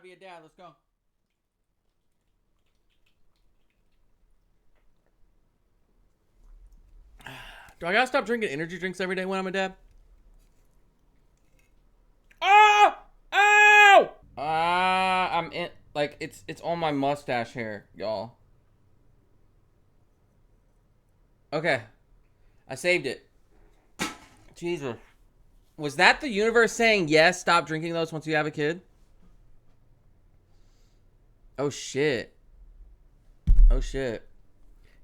gotta be a dad. Let's go. Do I gotta stop drinking energy drinks every day when I'm a dad? Oh! Ow! I'm in. Like it's on my mustache hair, y'all. Okay, I saved it. Jesus. Was that the universe saying yes? Stop drinking those once you have a kid. Oh shit. Oh shit.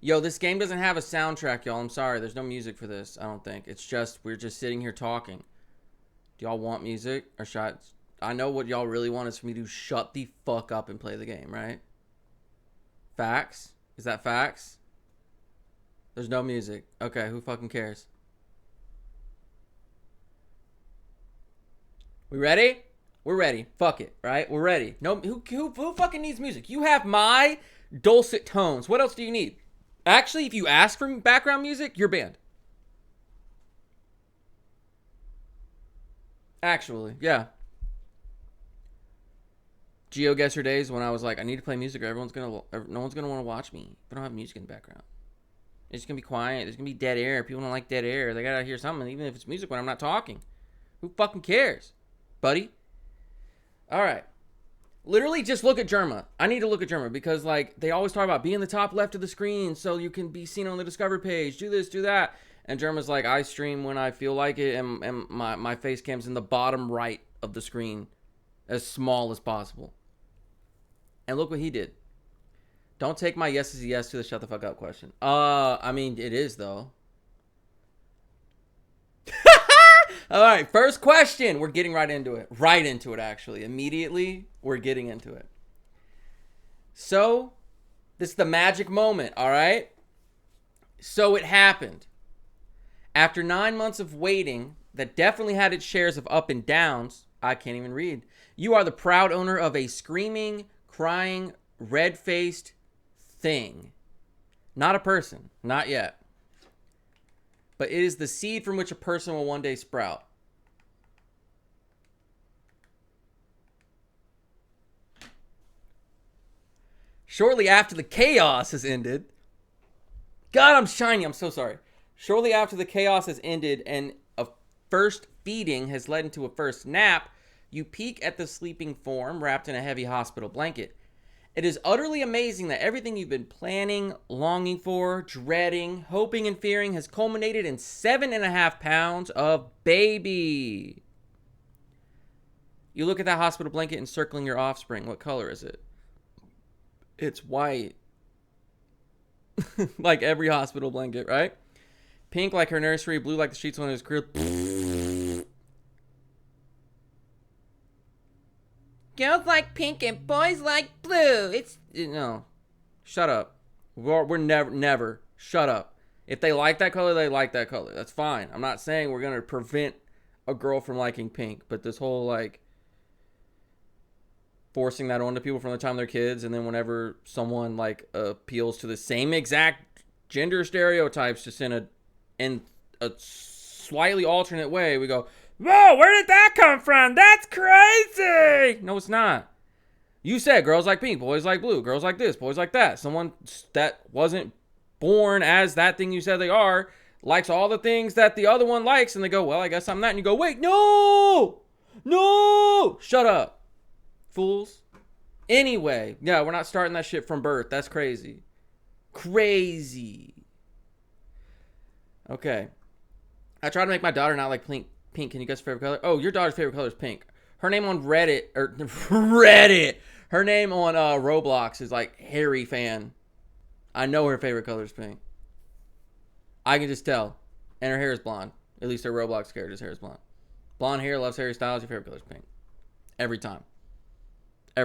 Yo, this game doesn't have a soundtrack, y'all. I'm sorry. There's no music for this. I don't think. It's just we're just sitting here talking. Do y'all want music or shots? I know what y'all really want is for me to shut the fuck up and play the game, right? Facts? Is that facts? There's no music. Okay, who fucking cares? We ready? We're ready. Fuck it, right? We're ready. No, who fucking needs music? You have my dulcet tones. What else do you need? Actually, if you ask for background music, you're banned. Actually, yeah. GeoGuessr days when I was like, I need to play music or no one's gonna want to watch me if I don't have music in the background. It's gonna be quiet. There's gonna be dead air. People don't like dead air. They gotta hear something, even if it's music when I'm not talking. Who fucking cares, buddy? All right. Literally just look at Germa. I need to look at Germa because like they always talk about be in the top left of the screen so you can be seen on the Discover page. Do this, do that. And Germa's like, I stream when I feel like it, and my face cam's in the bottom right of the screen, as small as possible. And look what he did. Don't take my yes as a yes to the shut the fuck up question. I mean, it is though. All right, first question. We're getting right into it. Right into it, actually. Immediately, we're getting into it. So, this is the magic moment, all right? So it happened. After 9 months of waiting, that definitely had its shares of up and downs. I can't even read. You are the proud owner of a screaming, crying, red-faced thing. Not a person. Not yet. But it is the seed from which a person will one day sprout. Shortly after the chaos has ended. God, I'm shiny. I'm so sorry. Shortly after the chaos has ended and a first feeding has led into a first nap, you peek at the sleeping form wrapped in a heavy hospital blanket. It is utterly amazing that everything you've been planning, longing for, dreading, hoping, and fearing has culminated in 7.5 pounds of baby. You look at that hospital blanket encircling your offspring. What color is it? It's white. Like every hospital blanket, right? Pink like her nursery, blue like the sheets on his crib. Girls like pink and boys like blue. No. Shut up. We're never. Shut up. If they like that color, they like that color. That's fine. I'm not saying we're going to prevent a girl from liking pink, but this whole like forcing that onto people from the time they're kids, and then whenever someone like appeals to the same exact gender stereotypes just in a slightly alternate way, we go, whoa, where did that come from? That's crazy. No, it's not. You said girls like pink, boys like blue, girls like this, boys like that. Someone that wasn't born as that thing you said they are likes all the things that the other one likes, and they go, well, I guess I'm that. And you go, wait, no, shut up, fools. Anyway, yeah, we're not starting that shit from birth. That's crazy. Okay. I try to make my daughter not like pink. Can you guess her favorite color? Oh, your daughter's favorite color is pink. Her name on Reddit, her name on Roblox is like Harry fan. I know her favorite color is pink. I can just tell. And her hair is blonde. At least her Roblox character's hair is blonde. Blonde hair, loves Harry Styles. Your favorite color is pink. Every time. I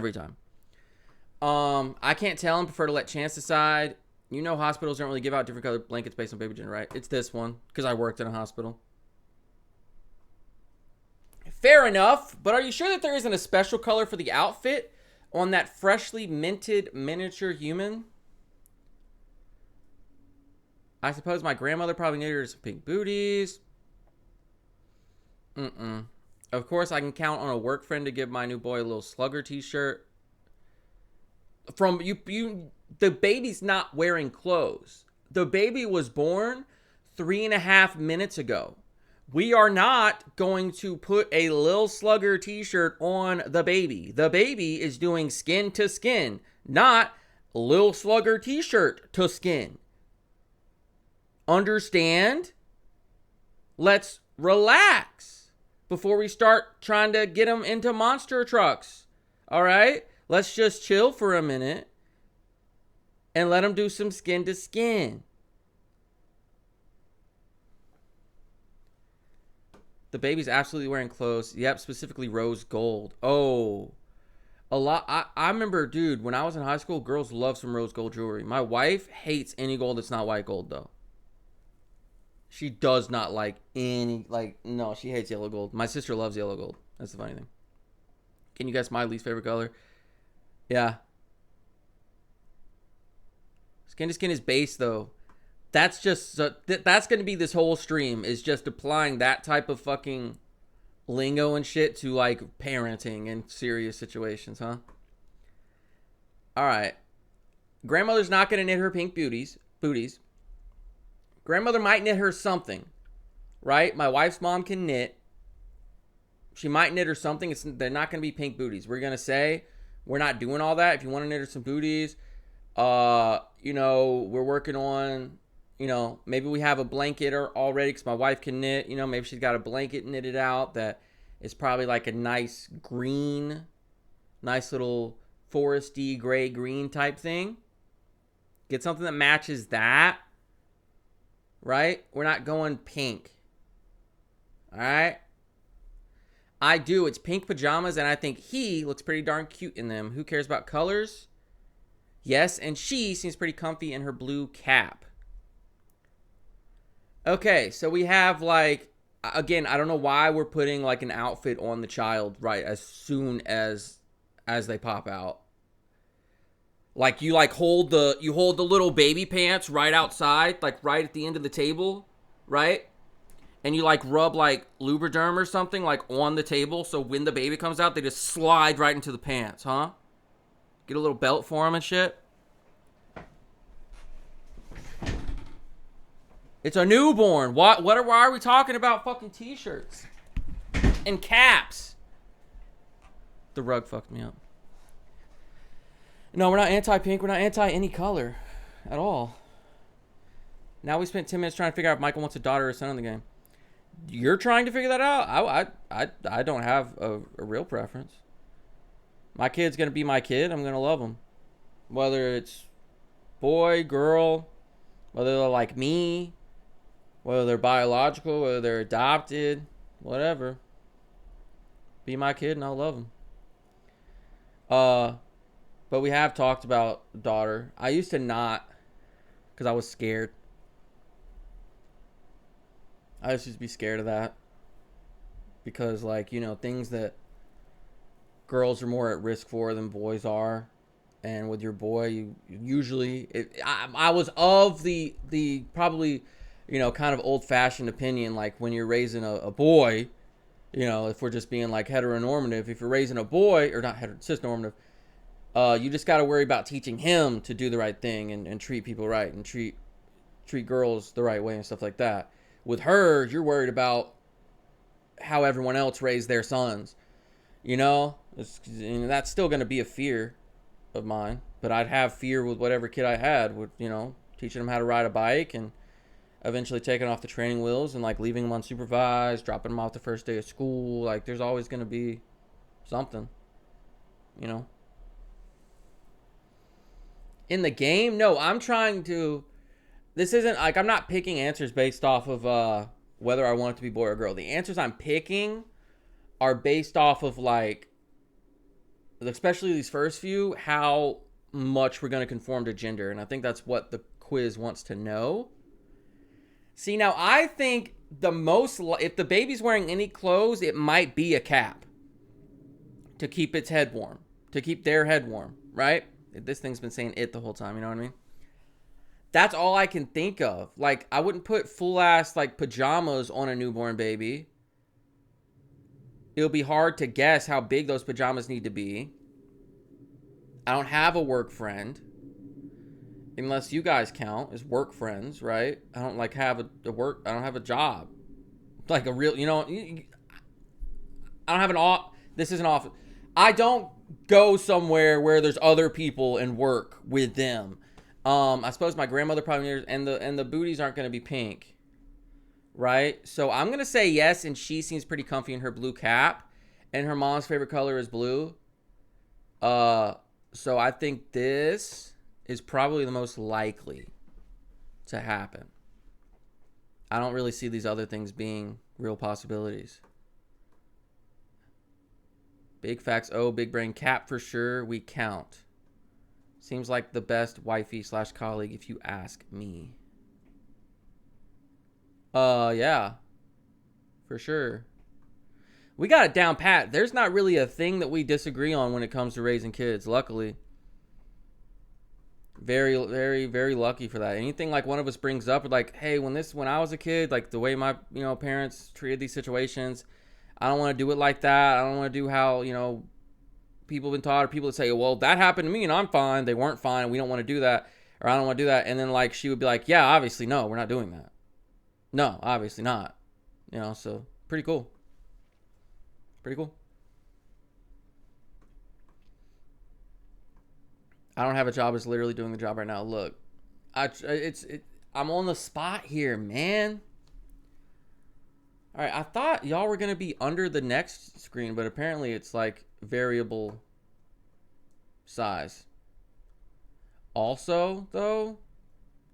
can't tell and prefer to let chance decide. You know hospitals don't really give out different colored blankets based on baby gender, right? It's this one, because I worked in a hospital. Fair enough, but are you sure that there isn't a special color for the outfit on that freshly minted miniature human? I suppose my grandmother probably knitted her some pink booties. Of course, I can count on a work friend to give my new boy a little Slugger t-shirt. From you, the baby's not wearing clothes. The baby was born 3.5 minutes ago. We are not going to put a Lil Slugger t-shirt on the baby. The baby is doing skin to skin, not Lil Slugger t-shirt to skin. Understand? Let's relax before we start trying to get them into monster trucks. All right? Let's just chill for a minute and let them do some skin to skin. The baby's absolutely wearing clothes. Yep, specifically rose gold. Oh, a lot. I remember, dude, when I was in high school, girls love some rose gold jewelry. My wife hates any gold that's not white gold, though. She does not like any, no, she hates yellow gold. My sister loves yellow gold. That's the funny thing. Can you guess my least favorite color? Yeah. Skin to skin is base, though. That's just, that's going to be this whole stream, is just applying that type of fucking lingo and shit to, like, parenting in serious situations, huh? All right. Grandmother's not going to knit her pink booties. Grandmother might knit her something, right? My wife's mom can knit. She might knit her something. They're not going to be pink booties. We're going to say we're not doing all that. If you want to knit her some booties, we're working on, maybe we have a blanket already because my wife can knit. Maybe she's got a blanket knitted out that is probably like a nice green, nice little foresty gray green type thing. Get something that matches that. Right? We're not going pink. All right? I do. It's pink pajamas, and I think he looks pretty darn cute in them. Who cares about colors? Yes, and she seems pretty comfy in her blue cap. Okay, so we have, again, I don't know why we're putting, an outfit on the child, right, as soon as they pop out. You hold the little baby pants right outside, right at the end of the table, right? And you rub Lubriderm or something on the table, so when the baby comes out, they just slide right into the pants, huh? Get a little belt for them and shit. It's a newborn. Why are we talking about fucking t-shirts and caps? The rug fucked me up. No, we're not anti-pink. We're not anti any color at all. Now we spent 10 minutes trying to figure out if Michael wants a daughter or a son in the game. You're trying to figure that out? I don't have a real preference. My kid's going to be my kid. I'm going to love him. Whether it's boy, girl, whether they're like me, whether they're biological, whether they're adopted, whatever. Be my kid and I'll love him. But we have talked about daughter. I used to not, because I was scared. I used to be scared of that. Because, things that girls are more at risk for than boys are. And with your boy, you usually... I was of the probably, kind of old-fashioned opinion, when you're raising a boy, if we're just being, heteronormative, if you're raising a boy, or not cisnormative, you just got to worry about teaching him to do the right thing and treat people right and treat girls the right way and stuff like that. With her, you're worried about how everyone else raised their sons. That's still going to be a fear of mine. But I'd have fear with whatever kid I had, with teaching them how to ride a bike and eventually taking off the training wheels and leaving them unsupervised, dropping them off the first day of school. There's always going to be something, In the game, no, I'm trying to... This isn't, I'm not picking answers based off of whether I want it to be boy or girl. The answers I'm picking are based off of, especially these first few, how much we're going to conform to gender. And I think that's what the quiz wants to know. See, now, I think if the baby's wearing any clothes, it might be a cap to keep its head warm, to keep their head warm, right? This thing's been saying it the whole time, you know what I mean? That's all I can think of. I wouldn't put full-ass, pajamas on a newborn baby. It'll be hard to guess how big those pajamas need to be. I don't have a work friend. Unless you guys count as work friends, right? I don't like have a work. I don't have a job, like a real. I don't have an off. This is an office. I don't go somewhere where there's other people and work with them. I suppose my grandmother probably and the booties aren't going to be pink, right? So I'm gonna say yes, and she seems pretty comfy in her blue cap, and her mom's favorite color is blue. So I think this is probably the most likely to happen. I don't really see these other things being real possibilities. Big facts. Oh, big brain cap for sure. We count. Seems like the best wifey / colleague if you ask me. Yeah. For sure. We got it down pat. There's not really a thing that we disagree on when it comes to raising kids, luckily. Very, very, very lucky for that. Anything like one of us brings up, like, hey, when I was a kid, like the way my parents treated these situations, I don't want to do it like that. I don't want to do how people have been taught, or people that say, well, that happened to me and I'm fine. They weren't fine. We don't want to do that, or I don't want to do that. And then like she would be like, yeah, obviously no, we're not doing that. No, obviously not. So pretty cool. Pretty cool. I don't have a job. Is literally doing the job right now. Look, I'm on the spot here, man. All right, I thought y'all were gonna be under the next screen, but apparently it's like variable size. Also, though,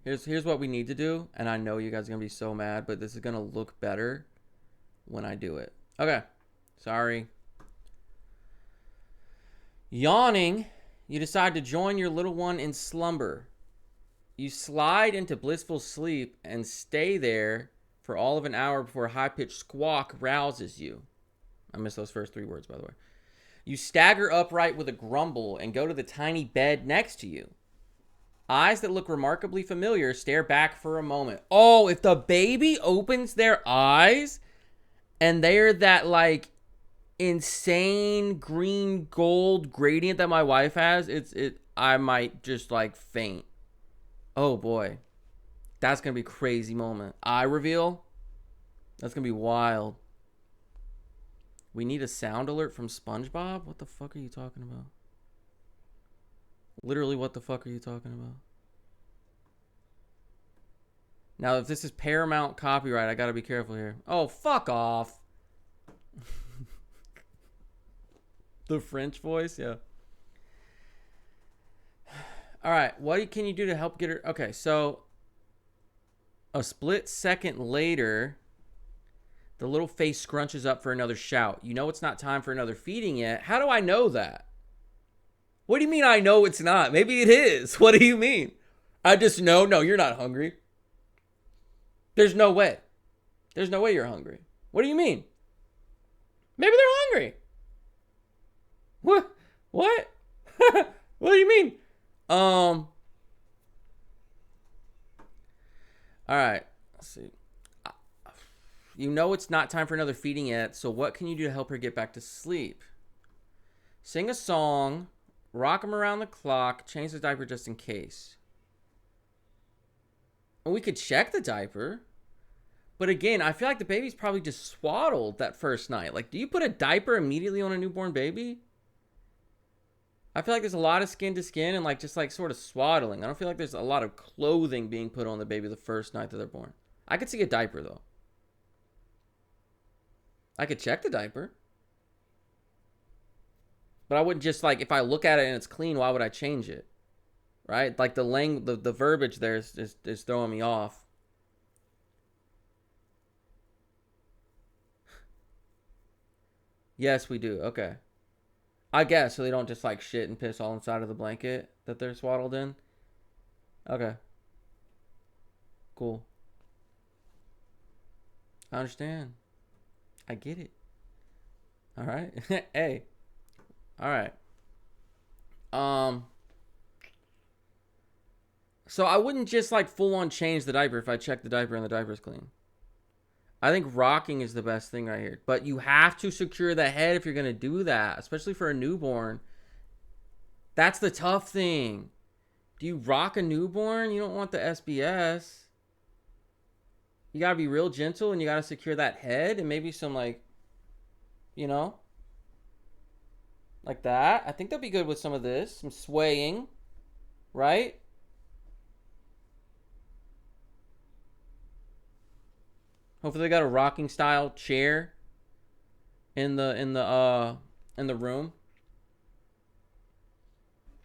here's what we need to do, and I know you guys are gonna be so mad, but this is gonna look better when I do it. Okay, sorry. Yawning. You decide to join your little one in slumber. You slide into blissful sleep and stay there for all of an hour before a high-pitched squawk rouses you. I missed those first 3 words, by the way. You stagger upright with a grumble and go to the tiny bed next to you. Eyes that look remarkably familiar stare back for a moment. Oh, if the baby opens their eyes and they're that like insane green gold gradient that my wife has, I might just like faint. Oh boy, that's gonna be a crazy moment. Eye reveal, that's gonna be wild. We need a sound alert from SpongeBob. What the fuck are you talking about? Literally, what the fuck are you talking about? Now, if this is Paramount copyright, I gotta be careful here. Oh, fuck off. The French voice, yeah. All right, what can you do to help get her? Okay, so a split second later, the little face scrunches up for another shout. You know it's not time for another feeding yet. How do I know that? What do you mean I know it's not? Maybe it is. What do you mean? I just know. No, you're not hungry. There's no way. There's no way you're hungry. What do you mean? Maybe they're hungry. What? What? What do you mean? All right. Let's see. You know it's not time for another feeding yet, so what can you do to help her get back to sleep? Sing a song, rock him around the clock, change the diaper just in case. And we could check the diaper. But again, I feel like the baby's probably just swaddled that first night. Like, do you put a diaper immediately on a newborn baby? I feel like there's a lot of skin to skin and like just like sort of swaddling. I don't feel like there's a lot of clothing being put on the baby the first night that they're born. I could see a diaper though. I could check the diaper. But I wouldn't just like, if I look at it and it's clean, why would I change it? Right? Like the verbiage there is throwing me off. Yes, we do. Okay. I guess, so they don't just like shit and piss all inside of the blanket that they're swaddled in. Okay. Cool. I understand. I get it. All right. Hey. All right. So I wouldn't just like full on change the diaper if I check the diaper and the diaper's clean. I think rocking is the best thing right here. But you have to secure the head if you're going to do that, especially for a newborn. That's the tough thing. Do you rock a newborn? You don't want the SBS. You got to be real gentle and you got to secure that head and maybe some, like, you know, like that. I think they'll be good with some of this. Some swaying, right? Hopefully they got a rocking style chair in the room.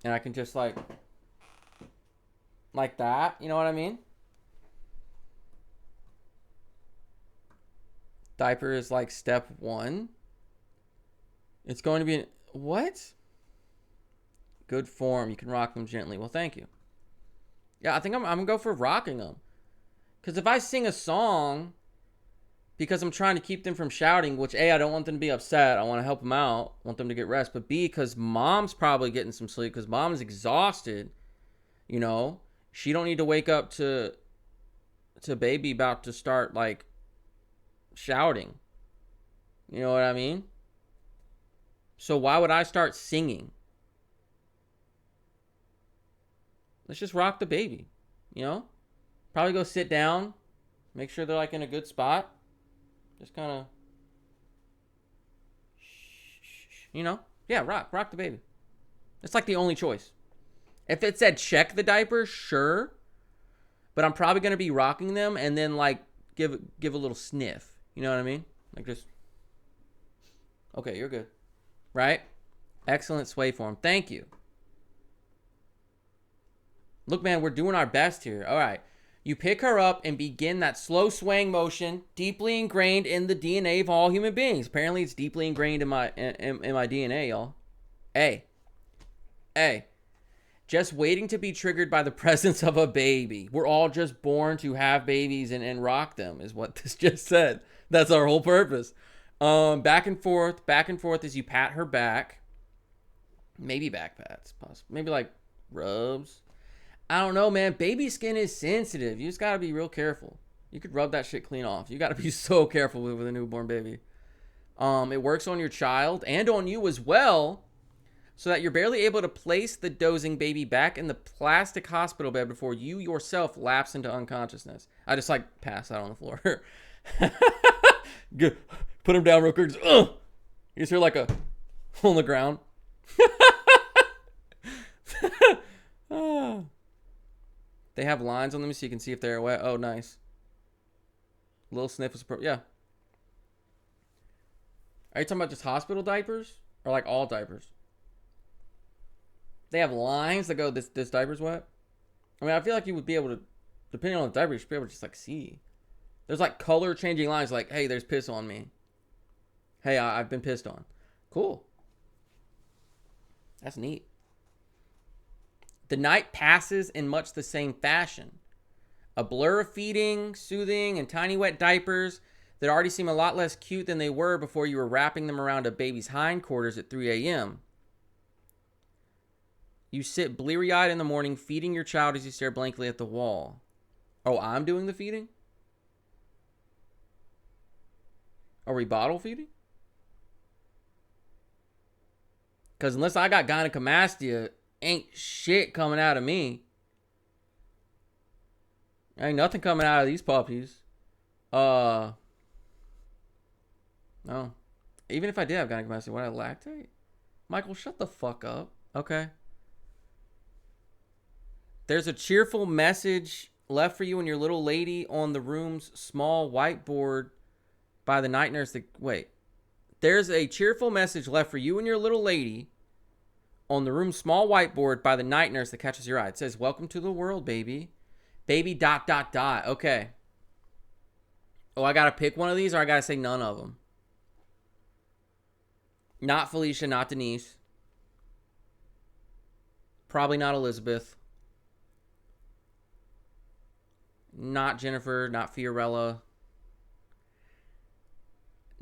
And I can just like that, you know what I mean? Diaper is like step 1. It's going to be what? Good form. You can rock them gently. Well, thank you. Yeah, I think I'm gonna go for rocking them. Because if I sing a song because I'm trying to keep them from shouting, which A, I don't want them to be upset. I want to help them out. I want them to get rest. But B, because mom's probably getting some sleep because mom's exhausted. You know, she don't need to wake up to baby about to start like shouting. You know what I mean? So why would I start singing? Let's just rock the baby. You know? Probably go sit down. Make sure they're like in a good spot. Just kind of, you know? Yeah, rock the baby. It's like the only choice. If it said check the diaper, sure. But I'm probably going to be rocking them and then like give a little sniff. You know what I mean? Like just, okay, you're good. Right? Excellent sway form. Thank you. Look, man, we're doing our best here. All right. You pick her up and begin that slow swaying motion, deeply ingrained in the DNA of all human beings. Apparently, it's deeply ingrained in my DNA, y'all. A. Just waiting to be triggered by the presence of a baby. We're all just born to have babies and rock them, is what this just said. That's our whole purpose. Back and forth as you pat her back. Maybe back pats, possibly. Maybe like rubs. I don't know, man. Baby skin is sensitive. You just got to be real careful. You could rub that shit clean off. You got to be so careful with a newborn baby. It works on your child and on you as well, so that you're barely able to place the dozing baby back in the plastic hospital bed before you yourself lapse into unconsciousness. I just like pass out on the floor. Put him down real quick. Just, you just hear like a hole in the ground. They have lines on them so you can see if they're wet. Oh, nice. Little sniff is yeah. Are you talking about just hospital diapers? Or like all diapers? They have lines that go, this diaper's wet? I mean, I feel like you would be able to, depending on the diaper, you should be able to just like see. There's like color changing lines like, hey, there's piss on me. Hey, I've been pissed on. Cool. That's neat. The night passes in much the same fashion. A blur of feeding, soothing, and tiny wet diapers that already seem a lot less cute than they were before you were wrapping them around a baby's hindquarters at 3 a.m. You sit bleary-eyed in the morning, feeding your child as you stare blankly at the wall. Oh, I'm doing the feeding? Are we bottle feeding? Because unless I got gynecomastia, ain't shit coming out of me. Ain't nothing coming out of these puppies. No. Even if I did have gynecomastia, would I lactate? Michael, shut the fuck up. Okay. There's a cheerful message left for you and your little lady on the room's small whiteboard by the night nurse. Wait. There's a cheerful message left for you and your little lady on the room's small whiteboard by the night nurse that catches your eye. It says, welcome to the world, baby. Baby ... Okay. Oh, I got to pick one of these or I got to say none of them? Not Felicia, not Denise. Probably not Elizabeth. Not Jennifer, not Fiorella.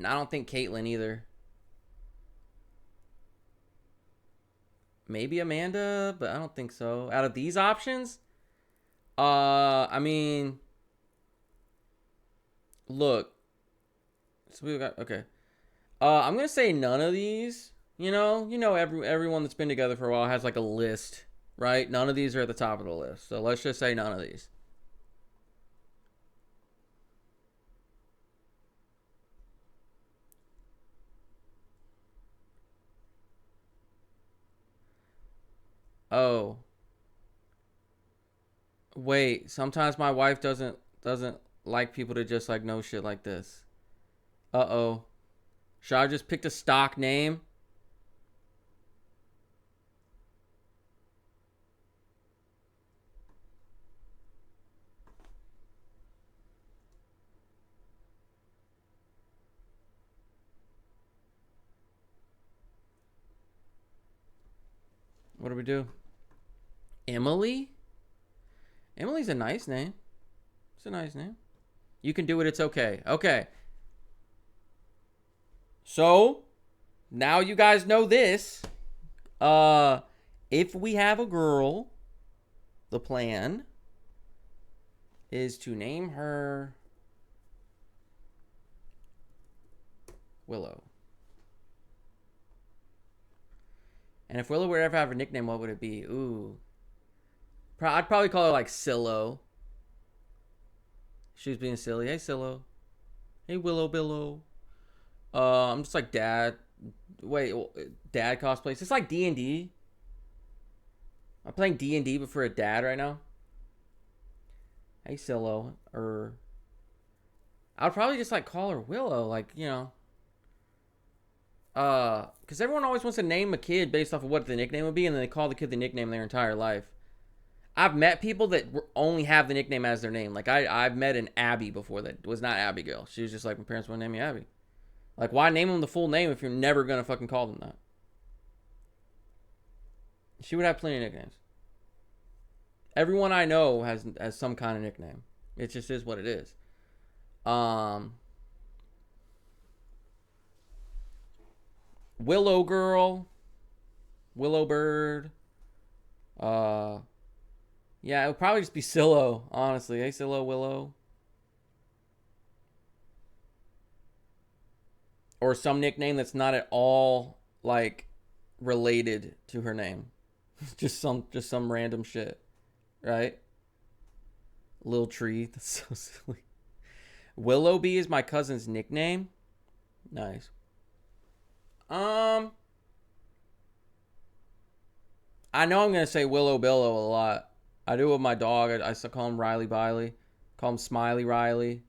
I don't think Caitlin either. Maybe Amanda, but I don't think so. Out of these options, I mean, look, So we got okay. I'm gonna say none of these. Everyone that's been together for a while has like a list, right? None of these are at the top of the list. So let's just say none of these. Oh, wait. Sometimes my wife doesn't like people to just like know shit like this. Uh-oh. Should I just pick a stock name? What do we do? Emily? Emily's a nice name. It's a nice name. You can do it. It's okay. Okay. So, now you guys know this. If we have a girl, the plan is to name her Willow. And if Willow would ever have a nickname, what would it be? Ooh. I'd probably call her like Silo. She was being silly. Hey, Silo. Hey, Willow Billow. I'm just like dad. Wait, dad cosplays. It's like D&D. I'm playing D&D but for a dad right now. Hey, Silo. I'd probably just like call her Willow. Because everyone always wants to name a kid based off of what the nickname would be, and then they call the kid the nickname their entire life. I've met people that only have the nickname as their name. Like I've met an Abby before that was not Abigail. She was just like, my parents want to name me Abby. Like, why name them the full name if you're never gonna fucking call them that? She would have plenty of nicknames. Everyone I know has some kind of nickname. It just is what it is. Willow Girl, Willow Bird. Yeah, it would probably just be Silo, honestly. Hey, Silo, Willow. Or some nickname that's not at all like related to her name. just some random shit, right? Lil Tree. That's so silly. Willoughby is my cousin's nickname. Nice. Um, I know I'm gonna say Willow Billow a lot. I do with my dog. I still call him Riley Biley. Call him Smiley Riley.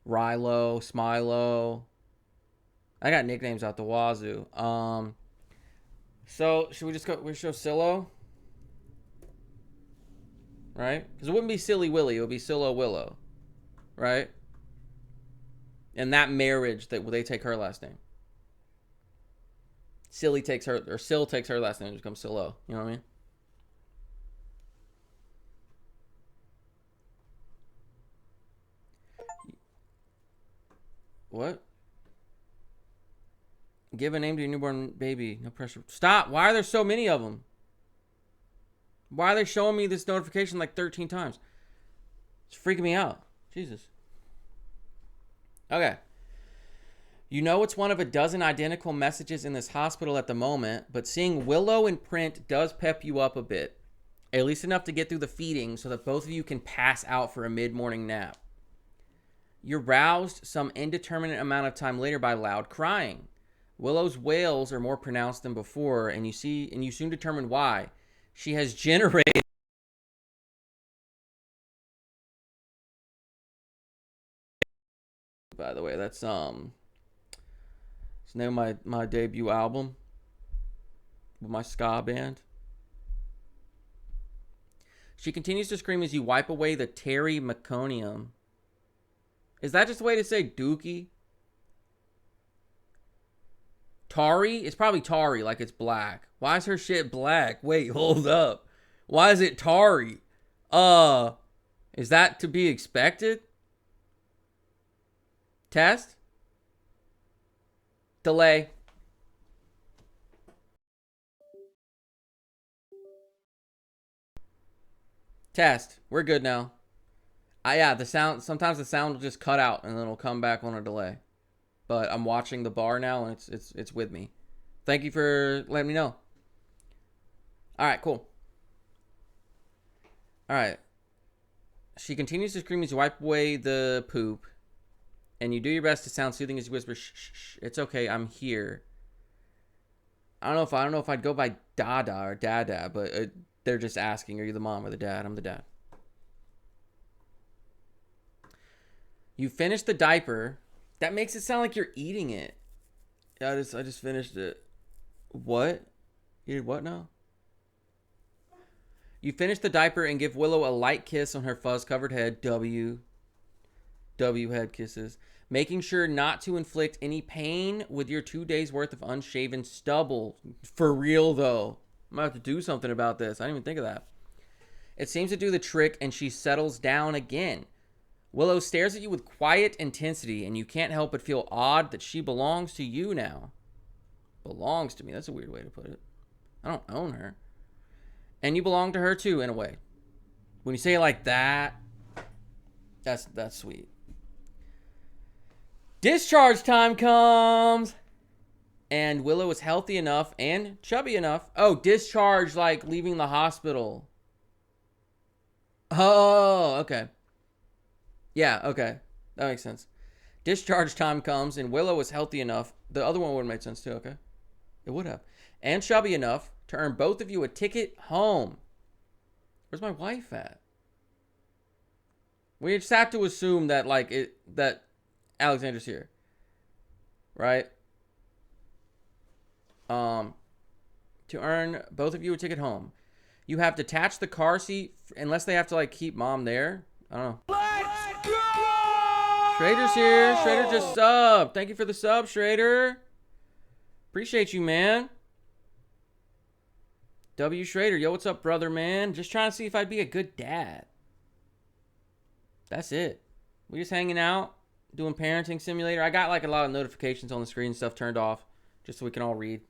Rilo, Smilo. I got nicknames out the wazoo. So should we just go? We show Silo, right? Because it wouldn't be Silly Willy. It would be Silo Willow, right? And that marriage that they take her last name. Silly takes her, or Sil takes her last name and becomes Silo. You know what I mean? What? Give a name to your newborn baby. No pressure. Stop. Why are there so many of them? Why are they showing me this notification like 13 times? It's freaking me out. Jesus. Okay. You know it's one of a dozen identical messages in this hospital at the moment, but seeing Willow in print does pep you up a bit. At least enough to get through the feeding so that both of you can pass out for a mid-morning nap. You're roused some indeterminate amount of time later by loud crying. Willow's wails are more pronounced than before, and you soon determine why. She has generated. By the way, that's it's the name of my debut album with my ska band. She continues to scream as you wipe away the Terry meconium. Is that just a way to say dookie? Tari? It's probably Tari, like it's black. Why is her shit black? Wait, hold up. Why is it Tari? Is that to be expected? Test? Delay. Test. We're good now. Yeah, the sound, sometimes the sound will just cut out and then it'll come back on a delay. But I'm watching the bar now and it's with me. Thank you for letting me know. All right, cool. All right. She continues to scream as you wipe away the poop, and you do your best to sound soothing as you whisper, "Shh, shh, shh. It's okay. I'm here." I don't know if I'd go by Dada or Dada, but they're just asking, "Are you the mom or the dad?" I'm the dad. You finish the diaper. That makes it sound like you're eating it. Yeah, I just finished it. What? You did what now? You finish the diaper and give Willow a light kiss on her fuzz-covered head. W head kisses. Making sure not to inflict any pain with your 2 days worth of unshaven stubble. For real, though. I'm going to have to do something about this. I didn't even think of that. It seems to do the trick, and she settles down again. Willow stares at you with quiet intensity, and you can't help but feel odd that she belongs to you now. Belongs to me. That's a weird way to put it. I don't own her. And you belong to her, too, in a way. When you say it like that, that's sweet. Discharge time comes. And Willow is healthy enough and chubby enough. Oh, discharge, like leaving the hospital. Oh, okay. Yeah, okay. That makes sense. Discharge time comes, and Willow is healthy enough. The other one would have made sense, too, okay? It would have. And chubby enough to earn both of you a ticket home. Where's my wife at? We just have to assume that, like, that Alexandra's here. Right? To earn both of you a ticket home. You have to detach the car seat, unless they have to, like, keep mom there. I don't know. Let's go! Schrader's here. Schrader just subbed. Thank you for the sub, Schrader. Appreciate you, man. W. Schrader. Yo, what's up, brother, man? Just trying to see if I'd be a good dad. That's it. We just hanging out, doing parenting simulator. I got, like, a lot of notifications on the screen and stuff turned off, just so we can all read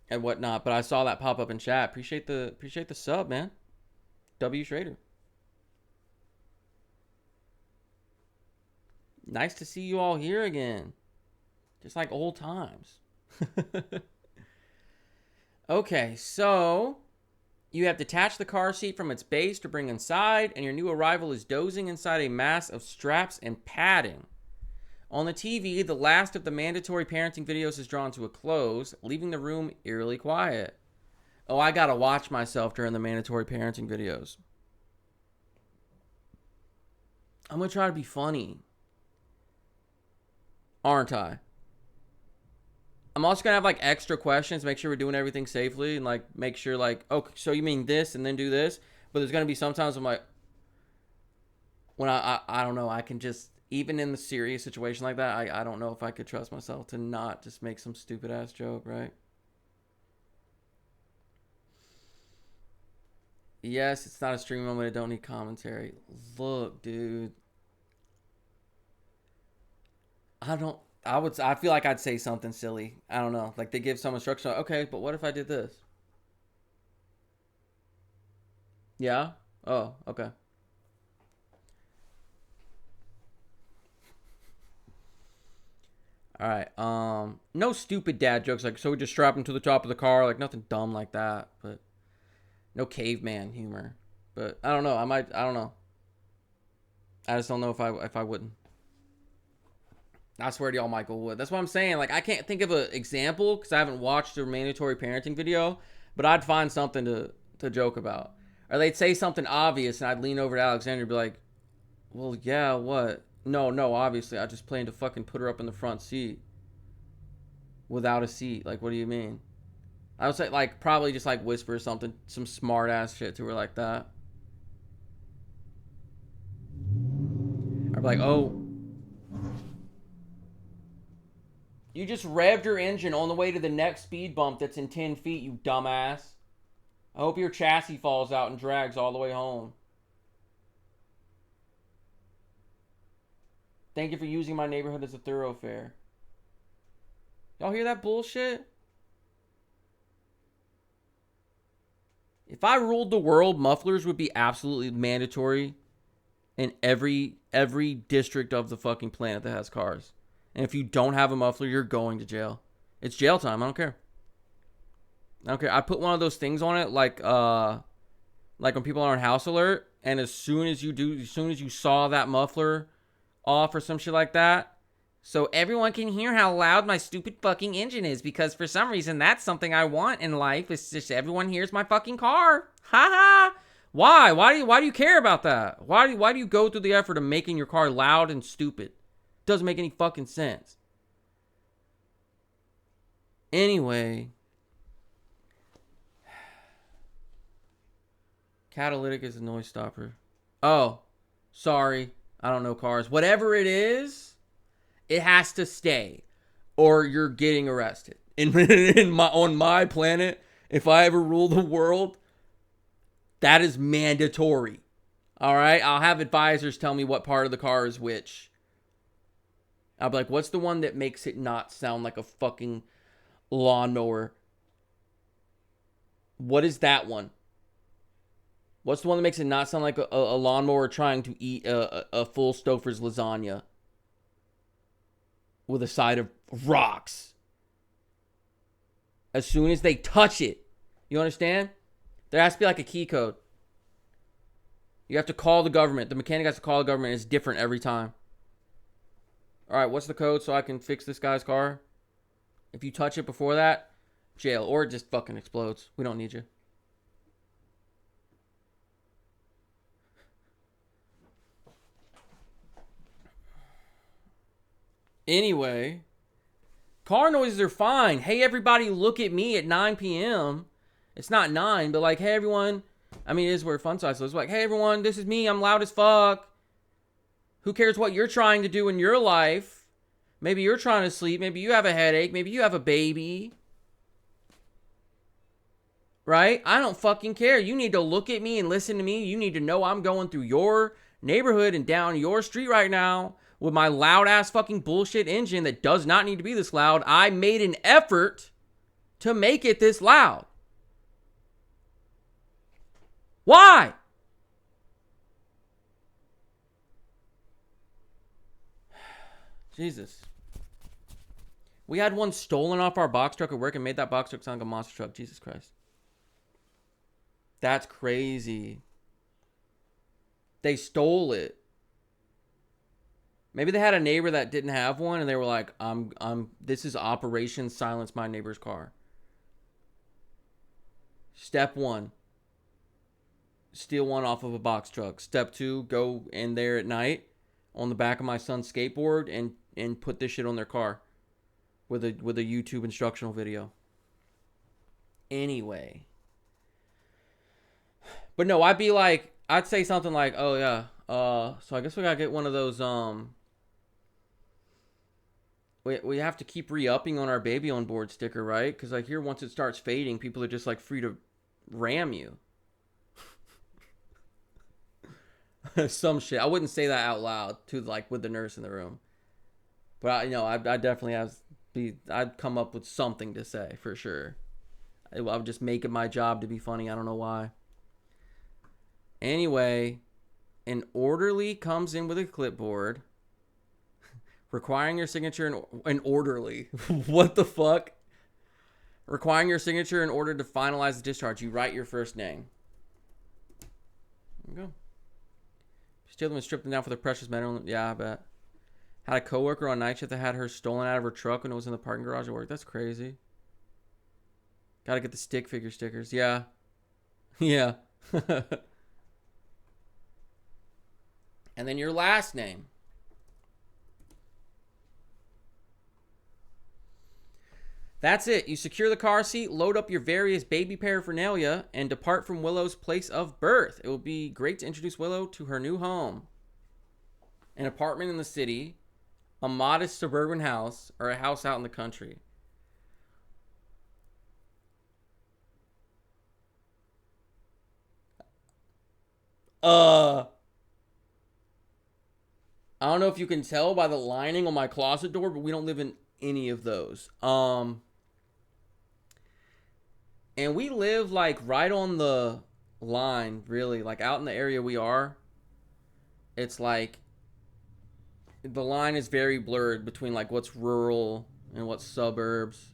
and whatnot. But I saw that pop up in chat. Appreciate the sub, man. W. Schrader. Nice to see you all here again. Just like old times. Okay, so you have detached the car seat from its base to bring inside, and your new arrival is dozing inside a mass of straps and padding. On the TV, the last of the mandatory parenting videos is drawn to a close, leaving the room eerily quiet. Oh, I gotta watch myself during the mandatory parenting videos. I'm gonna try to be funny. Aren't I? I'm also gonna have like extra questions, make sure we're doing everything safely, and like make sure like, oh, so you mean this and then do this? But there's gonna be sometimes I'm like, when I don't know, I can just, even in the serious situation like that, I don't know if I could trust myself to not just make some stupid ass joke, right? Yes, it's not a stream moment. I don't need commentary. Look, dude. I feel like I'd say something silly. I don't know. Like they give some instruction. Okay, but what if I did this? Yeah? Oh, okay. All right. No stupid dad jokes like, so we just strap him to the top of the car, like nothing dumb like that, but no caveman humor. But I don't know. I don't know. I just don't know if I wouldn't. I swear to y'all, Michael would. That's what I'm saying. Like, I can't think of an example because I haven't watched a mandatory parenting video, but I'd find something to joke about. Or they'd say something obvious, and I'd lean over to Alexander and be like, well, yeah, what? No, obviously. I just plan to fucking put her up in the front seat without a seat. Like, what do you mean? I would say, like, probably just, like, whisper something, some smart-ass shit to her like that. I'd be like, oh, you just revved your engine on the way to the next speed bump that's in 10 feet, you dumbass. I hope your chassis falls out and drags all the way home. Thank you for using my neighborhood as a thoroughfare. Y'all hear that bullshit? If I ruled the world, mufflers would be absolutely mandatory in every district of the fucking planet that has cars. And if you don't have a muffler, you're going to jail. It's jail time. I don't care. I don't care. I put one of those things on it, like when people are on house alert, and as soon as you saw that muffler off or some shit like that, so everyone can hear how loud my stupid fucking engine is, because for some reason that's something I want in life. It's just everyone hears my fucking car. Ha ha. Why? Why do you care about that? Why do you go through the effort of making your car loud and stupid? Doesn't make any fucking sense. Anyway, catalytic is a noise stopper. Oh, sorry. I don't know cars. Whatever it is, it has to stay, or you're getting arrested. On my planet, if I ever rule the world, that is mandatory. All right? I'll have advisors tell me what part of the car is which. I'll be like, what's the one that makes it not sound like a fucking lawnmower? What is that one? What's the one that makes it not sound like a lawnmower trying to eat a full Stouffer's lasagna with a side of rocks? As soon as they touch it, you understand? There has to be like a key code. You have to call the government. The mechanic has to call the government. It's different every time. All right, what's the code so I can fix this guy's car? If you touch it before that, jail. Or it just fucking explodes. We don't need you. Anyway, car noises are fine. Hey, everybody, look at me at 9 p.m. It's not 9, but like, hey, everyone. I mean, it is where fun size lives. Like, hey, everyone, this is me. I'm loud as fuck. Who cares what you're trying to do in your life? Maybe you're trying to sleep. Maybe you have a headache. Maybe you have a baby. Right? I don't fucking care. You need to look at me and listen to me. You need to know I'm going through your neighborhood and down your street right now with my loud ass fucking bullshit engine that does not need to be this loud. I made an effort to make it this loud. Why? Jesus. We had one stolen off our box truck at work and made that box truck sound like a monster truck. Jesus Christ. That's crazy. They stole it. Maybe they had a neighbor that didn't have one and they were like, this is Operation Silence My Neighbor's Car. Step 1. Steal one off of a box truck. Step 2, go in there at night on the back of my son's skateboard and put this shit on their car with a YouTube instructional video. Anyway. But no, I'd say something like, oh yeah, so I guess we gotta get one of those, we have to keep re-upping on our baby on board sticker, right? Because like here, once it starts fading, people are just like free to ram you. Some shit. I wouldn't say that out loud to like with the nurse in the room, but I definitely I'd come up with something to say for sure. I would just make it my job to be funny. I don't know why. Anyway, an orderly comes in with a clipboard requiring your signature. An orderly. What the fuck? Requiring your signature in order to finalize the discharge. You write your first name. There you go. Steal them and strip them down for their precious metal. Yeah, I bet. Had a coworker on night shift that had her stolen out of her truck when it was in the parking garage at work. That's crazy. Gotta get the stick figure stickers. Yeah. Yeah. And then your last name. That's it. You secure the car seat, load up your various baby paraphernalia, and depart from Willow's place of birth. It will be great to introduce Willow to her new home. An apartment in the city, a modest suburban house, or a house out in the country. I don't know if you can tell by the lining on my closet door, but we don't live in any of those. And we live like right on the line, really, like out in the area we are. it's like the line is very blurred between like what's rural and what's suburbs,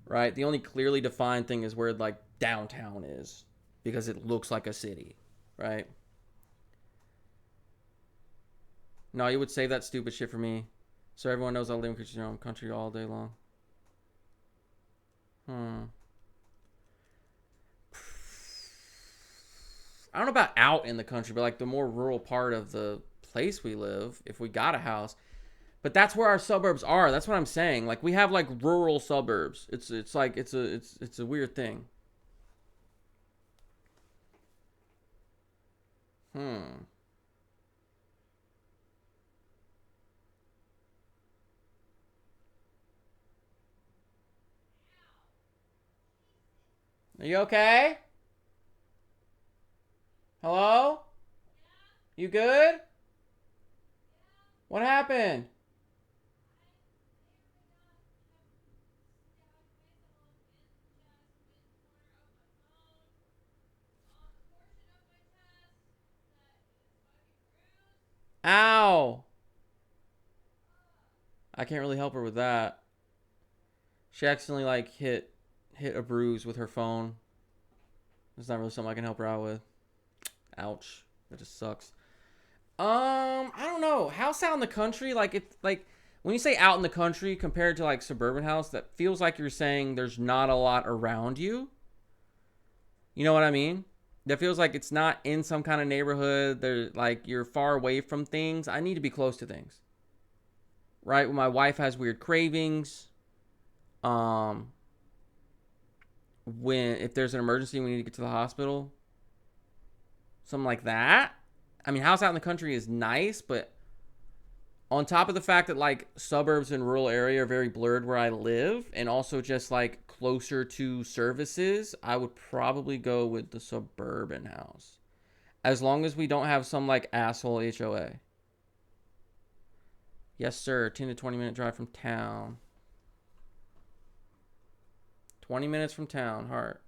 right? The only clearly defined thing is where like downtown is because it looks like a city, right? No, you would save that stupid shit for me. So everyone knows I'll live in your own country all day long. I don't know about out in the country, but like the more rural part of the place we live, if we got a house. But that's where our suburbs are. That's what I'm saying. Like we have like rural suburbs. It's like it's a weird thing. Hmm. Are you okay? Hello? You good? What happened? Ow. I can't really help her with that. She accidentally like hit a bruise with her phone. It's not really something I can help her out with. Ouch. That just sucks. I don't know. House out in the country, like if like when you say out in the country compared to like suburban house, that feels like you're saying there's not a lot around you. You know what I mean? That feels like it's not in some kind of neighborhood. They're like you're far away from things. I need to be close to things. Right? When my wife has weird cravings, um when if there's an emergency we need to get to the hospital, something like that. I mean, house out in the country is nice, but on top of the fact that like suburbs and rural area are very blurred where I live, and also just like closer to services, I would probably go with the suburban house. As long as we don't have some like asshole HOA. Yes, sir. 10 to 20-minute drive from town. 20 minutes from town, heart.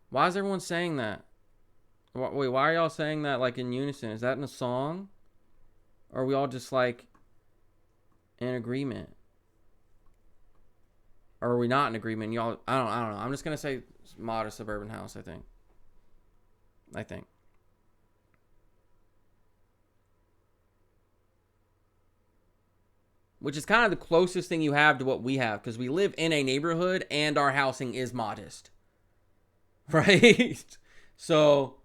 Why is everyone saying that? Wait, why are y'all saying that like in unison? Is that in a song? Or are we all just like in agreement? Or are we not in agreement? Y'all, I don't know. I'm just gonna say modest suburban house. I think. Which is kind of the closest thing you have to what we have, because we live in a neighborhood and our housing is modest, right? So,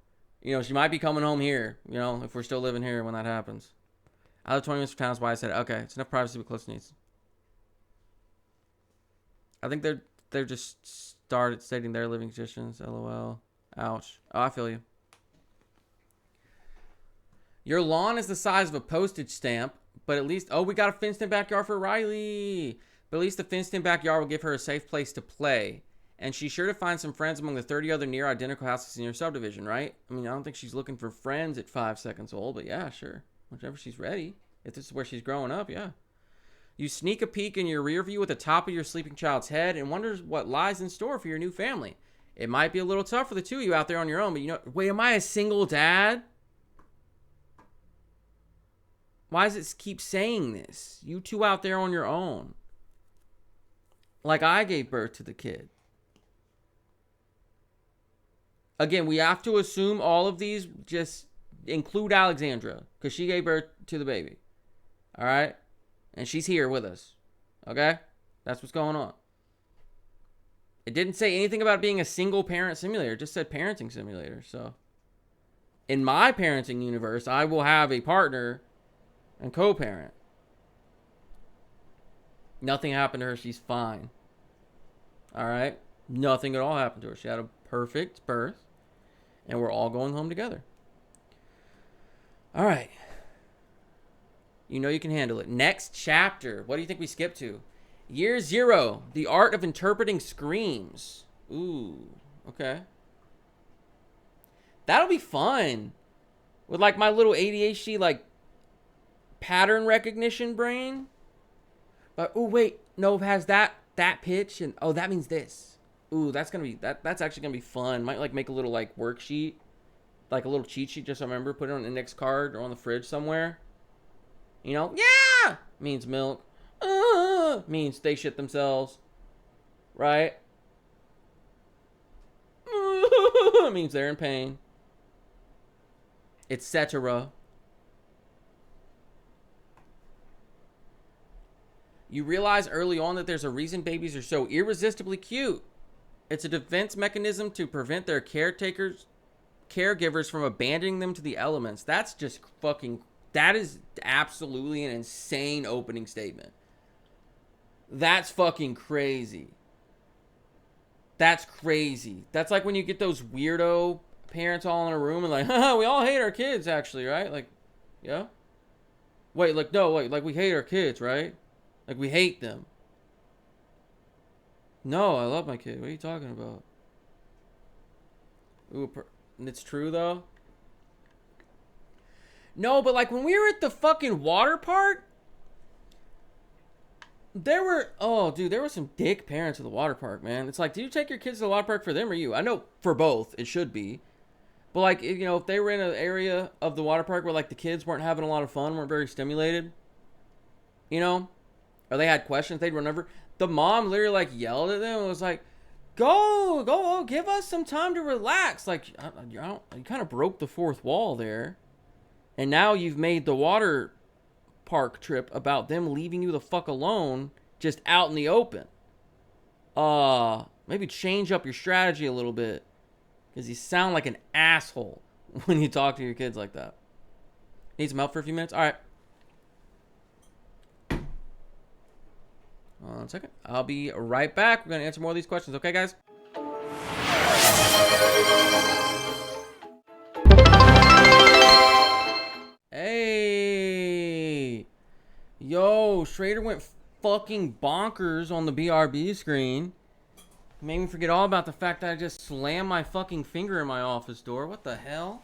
you know, she might be coming home here. You know, if we're still living here when that happens. I live 20 minutes from town. Is why I said okay. It's enough privacy but close needs. I think they're just started stating their living conditions. LOL. Ouch. Oh, I feel you. Your lawn is the size of a postage stamp, but at least we got a fenced-in backyard for Riley. But at least the fenced-in backyard will give her a safe place to play, and she's sure to find some friends among the 30 other near identical houses in your subdivision, right? I mean, I don't think she's looking for friends at 5 seconds old, but yeah, sure. Whenever she's ready. If this is where she's growing up, yeah. You sneak a peek in your rear view at the top of your sleeping child's head and wonders what lies in store for your new family. It might be a little tough for the two of you out there on your own, but you know, wait, am I a single dad? Why does it keep saying this? You two out there on your own. Like I gave birth to the kid. Again, we have to assume all of these just include Alexandra, because she gave birth to the baby. All right? And she's here with us. Okay? That's what's going on. It didn't say anything about being a single parent simulator. It just said parenting simulator. So, in my parenting universe, I will have a partner and co-parent. Nothing happened to her. She's fine. All right? Nothing at all happened to her. She had a perfect birth. And we're all going home together. All right. You know you can handle it. Next chapter. What do you think we skip to? Year 0. The art of interpreting screams. Ooh. Okay. That'll be fun. With like my little ADHD like pattern recognition brain. But oh wait, no, it has that pitch and oh that means this. Ooh, that's actually gonna be fun. Might like make a little like worksheet like a little cheat sheet. Just remember, put it on the index card or on the fridge somewhere. You know, yeah means milk. Means they shit themselves, right? Means they're in pain, etc. You realize early on that there's a reason babies are so irresistibly cute. It's a defense mechanism to prevent their caregivers from abandoning them to the elements. That's just fucking, that is absolutely an insane opening statement. That's fucking crazy. That's crazy. That's like when you get those weirdo parents all in a room and like, haha, we all hate our kids actually, right? Like, yeah? Wait, like, no, wait, like we hate our kids, right? Like we hate them. No, I love my kid. What are you talking about? Ooh, it's true though. No, but like when we were at the fucking water park, there were some dick parents at the water park, man. It's like, do you take your kids to the water park for them or you? I know for both, it should be. But like, you know, if they were in an area of the water park where like the kids weren't having a lot of fun, weren't very stimulated, you know, or they had questions, they'd run over. The mom literally like yelled at them and was like, go, give us some time to relax. Like, you kind of broke the fourth wall there. And now you've made the water park trip about them leaving you the fuck alone just out in the open. Maybe change up your strategy a little bit, because you sound like an asshole when you talk to your kids like that. Need some help for a few minutes? All right. 1 second. I'll be right back. We're going to answer more of these questions. Okay, guys? Hey. Yo, Schrader went fucking bonkers on the BRB screen. Made me forget all about the fact that I just slammed my fucking finger in my office door. What the hell?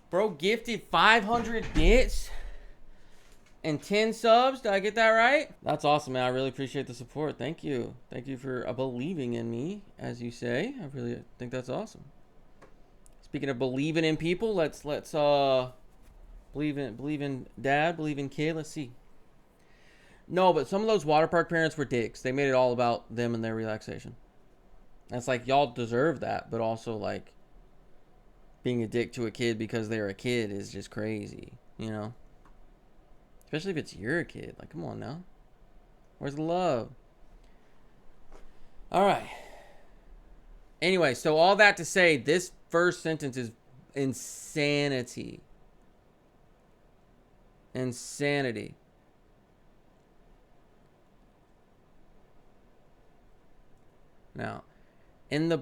Bro gifted 500 bits and 10 subs. Did I get that right? That's awesome, man. I really appreciate the support. Thank you. Thank you for believing in me, as you say. I really think that's awesome. Speaking of believing in people, let's believe in dad, believe in kid. Let's see. No, but some of those water park parents were dicks. They made it all about them and their relaxation. That's like, y'all deserve that, but also like being a dick to a kid because they're a kid is just crazy, you know? Especially if it's your kid. Like, come on now. Where's the love? All right. Anyway, so all that to say, this first sentence is insanity. Insanity. Now, in the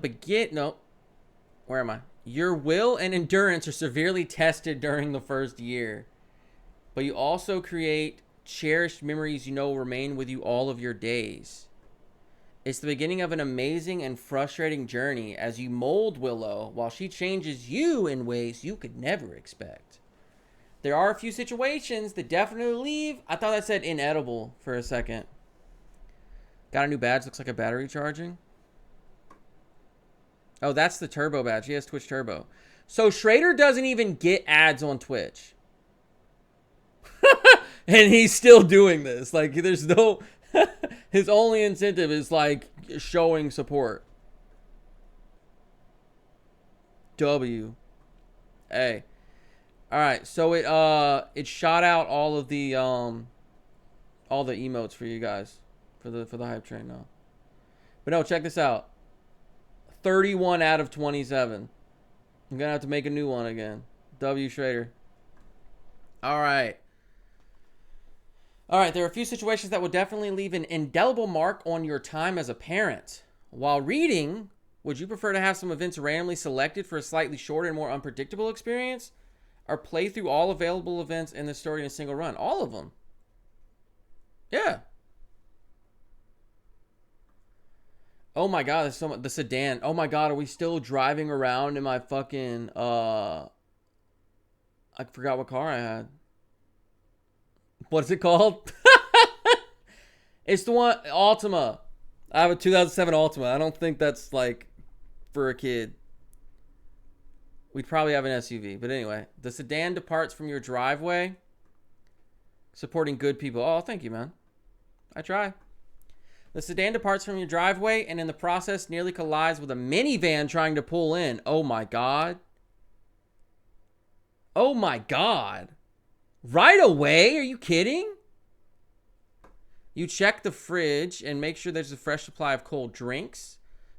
where am I? Your will and endurance are severely tested during the first year, but you also create cherished memories you know will remain with you all of your days. It's the beginning of an amazing and frustrating journey as you mold Willow while she changes you in ways you could never expect. There are a few situations that definitely leave. I thought that said inedible for a second. Got a new badge, looks like a battery charging. Oh, that's the Turbo badge. He has Twitch Turbo. So Schrader doesn't even get ads on Twitch. And he's still doing this. Like, there's no... His only incentive is, like, showing support. W. A. Alright, so it shot out all the emotes for you guys. For the hype train now. But no, check this out. 31 out of 27. I'm gonna have to make a new one again. W. Schrader. Alright. Alright, there are a few situations that will definitely leave an indelible mark on your time as a parent. While reading, would you prefer to have some events randomly selected for a slightly shorter and more unpredictable experience? Or play through all available events in the story in a single run? All of them. Yeah. Oh my god, there's so much. The sedan. Oh my god, are we still driving around in my fucking, I forgot what car I had. What is it called? It's the one, Altima. I have a 2007 Altima. I don't think that's, like, for a kid. we'd probably have an SUV. But anyway, the sedan departs from your driveway, supporting good people. Oh, thank you, man. I try. The sedan departs from your driveway and in the process nearly collides with a minivan trying to pull in. Oh my God. Oh my God. Right away? Are you kidding? You check the fridge and make sure there's a fresh supply of cold drinks.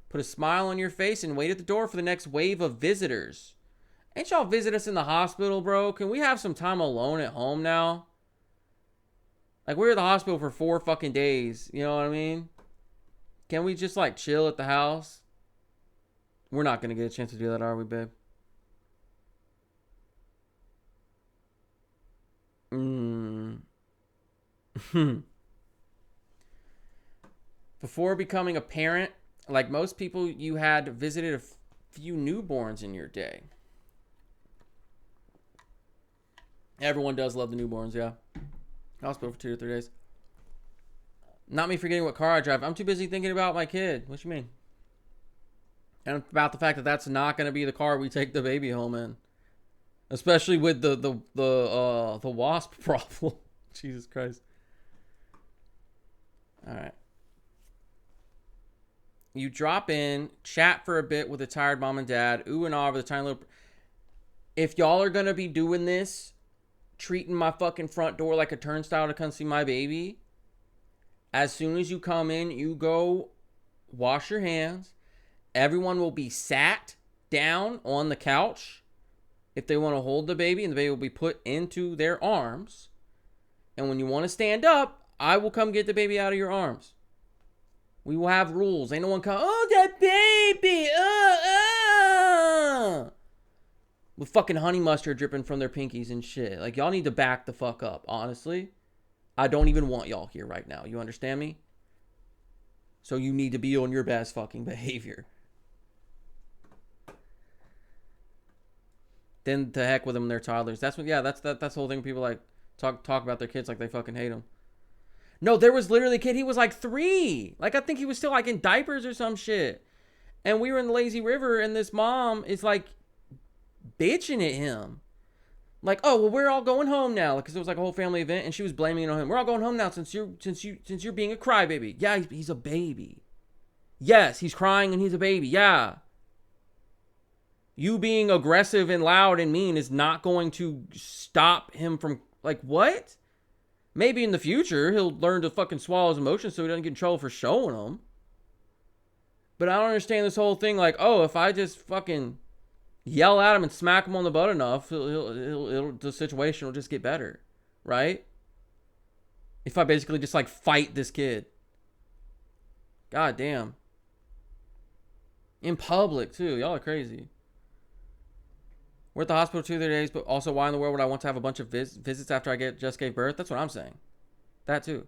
Put a smile on your face and wait at the door for the next wave of visitors. Ain't y'all visit us in the hospital, bro? Can we have some time alone at home now? Like, we were at the hospital for 4 fucking days. You know what I mean? Can we just, like, chill at the house? We're not going to get a chance to do that, are we, babe? Before becoming a parent, like most people, you had visited a few newborns in your day. Everyone does love the newborns, yeah. Hospital for 2 to 3 days. Not me forgetting what car I drive. I'm too busy thinking about my kid. What you mean? And about the fact that that's not going to be the car we take the baby home in, especially with the wasp problem. Jesus Christ. All right. You drop in, chat for a bit with a tired mom and dad. Ooh and ah over the tiny little. If y'all are going to be doing this, treating my fucking front door like a turnstile to come see my baby, as soon as you come in, you go wash your hands. Everyone will be sat down on the couch if they want to hold the baby, and the baby will be put into their arms. And when you want to stand up, I will come get the baby out of your arms. We will have rules. Ain't no one come, oh, that baby, with fucking honey mustard dripping from their pinkies and shit. Like, y'all need to back the fuck up, honestly. I don't even want y'all here right now. You understand me? So you need to be on your best fucking behavior. Then to heck with them, they're toddlers. That's what, yeah, that's the whole thing. People like talk about their kids like they fucking hate them. No, there was literally a kid, he was like 3. Like, I think he was still like in diapers or some shit. And we were in the lazy river, and this mom is like bitching at him. Like, oh, well, we're all going home now. Because it was like a whole family event, and she was blaming it on him. We're all going home now since you're being a crybaby. Yeah, he's a baby. Yes, he's crying and he's a baby. Yeah. You being aggressive and loud and mean is not going to stop him from, like, what? Maybe in the future, he'll learn to fucking swallow his emotions so he doesn't get in trouble for showing them. But I don't understand this whole thing like, oh, if I just fucking yell at him and smack him on the butt enough, the situation will just get better, right? If I basically just, like, fight this kid. God damn. In public, too. Y'all are crazy. We're at the hospital 2 other days, but also why in the world would I want to have a bunch of visits after I just gave birth? That's what I'm saying. That too.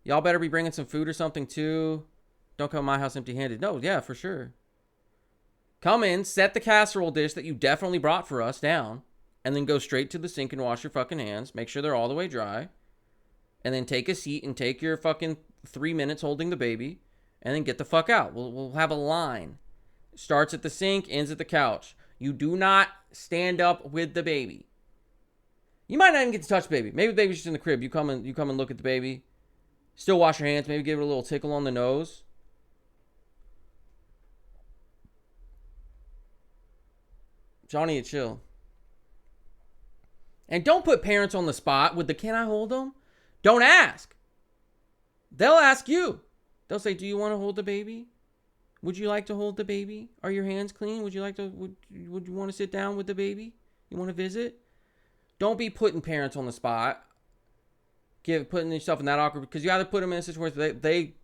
Y'all better be bringing some food or something too. Don't come to my house empty-handed. No, yeah, for sure. Come in, set the casserole dish that you definitely brought for us down, and then go straight to the sink and wash your fucking hands. Make sure they're all the way dry. And then take a seat and take your fucking 3 minutes holding the baby, and then get the fuck out. We'll have a line. Starts at the sink, ends at the couch. You do not stand up with the baby. You might not even get to touch the baby. Maybe the baby's just in the crib. You come and look at the baby. Still wash your hands. Maybe give it a little tickle on the nose. Johnny, chill. And don't put parents on the spot with the, can I hold them? Don't ask. They'll ask you. They'll say, do you want to hold the baby? Would you like to hold the baby? Are your hands clean? Would you like to, would you want to sit down with the baby? You want to visit? Don't be putting parents on the spot. Putting yourself in that awkward, because you either put them in a situation where they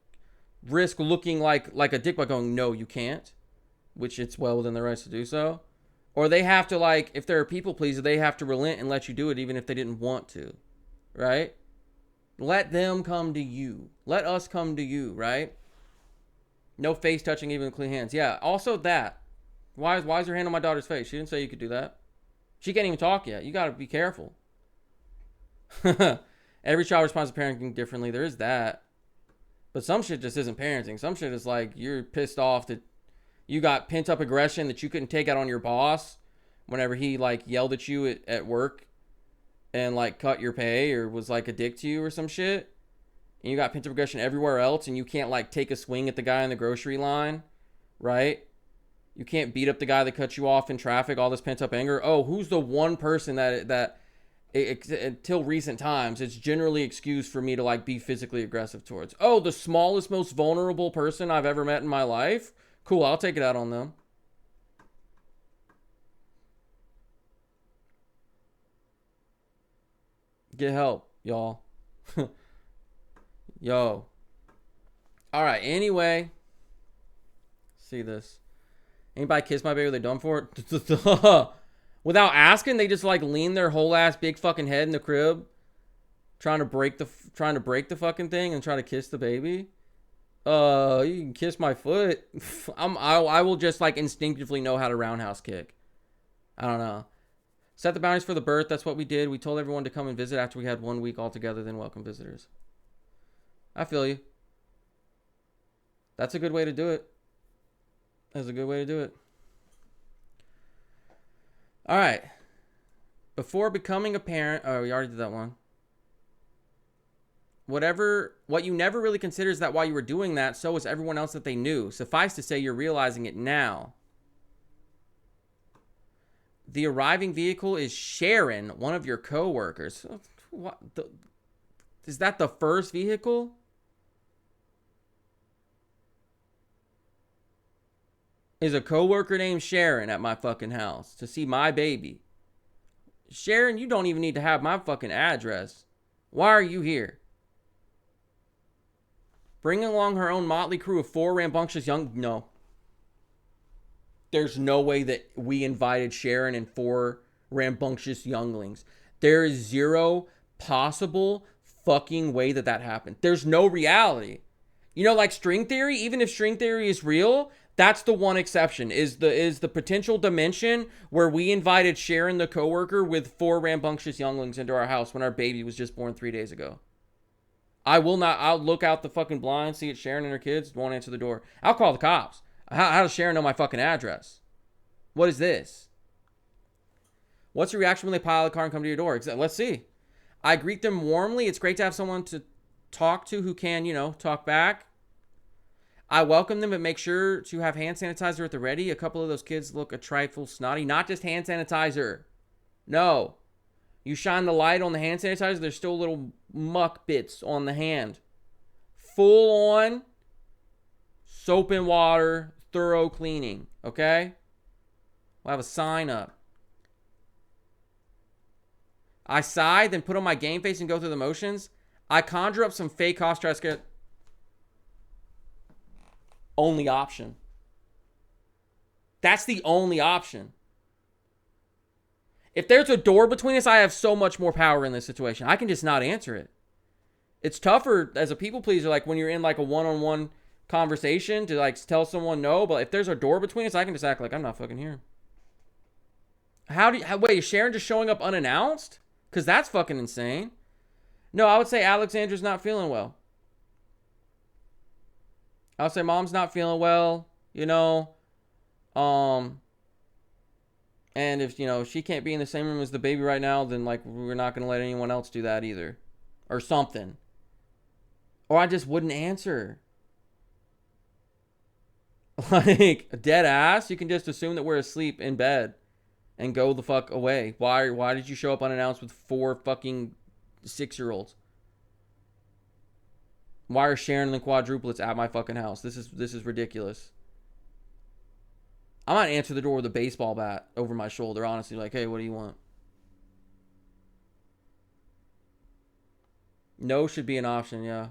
risk looking like a dick by going, no, you can't, which it's well within their rights to do so. Or they have to, like, if they're a people pleaser, they have to relent and let you do it even if they didn't want to, right? Let them come to you. Let us come to you, right? No face touching, even clean hands. Yeah, also that. Why is your hand on my daughter's face? She didn't say you could do that. She can't even talk yet. You got to be careful. Every child responds to parenting differently. There is that. But some shit just isn't parenting. Some shit is like you're pissed off that you got pent up aggression that you couldn't take out on your boss. whenever he like yelled at you at work and like cut your pay or was like a dick to you or some shit, and you got pent up aggression everywhere else, and you can't like take a swing at the guy in the grocery line, right? You can't beat up the guy that cut you off in traffic, all this pent up anger. Oh, who's the one person that until recent times, it's generally excused for me to like be physically aggressive towards? Oh, the smallest, most vulnerable person I've ever met in my life. Cool, I'll take it out on them. Get help, y'all. Yo. All right, anyway. See this. Anybody kiss my baby, they're done for it? Without asking, they just like lean their whole ass big fucking head in the crib, trying to break the fucking thing and try to kiss the baby. You can kiss my foot. I will just like instinctively know how to roundhouse kick. I don't know. Set the boundaries for the birth. That's what we did. We told everyone to come and visit after we had 1 week all together, then welcome visitors. I feel you. That's a good way to do it. That's a good way to do it. All right. Before becoming a parent, oh, we already did that one. What you never really consider is that while you were doing that, so was everyone else that they knew. Suffice to say, you're realizing it now. The arriving vehicle is Sharon, one of your co-workers. What? Is that the first vehicle? Is a co-worker named Sharon at my fucking house to see my baby? Sharon, you don't even need to have my fucking address. Why are you here? Bringing along her own motley crew of 4 rambunctious young... No. There's no way that we invited Sharon and 4 rambunctious younglings. There is zero possible fucking way that happened. There's no reality. You know, like string theory, even if string theory is real, that's the one exception, is the potential dimension where we invited Sharon, the coworker, with 4 rambunctious younglings into our house when our baby was just born 3 days ago. I'll look out the fucking blind, see it's Sharon and her kids, won't answer the door. I'll call the cops. How does Sharon know my fucking address? What is this? What's your reaction when they pile the car and come to your door? Let's see. I greet them warmly. It's great to have someone to talk to who can, talk back. I welcome them, but make sure to have hand sanitizer at the ready. A couple of those kids look a trifle snotty. Not just hand sanitizer. No. You shine the light on the hand sanitizer, there's still little muck bits on the hand. Full on soap and water, thorough cleaning. Okay? We'll have a sign up. I sigh, then put on my game face and go through the motions. I conjure up some fake cough, try to scare... Only option. That's the only option. If there's a door between us, I have so much more power in this situation. I can just not answer it. It's tougher as a people pleaser, like when you're in like a one-on-one conversation to like tell someone no, but if there's a door between us, I can just act like I'm not fucking here. Wait, is Sharon just showing up unannounced? Because that's fucking insane. No, I would say Alexandra's not feeling well. I'll say mom's not feeling well, and if, she can't be in the same room as the baby right now, then like we're not going to let anyone else do that either or something. Or I just wouldn't answer. Like dead ass, you can just assume that we're asleep in bed and go the fuck away. Why did you show up unannounced with 4 fucking 6-year-olds? Why are Sharon and the quadruplets at my fucking house? This is ridiculous. I might answer the door with a baseball bat over my shoulder, honestly. Like, hey, what do you want? No should be an option, yeah.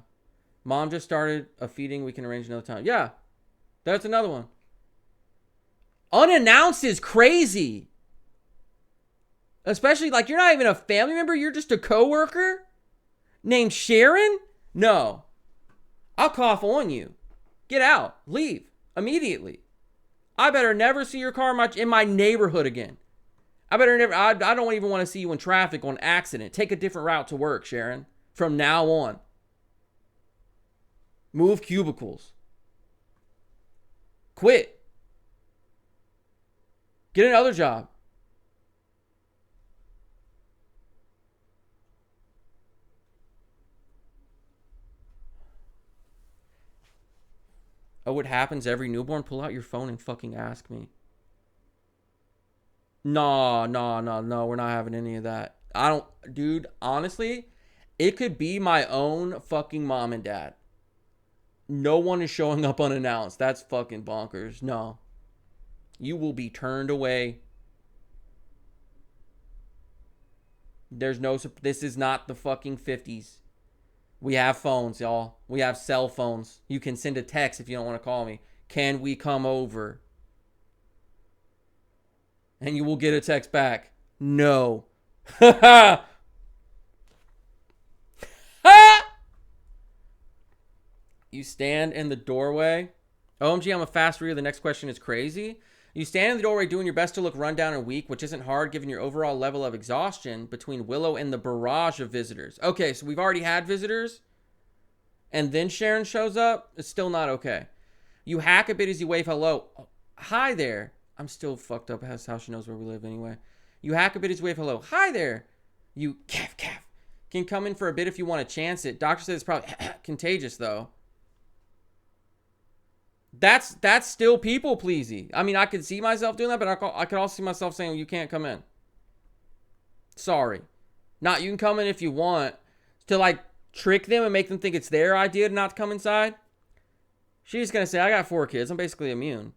Mom just started a feeding. We can arrange another time. Yeah, that's another one. Unannounced is crazy. Especially, like, you're not even a family member. You're just a coworker named Sharon? No. I'll cough on you. Get out. Leave. Immediately. I better never see your car in my neighborhood again. I don't even want to see you in traffic on accident. Take a different route to work, Sharon. From now on. Move cubicles. Quit. Get another job. Oh, it happens every newborn? Pull out your phone and fucking ask me. No, no, no, no. We're not having any of that. I don't, dude, honestly, it could be my own fucking mom and dad. No one is showing up unannounced. That's fucking bonkers. No. You will be turned away. There's no, this is not the fucking 50s. We have phones, y'all. We have cell phones. You can send a text if you don't want to call me. Can we come over? And you will get a text back. No. You stand in the doorway. OMG, I'm a fast reader. The next question is crazy. You stand in the doorway doing your best to look run down and weak, which isn't hard given your overall level of exhaustion between Willow and the barrage of visitors. Okay, so we've already had visitors. And then Sharon shows up. It's still not okay. You hack a bit as you wave hello. Oh, hi there. I'm still fucked up. That's how she knows where we live anyway. You hack a bit as you wave hello. Hi there. You calf. Can come in for a bit if you want to chance it. Doctor says it's probably contagious though. That's still people pleasing. I mean, I could see myself doing that, but I could also see myself saying, well, you can't come in. Sorry. Not you can come in if you want. To like trick them and make them think it's their idea to not come inside. She's going to say, I got 4 kids. I'm basically immune.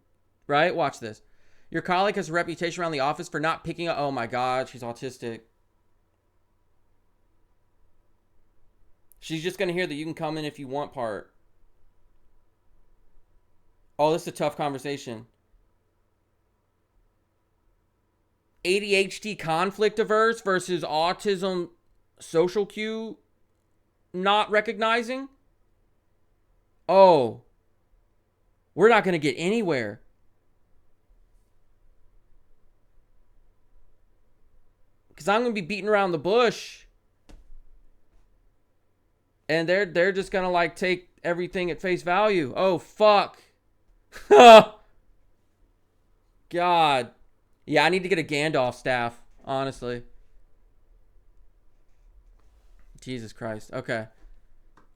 Right? Watch this. Your colleague has a reputation around the office for not picking up. Oh my God, she's autistic. She's just going to hear that you can come in if you want part. Oh, this is a tough conversation. ADHD conflict averse versus autism social cue not recognizing. Oh, we're not going to get anywhere. Because I'm going to be beating around the bush. And they're just going to like take everything at face value. Oh, fuck. God. Yeah, I need to get a Gandalf staff, honestly. Jesus Christ. Okay.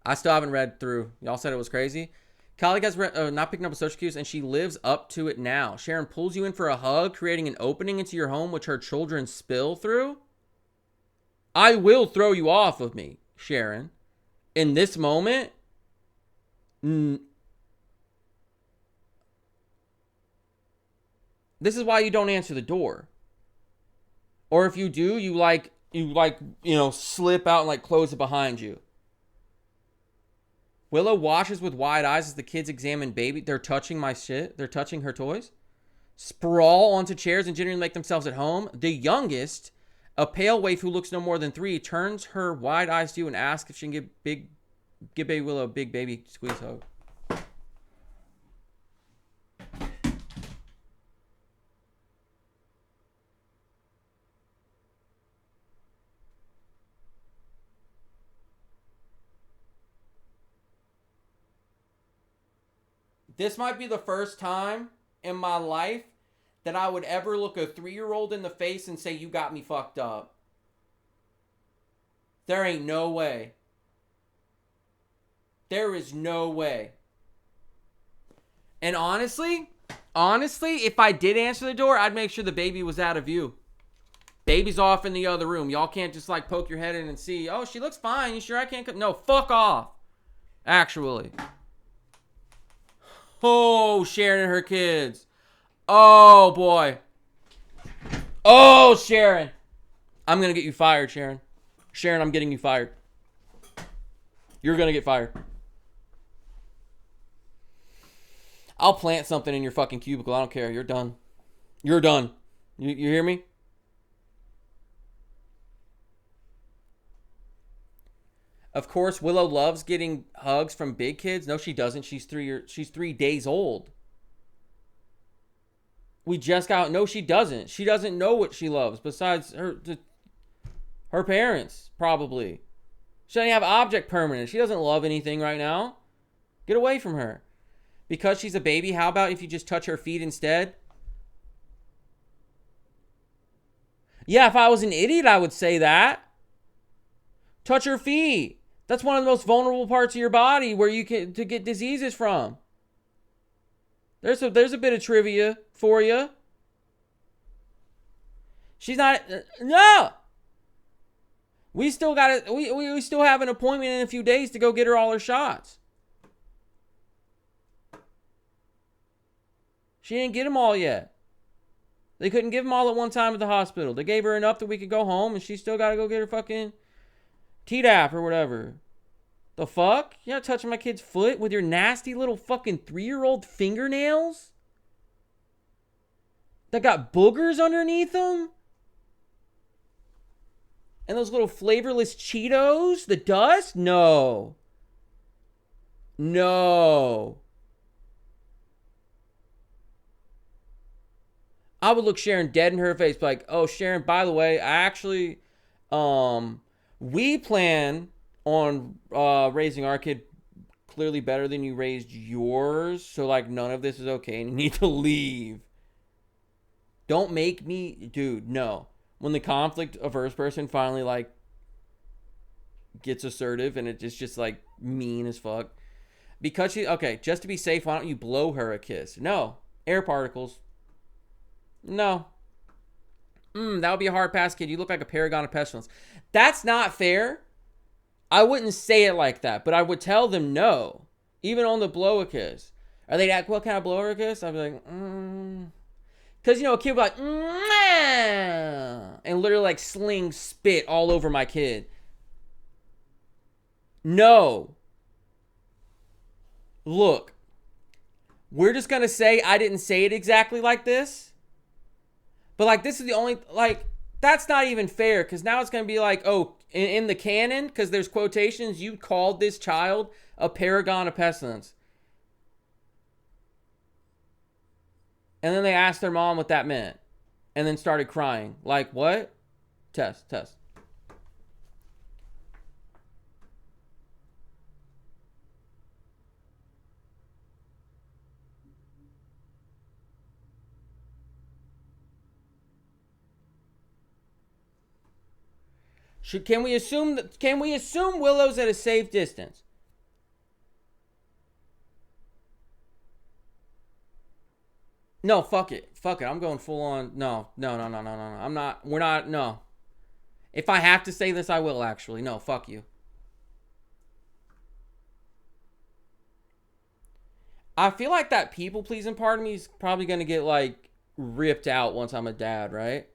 I still haven't read through. Y'all said it was crazy. Colleague has not picking up a social cues, and she lives up to it now. Sharon pulls you in for a hug, creating an opening into your home, which her children spill through. I will throw you off of me, Sharon. In this moment, this is why you don't answer the door. Or if you do, you slip out and like close it behind you. Willow washes with wide eyes as the kids examine baby. They're touching my shit. They're touching her toys. Sprawl onto chairs and generally make themselves at home. The youngest, a pale waif who looks no more than 3, turns her wide eyes to you and asks if she can give baby Willow a big baby squeeze hug. This might be the first time in my life that I would ever look a 3-year-old in the face and say, you got me fucked up. There ain't no way. There is no way. And honestly, if I did answer the door, I'd make sure the baby was out of view. Baby's off in the other room. Y'all can't just like poke your head in and see, oh, she looks fine. You sure I can't come? No, fuck off. Actually. Oh, Sharon and her kids. Oh, boy. Oh, Sharon. I'm going to get you fired, Sharon. Sharon, I'm getting you fired. You're going to get fired. I'll plant something in your fucking cubicle. I don't care. You're done. You're done. You hear me? Of course, Willow loves getting hugs from big kids. No, she doesn't. She's 3 days old. We just got... No, she doesn't. She doesn't know what she loves besides her parents, probably. She doesn't have object permanence. She doesn't love anything right now. Get away from her. Because she's a baby, how about if you just touch her feet instead? Yeah, if I was an idiot, I would say that. Touch her feet. That's one of the most vulnerable parts of your body where you can to get diseases from. There's a bit of trivia for you. She's not. No. We still got it. We still have an appointment in a few days to go get her all her shots. She didn't get them all yet. They couldn't give them all at one time at the hospital. They gave her enough that we could go home, and she still got to go get her fucking Tdap or whatever. The fuck? You're not touching my kid's foot with your nasty little fucking 3-year-old fingernails that got boogers underneath them? And those little flavorless Cheetos? The dust? No. No. I would look Sharon dead in her face, like, oh, Sharon, by the way, I actually, we plan on raising our kid clearly better than you raised yours. So, like, none of this is okay and you need to leave. Don't make me, dude, no. When the conflict averse person finally, like, gets assertive and it's just like, mean as fuck. Because okay, just to be safe, why don't you blow her a kiss? No. Air particles. No. That would be a hard pass, kid. You look like a paragon of pestilence. That's not fair. I wouldn't say it like that, but I would tell them no. Even on the blow a kiss. Are they like, what kind of blow her a kiss? I'd be like, Because, you know, a kid would be like, and literally like sling spit all over my kid. No. Look. We're just going to say I didn't say it exactly like this. But, like, this is the only, like, that's not even fair. Because now it's going to be like, oh, in the canon, because there's quotations, you called this child a paragon of pestilence. And then they asked their mom what that meant. And then started crying. Like, what? Test. Can we assume Willow's at a safe distance? No, fuck it. I'm going full on. No. I'm not. We're not. No. If I have to say this, I will actually. No, fuck you. I feel like that people pleasing part of me is probably going to get like ripped out once I'm a dad, right?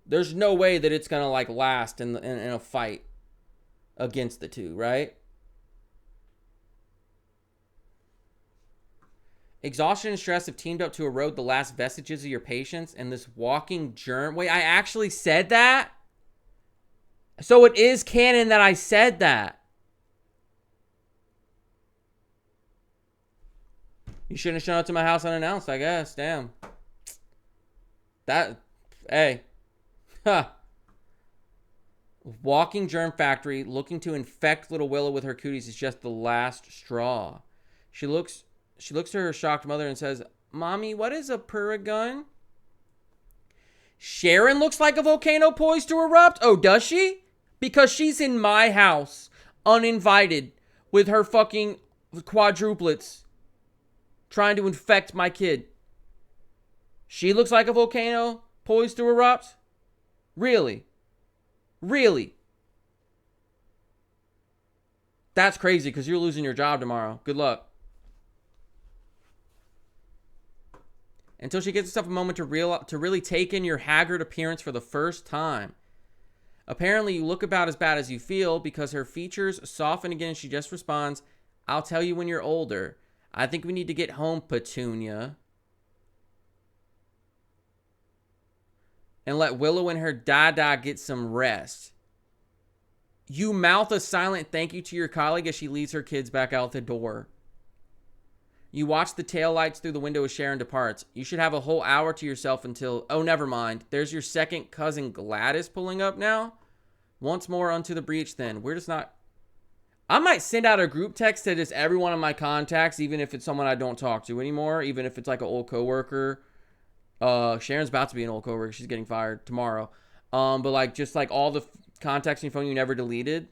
There's no way that it's going to like last in a fight against the two, right? Exhaustion and stress have teamed up to erode the last vestiges of your patience, and this walking germ. Wait, I actually said that? So it is canon that I said that. You shouldn't have shown up to my house unannounced, I guess. Damn. Hey. Huh. Walking germ factory looking to infect little Willow with her cooties is just the last straw. She looks to her shocked mother and says, Mommy, what is a paragon? Sharon looks like a volcano poised to erupt? Oh, does she? Because she's in my house, uninvited, with her fucking quadruplets, trying to infect my kid. She looks like a volcano poised to erupt? Really? That's crazy because you're losing your job tomorrow. Good luck. Until she gives herself a moment to really take in your haggard appearance for the first time. Apparently, you look about as bad as you feel because her features soften again and she just responds, I'll tell you when you're older. I think we need to get home, Petunia. And let Willow and her dada get some rest. You mouth a silent thank you to your colleague as she leads her kids back out the door. You watch the taillights through the window as Sharon departs. You should have a whole hour to yourself until... Oh, never mind. There's your second cousin Gladys pulling up now. Once more unto the breach then. We're just not... I might send out a group text to just every one of my contacts, even if it's someone I don't talk to anymore. Even if it's like an old coworker. Sharon's about to be an old coworker. She's getting fired tomorrow. But like just like all the contacts on your phone you never deleted.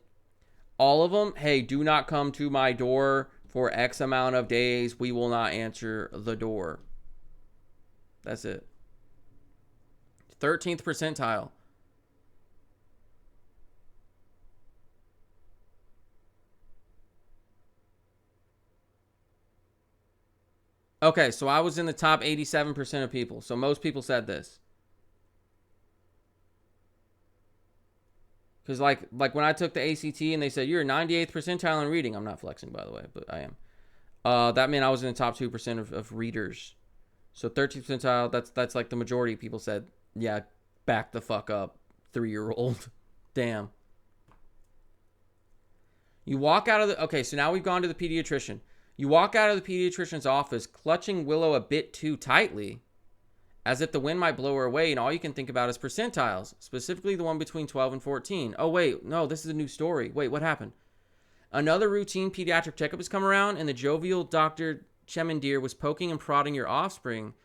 All of them, hey, do not come to my door for X amount of days. We will not answer the door. That's it. 13th percentile. Okay, so I was in the top 87% of people. So most people said this. Because like when I took the ACT and they said, you're 98th percentile in reading. I'm not flexing, by the way, but I am. That meant I was in the top 2% of readers. So 13th percentile, that's like the majority of people said, yeah, back the fuck up, 3-year-old. Damn. You walk out of the... Okay, so now we've gone to the pediatrician. You walk out of the pediatrician's office clutching Willow a bit too tightly, as if the wind might blow her away, and all you can think about is percentiles, specifically the one between 12 and 14. Oh, wait, no, this is a new story. Wait, what happened? Another routine pediatric checkup has come around, and the jovial Dr. Chemandir was poking and prodding your offspring.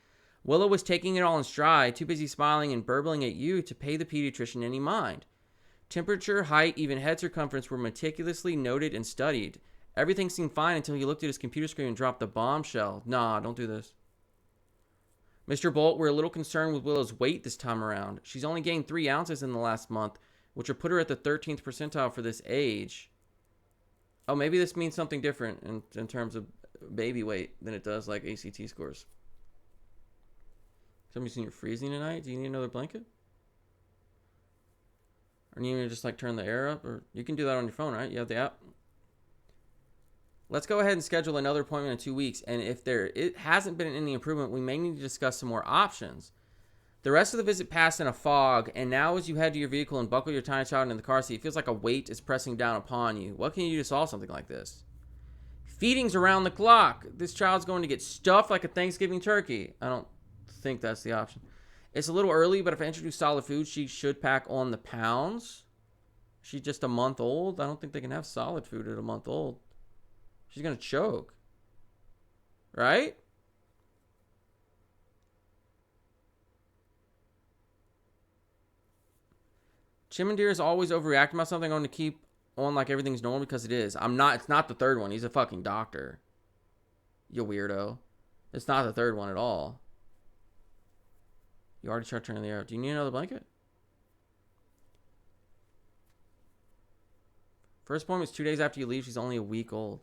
Willow was taking it all in stride, too busy smiling and burbling at you to pay the pediatrician any mind. Temperature, height, even head circumference were meticulously noted and studied. Everything seemed fine until he looked at his computer screen and dropped the bombshell. Nah, don't do this. Mr. Bolt, we're a little concerned with Willow's weight this time around. She's only gained 3 ounces in the last month, which would put her at the 13th percentile for this age. Oh, maybe this means something different in terms of baby weight than it does like ACT scores. Somebody's saying you're freezing tonight? Do you need another blanket? Or do you need to just like turn the air up? Or you can do that on your phone, right? You have the app. Let's go ahead and schedule another appointment in 2 weeks. And if it hasn't been any improvement, we may need to discuss some more options. The rest of the visit passed in a fog, and now as you head to your vehicle and buckle your tiny child into the car seat, it feels like a weight is pressing down upon you. What can you do to solve something like this? Feedings around the clock. This child's going to get stuffed like a Thanksgiving turkey. I don't think that's the option. It's a little early, but if I introduce solid food, she should pack on the pounds. She's just a month old. I don't think they can have solid food at a month old. She's going to choke. Right? Chimandir is always overreacting about something. I'm going to keep on like everything's normal because it is. I'm not. It's not the third one. He's a fucking doctor. You weirdo. It's not the third one at all. You already started turning the air. Do you need another blanket? First appointment is 2 days after you leave. She's only a week old.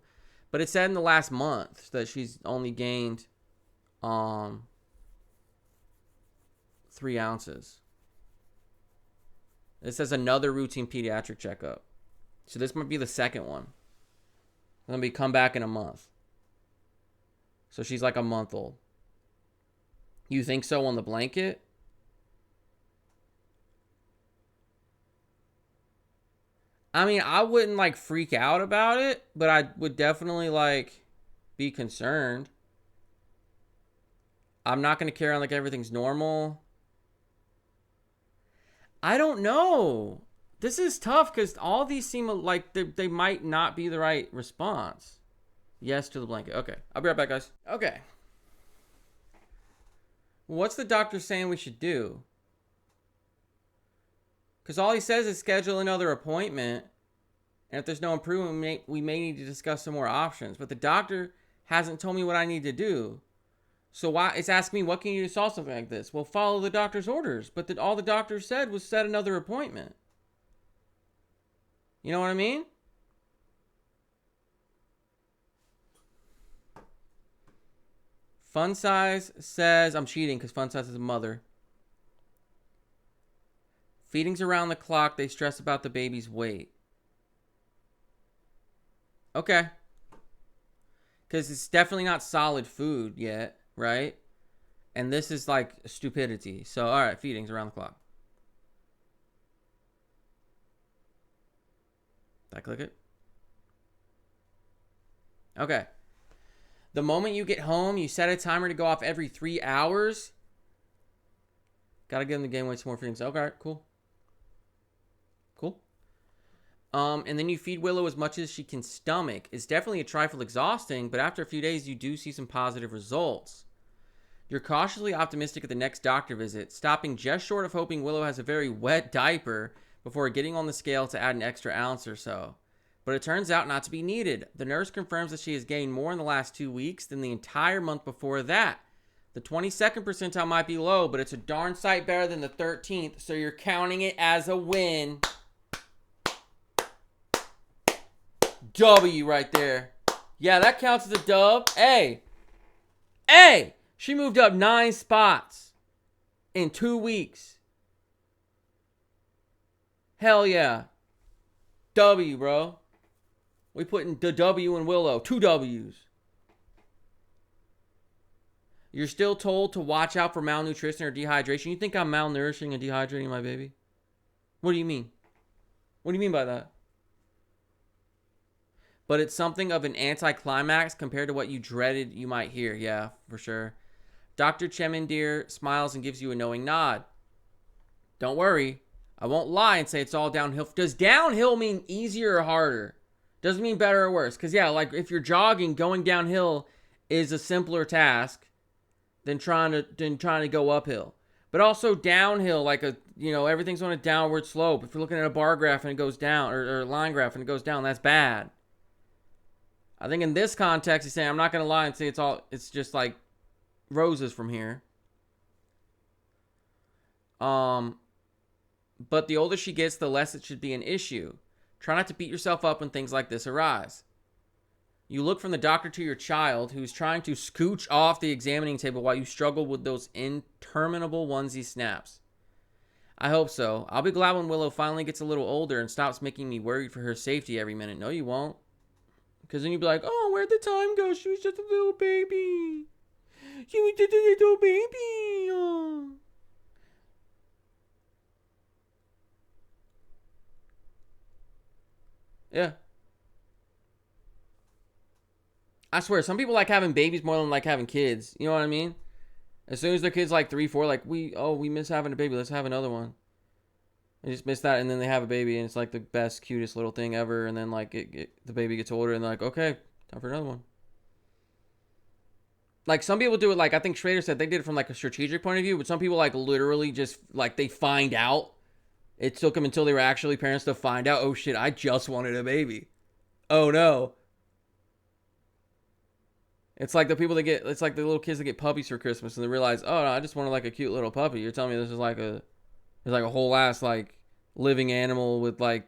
But it said in the last month that she's only gained 3 ounces. It says another routine pediatric checkup. So this might be the second one. Let me come back in a month. So she's like a month old. You think so on the blanket? I mean, I wouldn't like freak out about it, but I would definitely like be concerned. I'm not going to carry on like everything's normal. I don't know. This is tough because all these seem like they might not be the right response. Yes to the blanket. Okay. I'll be right back, guys. Okay. What's the doctor saying we should do? Because all he says is schedule another appointment. And if there's no improvement, we may need to discuss some more options. But the doctor hasn't told me what I need to do. So why it's asking me, what can you do to solve something like this? Well, follow the doctor's orders. But all the doctor said was set another appointment. You know what I mean? Fun Size says, I'm cheating because Fun Size is a mother. Feedings around the clock. They stress about the baby's weight. Okay. Because it's definitely not solid food yet, right? And this is like stupidity. So, all right, feedings around the clock. Did I click it? Okay. The moment you get home, you set a timer to go off every 3 hours. Gotta get in the game with some more feedings. Okay, cool. Cool. And then you feed Willow as much as she can stomach. It's definitely a trifle exhausting, but after a few days, you do see some positive results. You're cautiously optimistic at the next doctor visit, stopping just short of hoping Willow has a very wet diaper before getting on the scale to add an extra ounce or so. but it turns out not to be needed. The nurse confirms that she has gained more in the last 2 weeks than the entire month before that. The 22nd percentile might be low, but it's a darn sight better than the 13th, so you're counting it as a win. W right there. Yeah, that counts as a dub. Hey, she moved up 9 spots in 2 weeks. Hell yeah. W, bro. We putting the W in Willow. 2 W's. You're still told to watch out for malnutrition or dehydration. You think I'm malnourishing and dehydrating my baby? What do you mean? What do you mean by that? But it's something of an anticlimax compared to what you dreaded you might hear. Yeah, for sure. Dr. Chemendir smiles and gives you a knowing nod. Don't worry. I won't lie and say it's all downhill. Does downhill mean easier or harder? Doesn't mean better or worse. Because, yeah, like if you're jogging, going downhill is a simpler task than trying to go uphill. But also downhill, like everything's on a downward slope. If you're looking at a bar graph and it goes down, or a line graph and it goes down, that's bad. I think in this context, he's saying, I'm not going to lie and say it's just like roses from here. But the older she gets, the less it should be an issue. Try not to beat yourself up when things like this arise. You look from the doctor to your child, who's trying to scooch off the examining table while you struggle with those interminable onesie snaps. I hope so. I'll be glad when Willow finally gets a little older and stops making me worried for her safety every minute. No, you won't. Because then you'll be like, oh, where'd the time go? She was just a little baby. She was just a little baby. Oh. Yeah. I swear, some people like having babies more than like having kids. You know what I mean? As soon as their kid's like 3, 4, like, we miss having a baby. Let's have another one. They just miss that, and then they have a baby, and it's like the best, cutest little thing ever. And then like the baby gets older, and they're like, okay, time for another one. Like some people do it, like I think Schrader said they did it from like a strategic point of view, but some people like literally just like they find out. It took them until they were actually parents to find out, oh shit, I just wanted a baby. Oh no. It's like the people that get, it's like the little kids that get puppies for Christmas and they realize, oh no, I just wanted like a cute little puppy. You're telling me this is like there's like a whole ass like living animal with like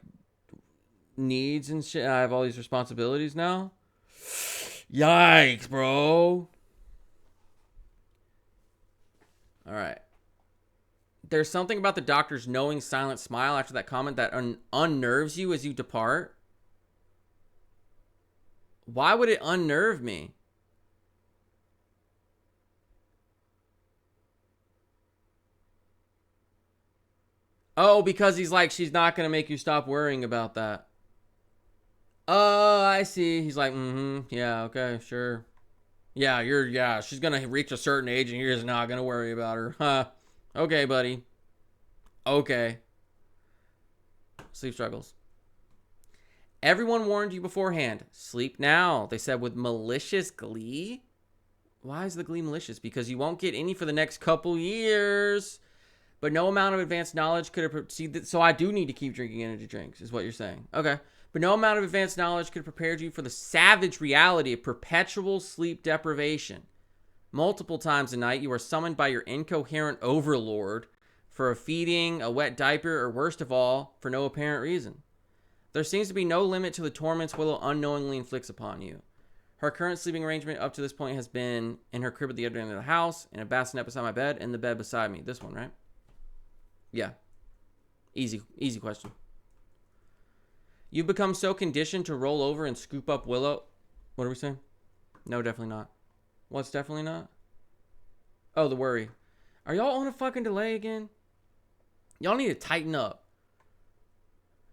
needs and shit. And I have all these responsibilities now. Yikes, bro. All right. There's something about the doctor's knowing silent smile after that comment that unnerves you as you depart. Why would it unnerve me? Oh, because he's like, she's not going to make you stop worrying about that. Oh, I see. He's like, yeah, okay, sure. Yeah, she's going to reach a certain age and you're just not going to worry about her. Huh. Okay, buddy. Okay. Sleep struggles. Everyone warned you beforehand. Sleep now, they said with malicious glee. Why is the glee malicious? Because you won't get any for the next couple years. But no amount of advanced knowledge could have proceeded. So I do need to keep drinking energy drinks, is what you're saying. Okay. But no amount of advanced knowledge could have prepared you for the savage reality of perpetual sleep deprivation. Multiple times a night, you are summoned by your incoherent overlord for a feeding, a wet diaper, or worst of all, for no apparent reason. There seems to be no limit to the torments Willow unknowingly inflicts upon you. Her current sleeping arrangement up to this point has been in her crib at the other end of the house, in a bassinet beside my bed, and the bed beside me. This one, right? Yeah. Easy question. You've become so conditioned to roll over and scoop up Willow. What are we saying? No, definitely not. What's definitely not? Oh, the worry. Are y'all on a fucking delay again? Y'all need to tighten up.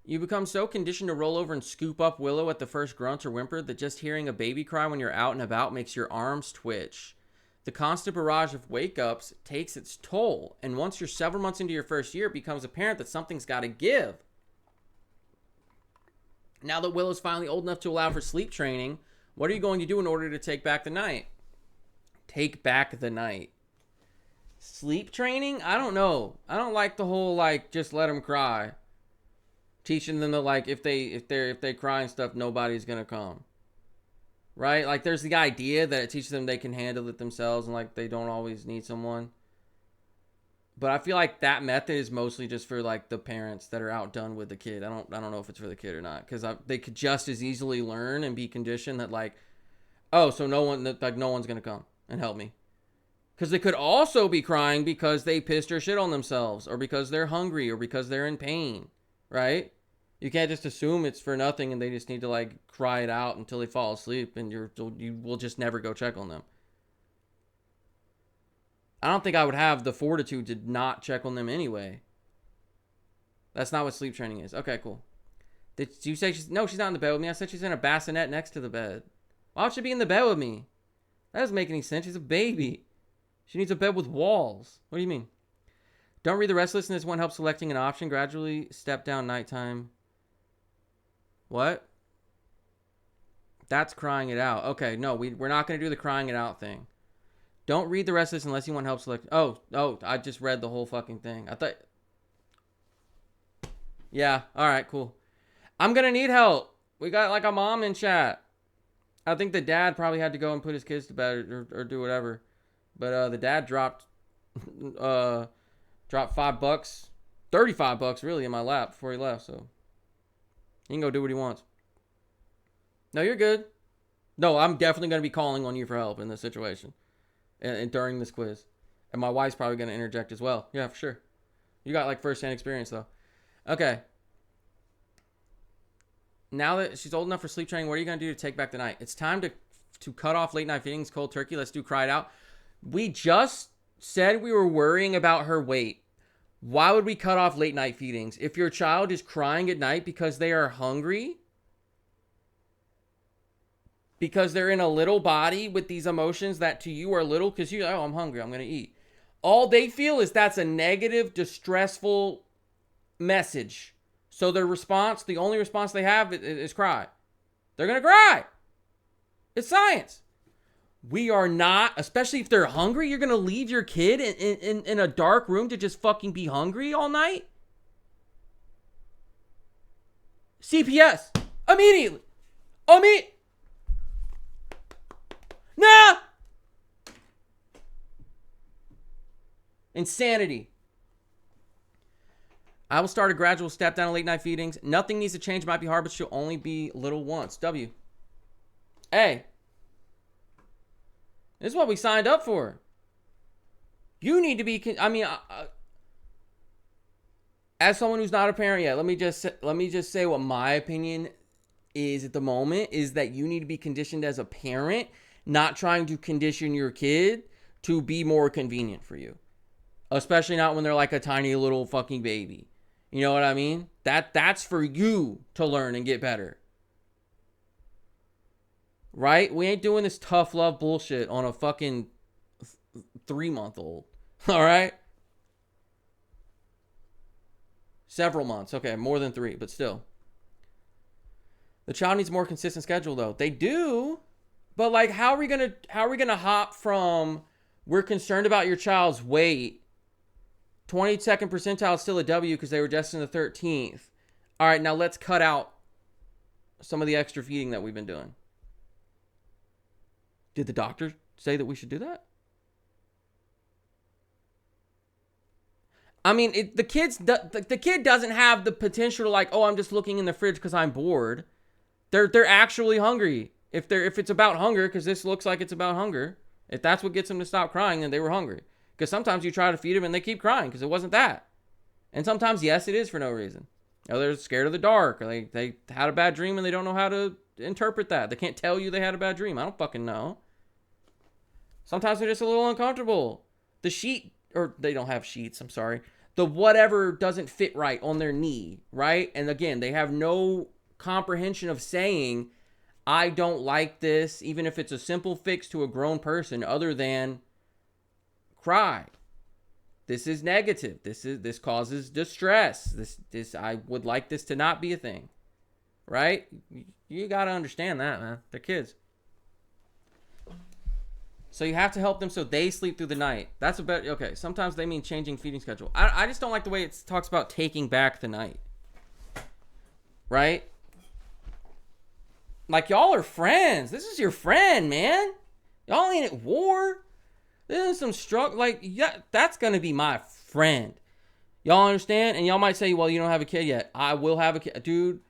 You become so conditioned to roll over and scoop up Willow at the first grunt or whimper that just hearing a baby cry when you're out and about makes your arms twitch. The constant barrage of wake-ups takes its toll, and once you're several months into your first year, it becomes apparent that something's got to give. Now that Willow's finally old enough to allow for sleep training, what are you going to do in order to take back the night? Take back the night. Sleep training? I don't know. I don't like the whole, like, just let him cry. Teaching them that like if they cry and stuff, nobody's gonna come. Right? Like there's the idea that it teaches them they can handle it themselves and like they don't always need someone. But I feel like that method is mostly just for like the parents that are outdone with the kid. I don't know if it's for the kid or not, because they could just as easily learn and be conditioned that like, oh, so no one's gonna come and help me. Because they could also be crying because they pissed or shit on themselves, or because they're hungry, or because they're in pain, right? You can't just assume it's for nothing and they just need to like cry it out until they fall asleep, and you will just never go check on them. I don't think I would have the fortitude to not check on them anyway. That's not what sleep training is. Okay, cool. Did you say no, she's not in the bed with me? I said she's in a bassinet next to the bed. Why would she be in the bed with me? That doesn't make any sense. She's a baby. She needs a bed with walls. What do you mean? Don't read the rest list, and this one helps selecting an option. Gradually step down nighttime. What? That's crying it out. Okay, no, we're not going to do the crying it out thing. Don't read the rest of this unless you want help select. Oh, I just read the whole fucking thing. I thought. Yeah, all right, cool. I'm going to need help. We got like a mom in chat. I think the dad probably had to go and put his kids to bed or do whatever. But the dad dropped $5, $35 really in my lap before he left. So he can go do what he wants. No, you're good. No, I'm definitely going to be calling on you for help in this situation and during this quiz. And my wife's probably going to interject as well. Yeah, for sure. You got like first-hand experience though. Okay. Now that she's old enough for sleep training, what are you going to do to take back the night? It's time to cut off late night feedings, cold turkey. Let's do cry it out. We just said we were worrying about her weight. Why would we cut off late night feedings? If your child is crying at night because they are hungry, because they're in a little body with these emotions that to you are little, because you, oh, I'm hungry, I'm going to eat. All they feel is that's a negative, distressful message. So their response, the only response they have is cry. They're going to cry. It's science. We are not, especially if they're hungry, you're going to leave your kid in a dark room to just fucking be hungry all night? CPS. Immediately. Nah. Insanity. I will start a gradual step down in late night feedings. Nothing needs to change. Might be hard, but she'll only be little once. W. Hey. This is what we signed up for. You need to be, as someone who's not a parent yet, let me just say what my opinion is at the moment is that you need to be conditioned as a parent, not trying to condition your kid to be more convenient for you. Especially not when they're like a tiny little fucking baby. You know what I mean? That's for you to learn and get better. Right? We ain't doing this tough love bullshit on a fucking 3-month-old. All right? Several months. Okay, more than 3, but still. The child needs a more consistent schedule though. They do. But like how are we going to hop from we're concerned about your child's weight, 22nd percentile is still a W because they were just in the 13th. All right, now let's cut out some of the extra feeding that we've been doing. Did the doctor say that we should do that? I mean, the kid doesn't have the potential to like, oh, I'm just looking in the fridge because I'm bored. They're actually hungry. If it's about hunger, because this looks like it's about hunger. If that's what gets them to stop crying, then they were hungry. Because sometimes you try to feed them and they keep crying because it wasn't that. And sometimes, yes, it is for no reason. You know, they're scared of the dark, or they had a bad dream and they don't know how to interpret that. They can't tell you they had a bad dream. I don't fucking know. Sometimes they're just a little uncomfortable. The sheet, or they don't have sheets, I'm sorry. The whatever doesn't fit right on their knee, right? And again, they have no comprehension of saying, I don't like this, even if it's a simple fix to a grown person, other than cry. This is negative. This causes distress. This I would like this to not be a thing. Right? You got to understand that, man. They're kids. So you have to help them so they sleep through the night. That's a better, okay. Sometimes they mean changing feeding schedule. I just don't like the way it talks about taking back the night. right? Like, y'all are friends. This is your friend, man. Y'all ain't at war. This is some struggle. Like, yeah, that's going to be my friend. Y'all understand? And y'all might say, well, you don't have a kid yet. I will have a kid. Dude,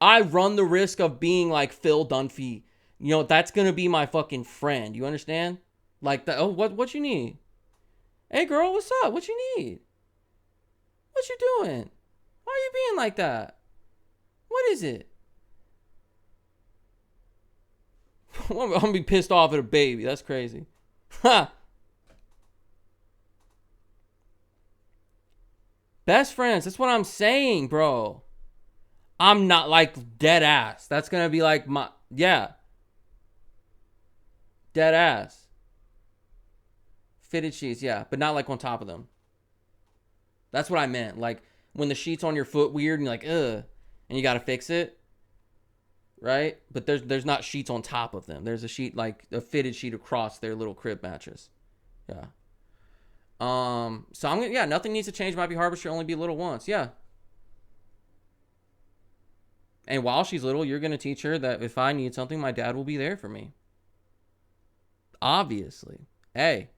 I run the risk of being like Phil Dunphy. You know, that's going to be my fucking friend. You understand? Like, oh, what you need? Hey, girl, what's up? What you need? What you doing? Why are you being like that? What is it? I'm going to be pissed off at a baby. That's crazy. Ha! Best friends. That's what I'm saying, bro. I'm not like dead ass. That's going to be like my... Yeah. Dead ass. Fitted sheets, yeah. But not like on top of them. That's what I meant. Like when the sheet's on your foot weird and you're like, ugh. And you got to fix it. Right? But there's not sheets on top of them. There's a sheet, like a fitted sheet across their little crib mattress. Yeah. So I'm gonna, yeah, nothing needs to change. Might be hard, but she'll only be little once. Yeah. And while she's little, you're gonna teach her that if I need something, my dad will be there for me. Obviously. Hey.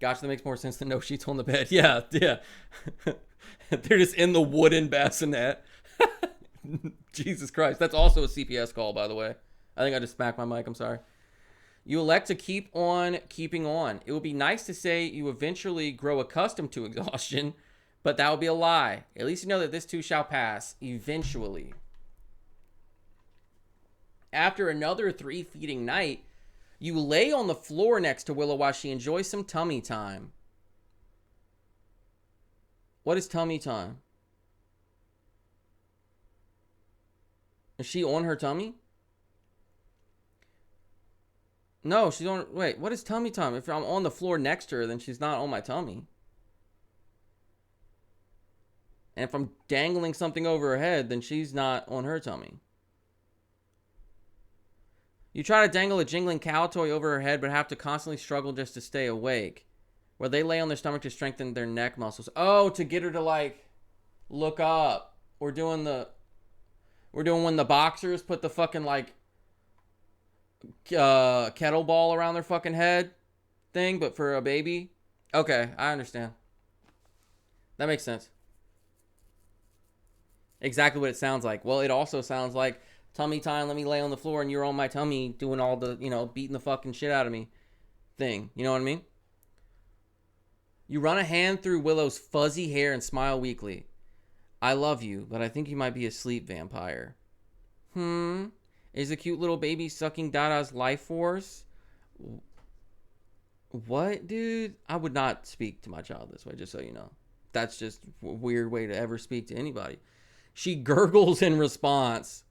Gosh, that makes more sense than no sheets on the bed. Yeah, yeah. They're just in the wooden bassinet. Jesus Christ. That's also a CPS call, by the way. I think I just smacked my mic. I'm sorry. You elect to keep on keeping on. It would be nice to say you eventually grow accustomed to exhaustion, but that would be a lie. At least you know that this too shall pass eventually. After another 3-feeding night, you lay on the floor next to Willow while she enjoys some tummy time. What is tummy time? Is she on her tummy? No, she's on... Wait, what is tummy time? If I'm on the floor next to her, then she's not on my tummy. And if I'm dangling something over her head, then she's not on her tummy. You try to dangle a jingling cow toy over her head, but have to constantly struggle just to stay awake. Where they lay on their stomach to strengthen their neck muscles. Oh, to get her to, like, look up. We're doing when the boxers put the fucking, like, kettlebell around their fucking head thing, but for a baby. Okay, I understand. That makes sense. Exactly what it sounds like. Well, it also sounds like tummy time, let me lay on the floor and you're on my tummy doing all the, beating the fucking shit out of me thing. You know what I mean? You run a hand through Willow's fuzzy hair and smile weakly. I love you, but I think you might be a sleep vampire. Is the cute little baby sucking Dada's life force? What, dude? I would not speak to my child this way, just so you know. That's just a weird way to ever speak to anybody. She gurgles in response,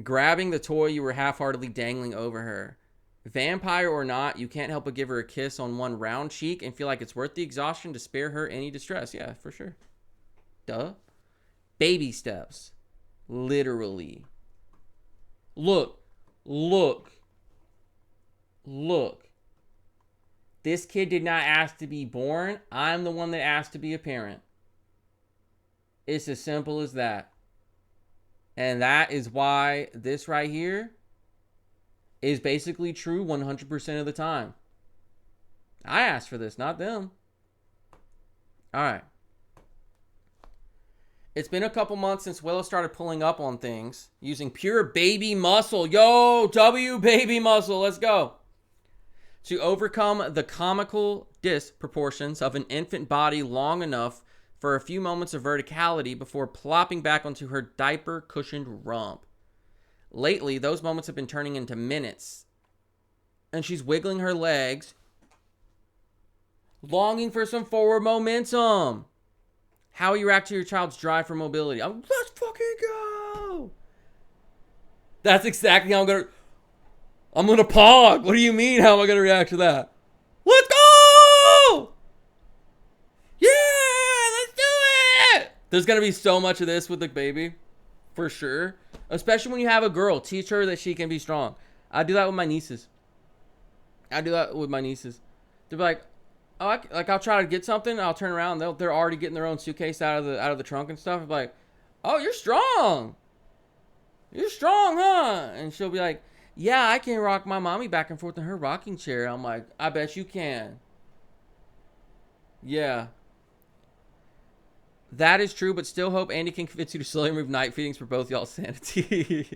grabbing the toy you were half-heartedly dangling over her. Vampire or not, you can't help but give her a kiss on one round cheek and feel like it's worth the exhaustion to spare her any distress. Yeah, for sure. Duh. Baby steps. Literally. Look. This kid did not ask to be born. I'm the one that asked to be a parent. It's as simple as that. And that is why this right here is basically true 100% of the time. I asked for this, not them. All right. It's been a couple months since Willow started pulling up on things using pure baby muscle. Yo, baby muscle. Let's go. To overcome the comical disproportions of an infant body long enough for a few moments of verticality before plopping back onto her diaper-cushioned rump. Lately, those moments have been turning into minutes. And she's wiggling her legs, longing for some forward momentum. How you react to your child's drive for mobility. Let's fucking go. That's exactly how I'm gonna pog. What do you mean? How am I gonna react to that? Let's go! Yeah, let's do it! There's gonna be so much of this with the baby. For sure. Especially when you have a girl. Teach her that she can be strong. I do that with my nieces. They'll be like, I'll try to get something. I'll turn around. They're already getting their own suitcase out of the trunk and stuff. I'm like, oh, you're strong. You're strong, huh? And she'll be like, yeah, I can rock my mommy back and forth in her rocking chair. I'm like, I bet you can. Yeah. That is true, but still hope Andy can convince you to slowly remove night feedings for both y'all's sanity.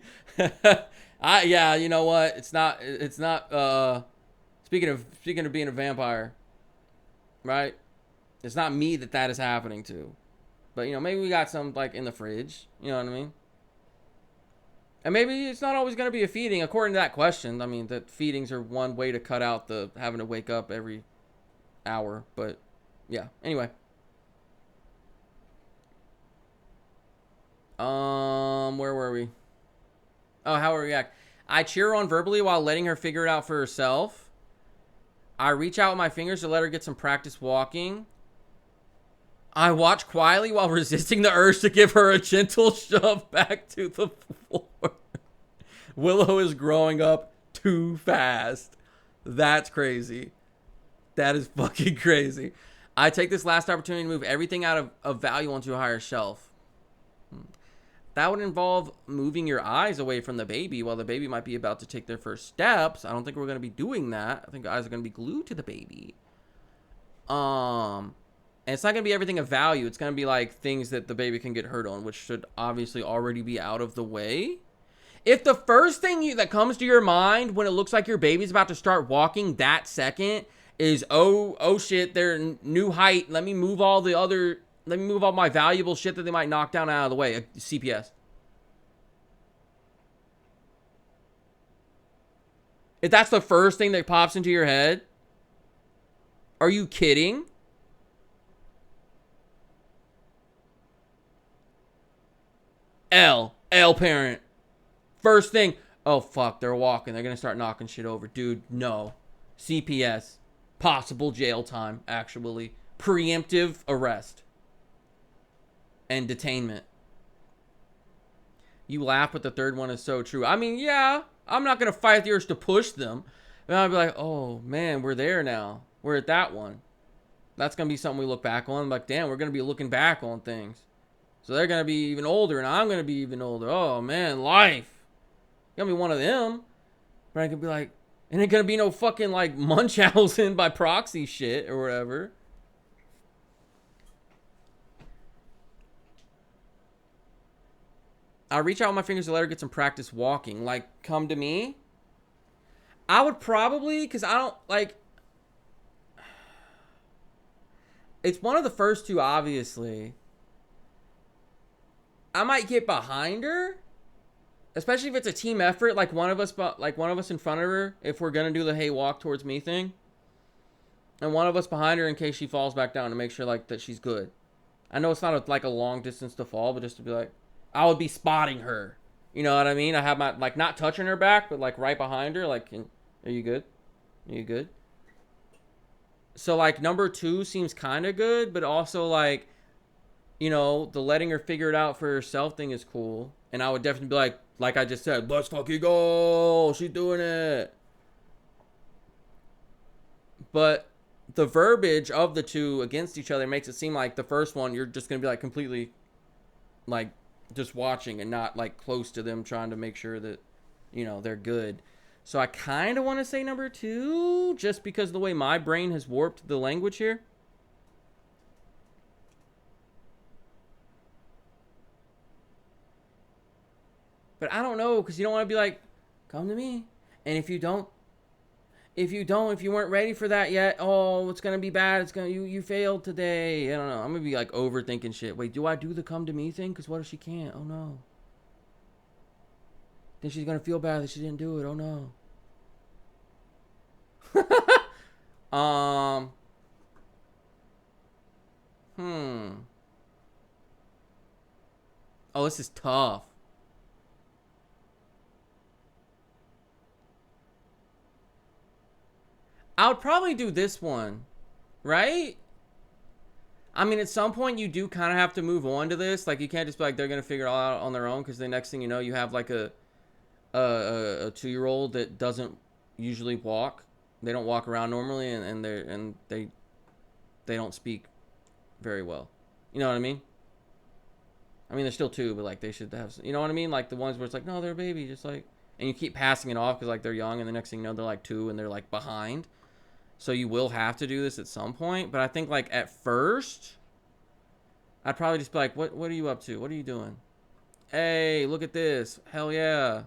Yeah, you know what? It's not speaking of being a vampire, right? It's not me that is happening to. But you know, maybe we got some like in the fridge, you know what I mean? And maybe it's not always going to be a feeding according to that question. I mean, that feedings are one way to cut out the having to wake up every hour, but yeah. Anyway, where were we? Oh, how we react. I cheer her on verbally while letting her figure it out for herself. I reach out with my fingers to let her get some practice walking. I watch quietly while resisting the urge to give her a gentle shove back to the floor. Willow is growing up too fast. That's crazy. That is fucking crazy. I take this last opportunity to move everything out of value onto a higher shelf. That would involve moving your eyes away from the baby while the baby might be about to take their first steps. I don't think we're going to be doing that. I think the eyes are going to be glued to the baby. And it's not going to be everything of value. It's going to be like things that the baby can get hurt on, which should obviously already be out of the way. If the first thing that comes to your mind when it looks like your baby's about to start walking that second is, oh shit, they're new height. Let me move all my valuable shit that they might knock down out of the way. A CPS. If that's the first thing that pops into your head, are you kidding? L parent. First thing, oh fuck, they're walking. They're gonna start knocking shit over. Dude, no. CPS. Possible jail time, actually. Preemptive arrest. And detainment. You laugh, but the third one is so true. I mean, yeah, I'm not going to fight the urge to push them. And I'll be like, oh, man, we're there now. We're at that one. That's going to be something we look back on. Like, damn, we're going to be looking back on things. So they're going to be even older, and I'm going to be even older. Oh, man, life. Going to be one of them. But I could be like, and ain't going to be no fucking, like, Munchausen by proxy shit or whatever. I'll reach out with my fingers to let her get some practice walking. Like, come to me. I would probably, because I don't, like, it's one of the first two, obviously. I might get behind her, especially if it's a team effort, like one of us in front of her, if we're going to do the, hey, walk towards me thing. And one of us behind her in case she falls back down to make sure, like, that she's good. I know it's not, like, a long distance to fall, but just to be like, I would be spotting her. You know what I mean? I have my, like, not touching her back, but, like, right behind her. Like, are you good? Are you good? So, like, number 2 seems kind of good, but also, like, you know, the letting her figure it out for herself thing is cool. And I would definitely be like I just said, let's fucking go. She's doing it. But the verbiage of the two against each other makes it seem like the first one, you're just going to be, like, completely, like, just watching and not, like, close to them trying to make sure that, you know, they're good. So I kind of want to say number 2 just because of the way my brain has warped the language here. But I don't know, because you don't want to be like, come to me. And if you weren't ready for that yet, oh, it's gonna be bad. It's gonna you failed today. I don't know. I'm gonna be like overthinking shit. Wait, do I do the come to me thing? Because what if she can't? Oh no. Then she's gonna feel bad that she didn't do it. Oh no. Oh, this is tough. I would probably do this one, right? I mean, at some point you do kind of have to move on to this. Like, you can't just be like, they're gonna figure it all out on their own, because the next thing you know, you have like a 2-year-old that doesn't usually walk. They don't walk around normally, and they they don't speak very well. You know what I mean? I mean, they're still 2, but like they should have, you know what I mean? Like the ones where it's like, no, they're a baby, just like, and you keep passing it off because like they're young, and the next thing you know, they're like 2 and they're like behind. So you will have to do this at some point. But I think like at first, I'd probably just be like, what are you up to? What are you doing? Hey, look at this. Hell yeah.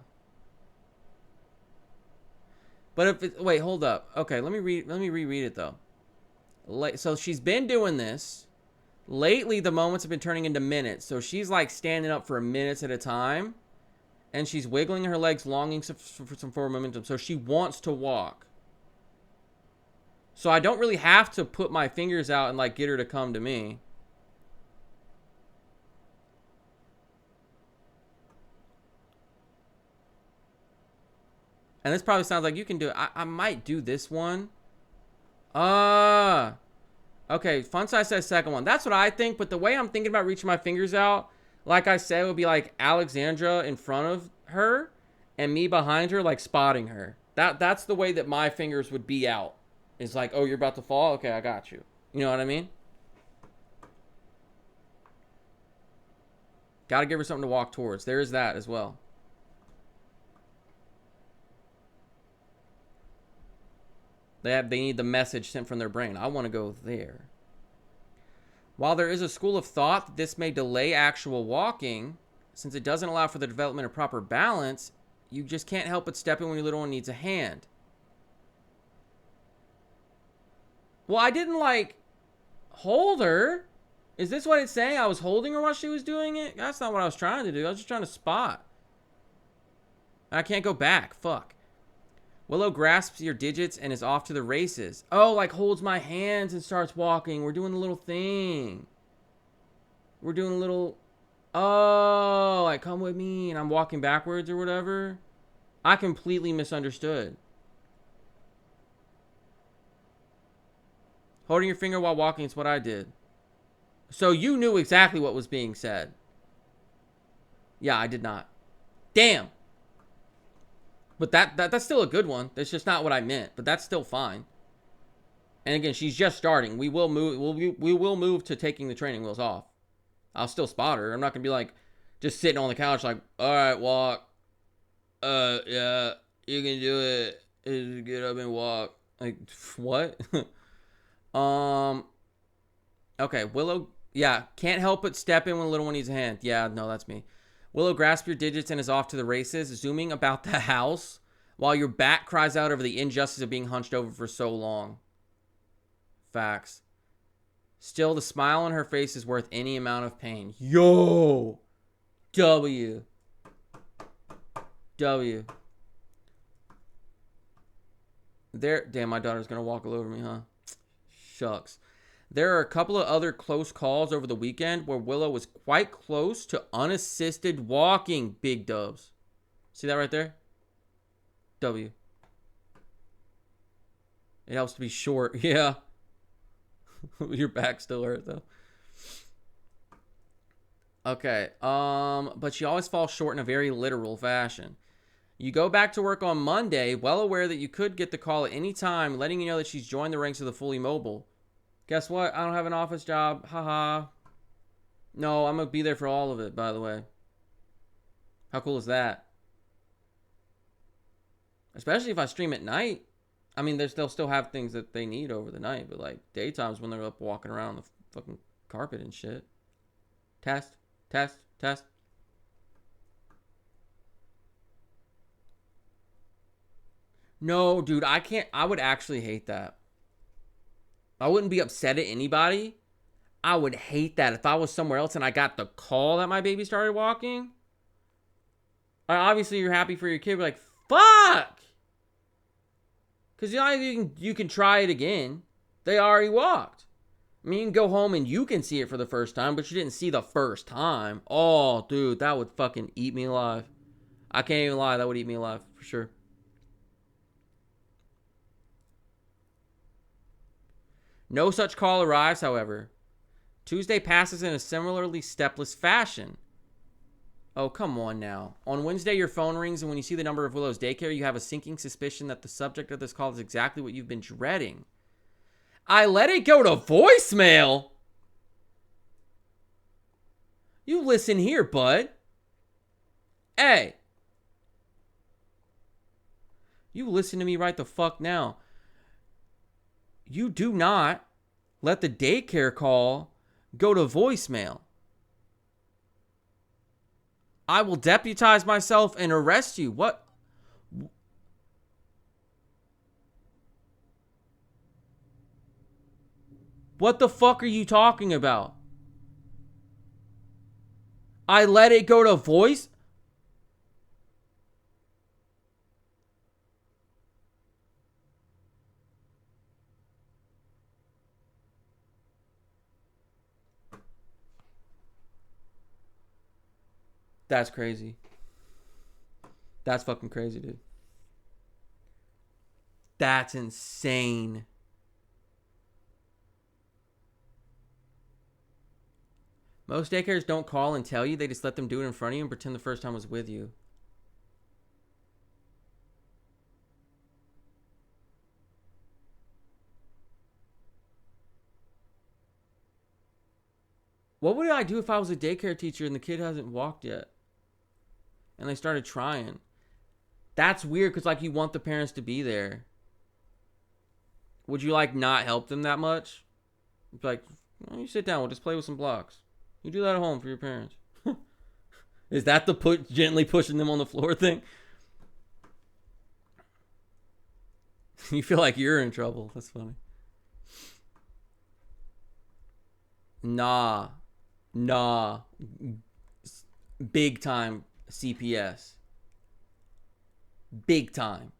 But if it, wait, hold up. Okay, let me reread it though. So she's been doing this. Lately, the moments have been turning into minutes. So she's like standing up for minutes at a time. And she's wiggling her legs, longing for some forward momentum. So she wants to walk. So I don't really have to put my fingers out and like get her to come to me. And this probably sounds like you can do it. I might do this one. Okay, Fun Size says second one. That's what I think, but the way I'm thinking about reaching my fingers out, like I said, it would be like Alexandra in front of her and me behind her, like spotting her. That's the way that my fingers would be out. It's like, oh, you're about to fall? Okay, I got you. You know what I mean? Gotta give her something to walk towards. There is that as well. They need the message sent from their brain. I want to go there. While there is a school of thought that this may delay actual walking, since it doesn't allow for the development of proper balance, you just can't help but step in when your little one needs a hand. Well, I didn't like hold her. Is this what it's saying? I was holding her while she was doing it? That's not what I was trying to do. I was just trying to spot. I can't go back. Fuck. Willow grasps your digits and is off to the races. Oh, like holds my hands and starts walking. We're doing the little thing. We're doing a little... Oh, like come with me. And I'm walking backwards or whatever. I completely misunderstood. Holding your finger while walking is what I did. So you knew exactly what was being said. Yeah, I did not. Damn. But that's still a good one. That's just not what I meant. But that's still fine. And again, she's just starting. We will move to taking the training wheels off. I'll still spot her. I'm not gonna be like just sitting on the couch like, all right, walk. Yeah, you can do it. Just get up and walk. Like what? Okay, Willow. Yeah, can't help but step in when the little one needs a hand. Yeah, no, that's me. Willow grasps your digits and is off to the races, zooming about the house while your back cries out over the injustice of being hunched over for so long. Facts. Still, the smile on her face is worth any amount of pain. Yo! W. Damn, my daughter's gonna walk all over me, huh? Shucks. There are a couple of other close calls over the weekend where Willow was quite close to unassisted walking. Big dubs. See that right there? W. It helps to be short. Yeah. Your back still hurt though. Okay. But she always falls short in a very literal fashion. You go back to work on Monday, well aware that you could get the call at any time, letting you know that she's joined the ranks of the fully mobile. Guess what? I don't have an office job. Haha. No, I'm going to be there for all of it, by the way. How cool is that? Especially if I stream at night. I mean, they'll still have things that they need over the night, but like daytimes when they're up walking around the fucking carpet and shit. Test. No, dude, I can't. I would actually hate that. I wouldn't be upset at anybody. I would hate that if I was somewhere else and I got the call that my baby started walking. Obviously, you're happy for your kid, but like, fuck! Because you can try it again. They already walked. I mean, you can go home and you can see it for the first time, but you didn't see the first time. Oh, dude, that would fucking eat me alive. I can't even lie. That would eat me alive, for sure. No such call arrives, however. Tuesday passes in a similarly stepless fashion. Oh, come on now. On Wednesday, your phone rings, and when you see the number of Willow's daycare, you have a sinking suspicion that the subject of this call is exactly what you've been dreading. I let it go to voicemail. You listen here, bud. Hey. You listen to me right the fuck now. You do not let the daycare call go to voicemail. I will deputize myself and arrest you. What? What the fuck are you talking about? I let it go to voice? That's crazy. That's fucking crazy, dude. That's insane. Most daycares don't call and tell you. They just let them do it in front of you and pretend the first time was with you. What would I do if I was a daycare teacher and the kid hasn't walked yet? And they started trying. That's weird because, like, you want the parents to be there. Would you, like, not help them that much? Like, well, you sit down. We'll just play with some blocks. You do that at home for your parents. Is that the gently pushing them on the floor thing? You feel like you're in trouble. That's funny. Nah. Big time CPS. Big time.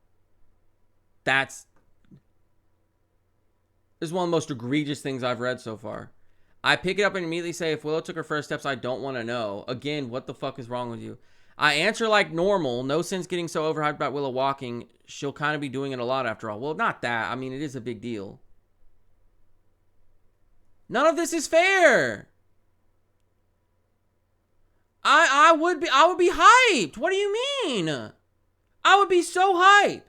This is one of the most egregious things I've read so far. I pick it up and immediately say, if Willow took her first steps, I don't want to know. Again, what the fuck is wrong with you? I answer like normal. No sense getting so overhyped about Willow walking. She'll kind of be doing it a lot after all. Well, not that. I mean, it is a big deal. None of this is fair. I would be hyped. What do you mean? I would be so hyped.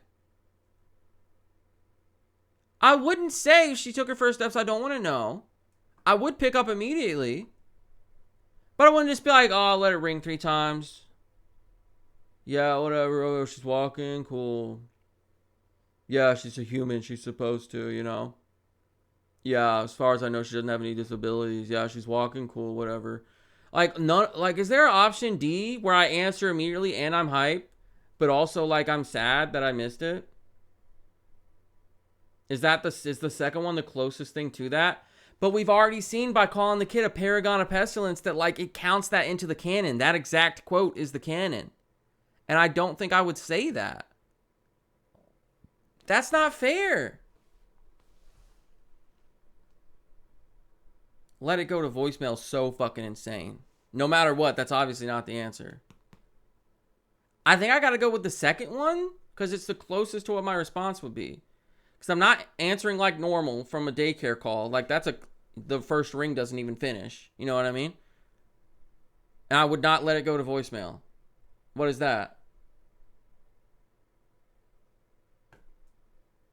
I wouldn't say if she took her first steps, I don't want to know. I would pick up immediately. But I wouldn't just be like, oh, I'll let it ring 3 times. Yeah, whatever. Oh, she's walking. Cool. Yeah, she's a human. She's supposed to, you know. Yeah, as far as I know, she doesn't have any disabilities. Yeah, she's walking. Cool, whatever. Like, none. Like, is there an option D where I answer immediately and I'm hyped, but also, like, I'm sad that I missed it? Is the second one the closest thing to that? But we've already seen by calling the kid a paragon of pestilence that, like, it counts that into the canon. That exact quote is the canon. And I don't think I would say that. That's not fair. Let it go to voicemail so fucking insane. No matter what, that's obviously not the answer. I think I got to go with the second one because it's the closest to what my response would be. Because I'm not answering like normal from a daycare call. Like, the first ring doesn't even finish. You know what I mean? And I would not let it go to voicemail. What is that?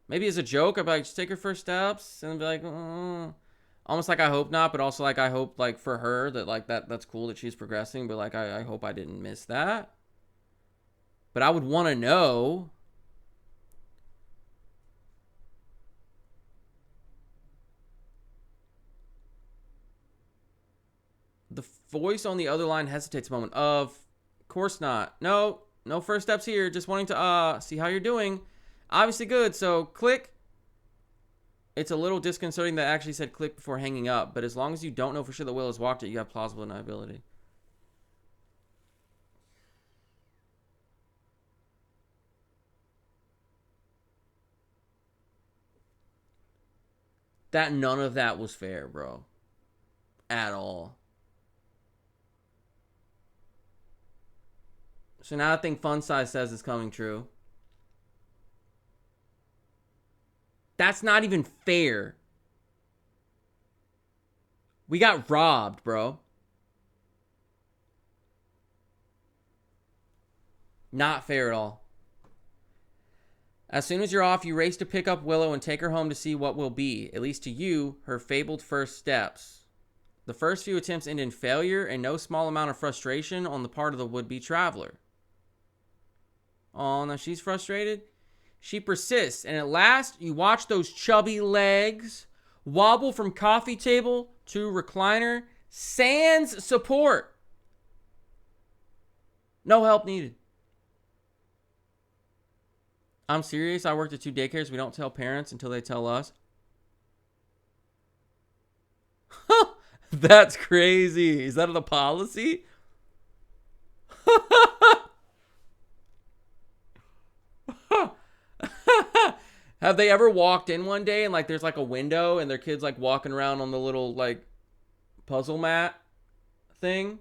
Maybe as a joke, I'd be like, just take her first steps. And be like, almost like I hope not, but also like I hope like for her that like that's cool that she's progressing. But like I hope I didn't miss that. But I would want to know. The voice on the other line hesitates a moment. Of course not. No first steps here. Just wanting to see how you're doing. Obviously good. So click. It's a little disconcerting that I actually said click before hanging up. But as long as you don't know for sure that Will has walked it, you have plausible deniability. That none of that was fair, bro. At all. So now I think Fun Size says it's coming true. That's not even fair. We got robbed, bro. Not fair at all. As soon as you're off, you race to pick up Willow and take her home to see what will be, at least to you, her fabled first steps. The first few attempts end in failure and no small amount of frustration on the part of the would-be traveler. Oh, now she's frustrated? She persists, and at last, you watch those chubby legs wobble from coffee table to recliner, sans support. No help needed. I'm serious. I worked at 2 daycares. We don't tell parents until they tell us. That's crazy. Is that the policy? Have they ever walked in one day and like there's like a window and their kids like walking around on the little like puzzle mat thing?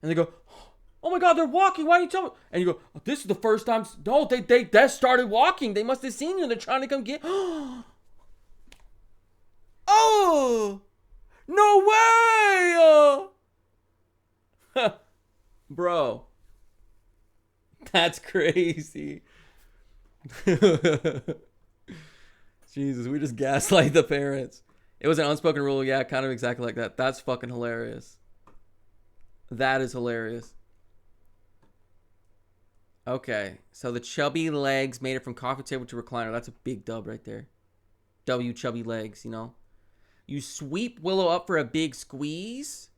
And they go, "Oh my God, they're walking. Why didn't you tell me?" And you go, "Oh, this is the first time." No, they started walking. They must have seen you and they're trying to come get. Oh, no way. Bro, that's crazy. Jesus, we just gaslight the parents. It was an unspoken rule. Yeah, kind of exactly like that. That's fucking hilarious. That is hilarious. Okay, so the chubby legs made it from coffee table to recliner. That's a big dub right there. W chubby legs, you know. You sweep Willow up for a big squeeze,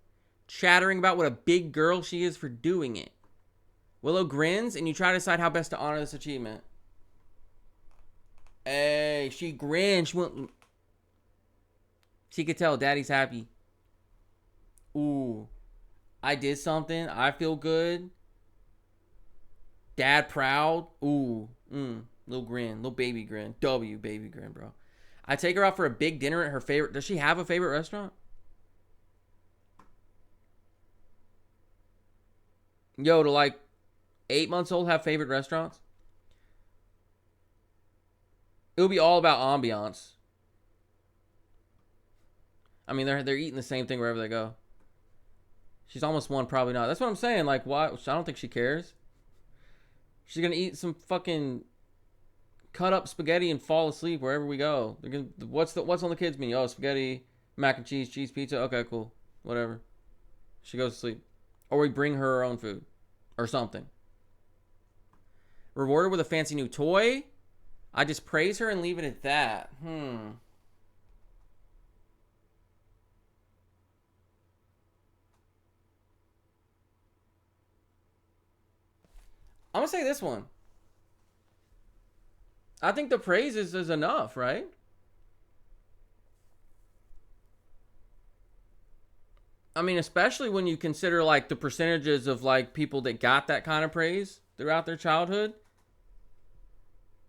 chattering about what a big girl she is for doing it. Willow grins, and you try to decide how best to honor this achievement. Hey, she grinned. She could tell Daddy's happy. Ooh, I did something. I feel good. Dad proud. Ooh, little grin, little baby grin. W baby grin, bro. I take her out for a big dinner at her favorite. Does she have a favorite restaurant? Yo, to like 8 months old have favorite restaurants? It would be all about ambiance. I mean, they're eating the same thing wherever they go. She's almost 1, probably not. That's what I'm saying. Like, why? I don't think she cares. She's gonna eat some fucking cut up spaghetti and fall asleep wherever we go. They're gonna, what's on the kids' menu? Oh, spaghetti, mac and cheese, cheese pizza. Okay, cool, whatever. She goes to sleep, or we bring her own food, or something. Reward her with a fancy new toy. I just praise her and leave it at that. I'm gonna say this one. I think the praise is enough, right? I mean, especially when you consider like the percentages of like people that got that kind of praise throughout their childhood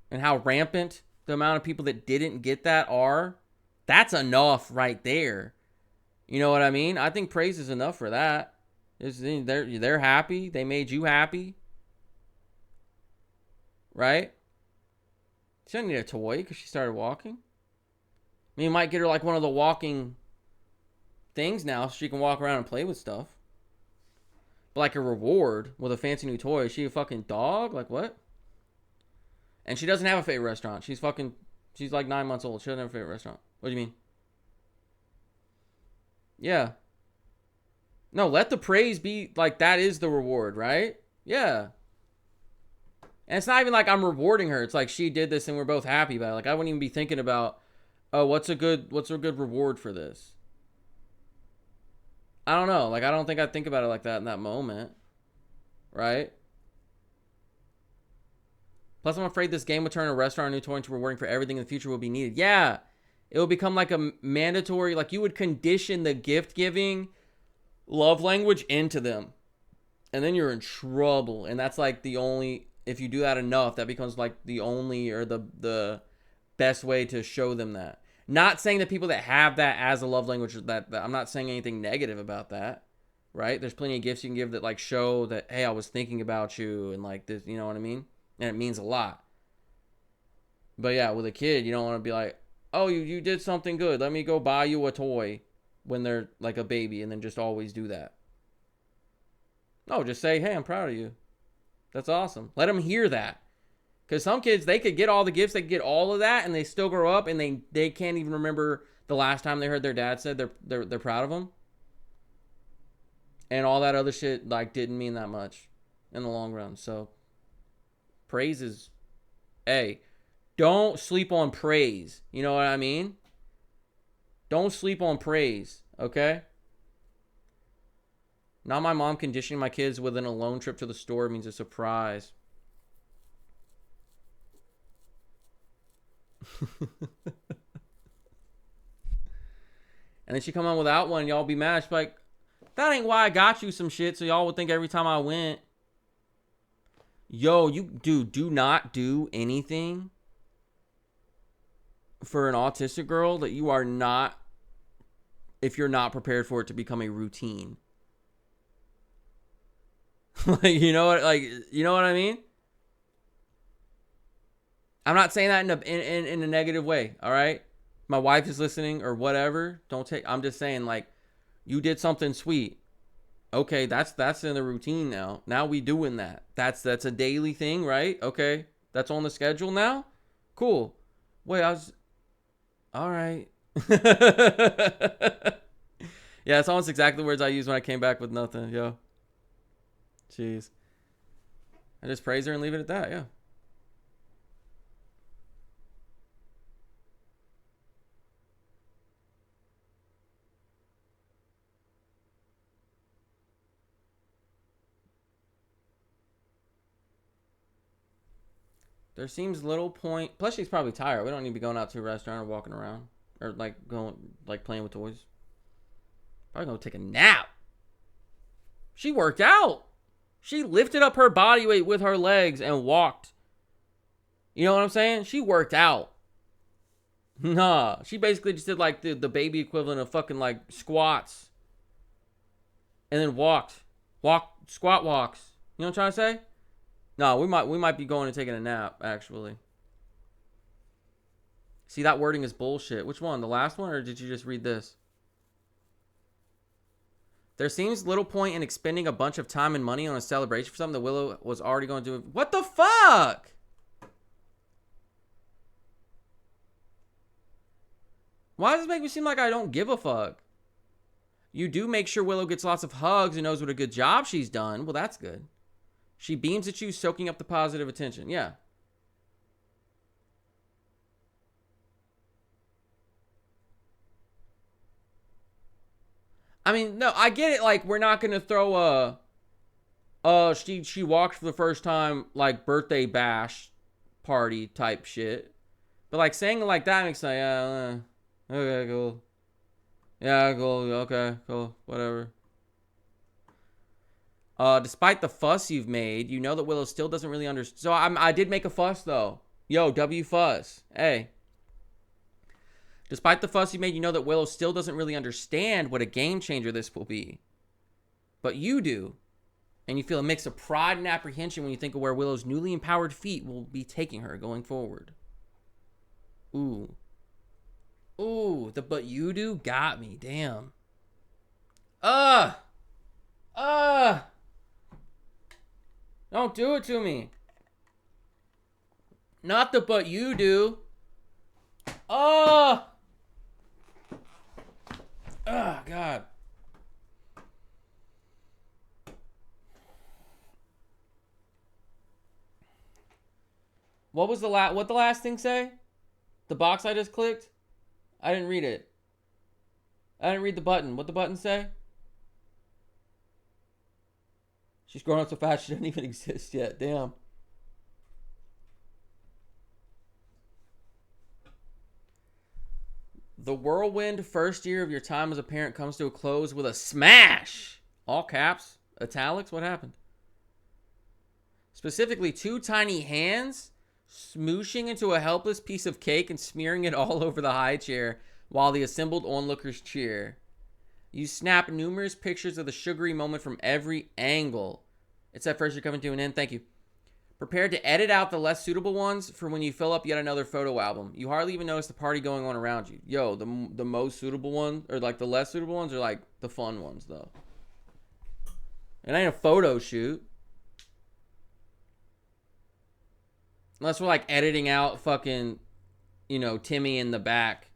and how rampant the amount of people that didn't get that are. That's enough right there. You know what I mean? I think praise is enough for that. They're happy. They made you happy. Right? She doesn't need a toy because she started walking. I mean, you might get her like one of the walking things now so she can walk around and play with stuff. But like a reward with a fancy new toy. Is she a fucking dog? Like what? And she doesn't have a favorite restaurant. She's like 9 months old. She doesn't have a favorite restaurant. What do you mean? Yeah. No, let the praise be like that is the reward, right? Yeah. And it's not even like I'm rewarding her. It's like she did this and we're both happy about it. Like I wouldn't even be thinking about, oh, what's a good reward for this? I don't know. Like I don't think I'd think about it like that in that moment. Right? Plus, I'm afraid this game would turn a restaurant or new toy into rewarding for everything in the future will be needed. Yeah. It will become like a mandatory, like you would condition the gift giving love language into them. And then you're in trouble. And that's like the only, if you do that enough, that becomes like the only or the best way to show them that. Not saying that people that have that as a love language, that I'm not saying anything negative about that. Right? There's plenty of gifts you can give that like show that, hey, I was thinking about you and like this, you know what I mean? And it means a lot. But yeah, with a kid, you don't want to be like, oh, you did something good. Let me go buy you a toy when they're like a baby and then just always do that. No, just say, hey, I'm proud of you. That's awesome. Let them hear that. Because some kids, they could get all the gifts, they could get all of that, and they still grow up, and they can't even remember the last time they heard their dad said they're proud of them. And all that other shit, like, didn't mean that much in the long run. So, praise is, hey, don't sleep on praise. You know what I mean? Don't sleep on praise, okay? Now my mom conditioning my kids with an alone trip to the store means a surprise. And then she come on without one, y'all be mad. She's like, that ain't why I got you some shit, so y'all would think every time I went. Yo, you, dude, do not do anything for an autistic girl that you are not, if you're not prepared for it to become a routine. Like, you know what I mean? I'm not saying that in a negative way, all right? My wife is listening or whatever. I'm just saying, like, you did something sweet. Okay, that's in the routine now. Now we doing that. That's a daily thing, right? Okay. That's on the schedule now? Cool. Wait, all right. Yeah, it's almost exactly the words I used when I came back with nothing, yo. Jeez. I just praise her and leave it at that, yeah. There seems little point. Plus, she's probably tired. We don't need to be going out to a restaurant or walking around or like playing with toys. Probably gonna take a nap. She worked out. She lifted up her body weight with her legs and walked. You know what I'm saying? She worked out. Nah, she basically just did like the baby equivalent of fucking like squats, and then squat walks. You know what I'm trying to say? No, we might be going and taking a nap, actually. See, that wording is bullshit. Which one? The last one, or did you just read this? There seems little point in expending a bunch of time and money on a celebration for something that Willow was already going to do. What the fuck? Why does this make me seem like I don't give a fuck? You do make sure Willow gets lots of hugs and knows what a good job she's done. Well, that's good. She beams at you, soaking up the positive attention. Yeah. I mean, no, I get it. Like, we're not going to throw she walked for the first time, like, birthday bash party type shit. But, like, saying it like that makes like, yeah, okay, cool. Yeah, cool. Okay, cool. Whatever. Despite the fuss you've made, you know that Willow still doesn't really understand. So I did make a fuss, though. Yo, W fuss. Hey. Despite the fuss you made, you know that Willow still doesn't really understand what a game changer this will be. But you do. And you feel a mix of pride and apprehension when you think of where Willow's newly empowered feet will be taking her going forward. Ooh. Ooh, the but you do got me. Damn. Don't do it to me. Not the but you do. Oh, God. What was what the last thing say? The box I just clicked? I didn't read it. I didn't read the button. What the button say? She's growing up so fast she doesn't even exist yet. Damn. The whirlwind first year of your time as a parent comes to a close with a smash. All caps. Italics. What happened? Specifically, two tiny hands smooshing into a helpless piece of cake and smearing it all over the high chair while the assembled onlookers cheer. You snap numerous pictures of the sugary moment from every angle. It's that first you're coming to an end. Thank you. Prepared to edit out the less suitable ones for when you fill up yet another photo album. You hardly even notice the party going on around you. Yo, the most suitable one, or like the less suitable ones, are like the fun ones, though. It ain't a photo shoot. Unless we're like editing out fucking, Timmy in the back,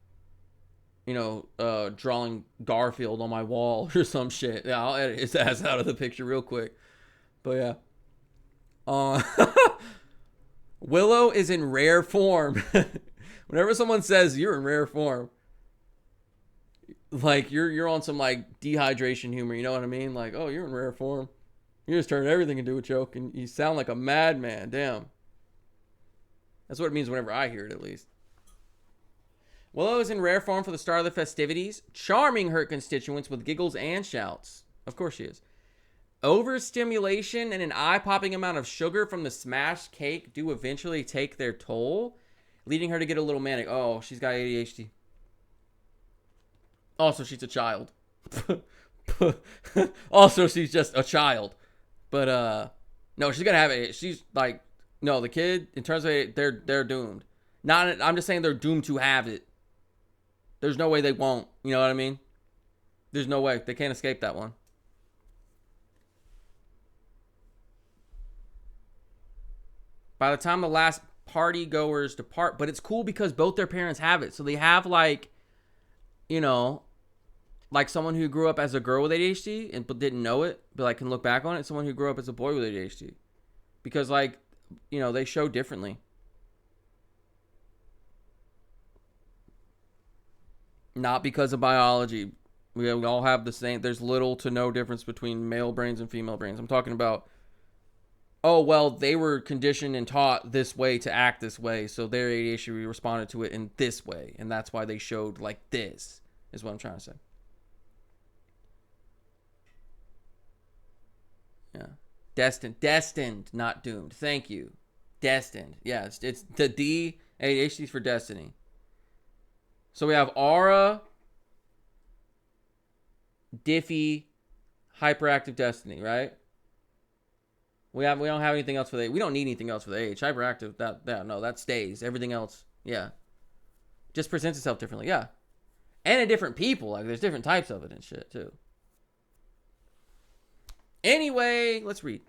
drawing Garfield on my wall or some shit. Yeah, I'll edit his ass out of the picture real quick. But yeah. Uh, Willow is in rare form. Whenever someone says you're in rare form, like you're on some like dehydration humor, you know what I mean? Like, oh, you're in rare form. You just turned everything into a joke, and you sound like a madman. Damn. That's what it means whenever I hear it, at least. Willow is in rare form for the start of the festivities, charming her constituents with giggles and shouts. Of course she is. Overstimulation and an eye-popping amount of sugar from the smashed cake do eventually take their toll, leading her to get a little manic. Oh, she's got ADHD. Also, she's a child. Also, she's just a child. But, no, she's gonna have it. She's like, no, the kid, in terms of it, they're doomed. I'm just saying they're doomed to have it. There's no way they won't. You know what I mean? There's no way. They can't escape that one. By the time the last party goers depart, but it's cool because both their parents have it. So they have like, like someone who grew up as a girl with ADHD and but didn't know it, but like can look back on it. Someone who grew up as a boy with ADHD, because like, they show differently. Not because of biology. We all have the same. There's little to no difference between male brains and female brains. I'm talking about, oh, well, they were conditioned and taught this way to act this way, so their ADHD responded to it in this way, and that's why they showed like this, is what I'm trying to say. Yeah. Destined, not doomed. Thank you. Destined. Yeah, it's the D, ADHD is for destiny. So we have Aura, Diffie, Hyperactive Destiny, right? We don't have anything else for the. We don't need anything else for the age. Hyperactive, that stays. Everything else, yeah, just presents itself differently, yeah, and in different people. Like there's different types of it and shit too. Anyway, let's read.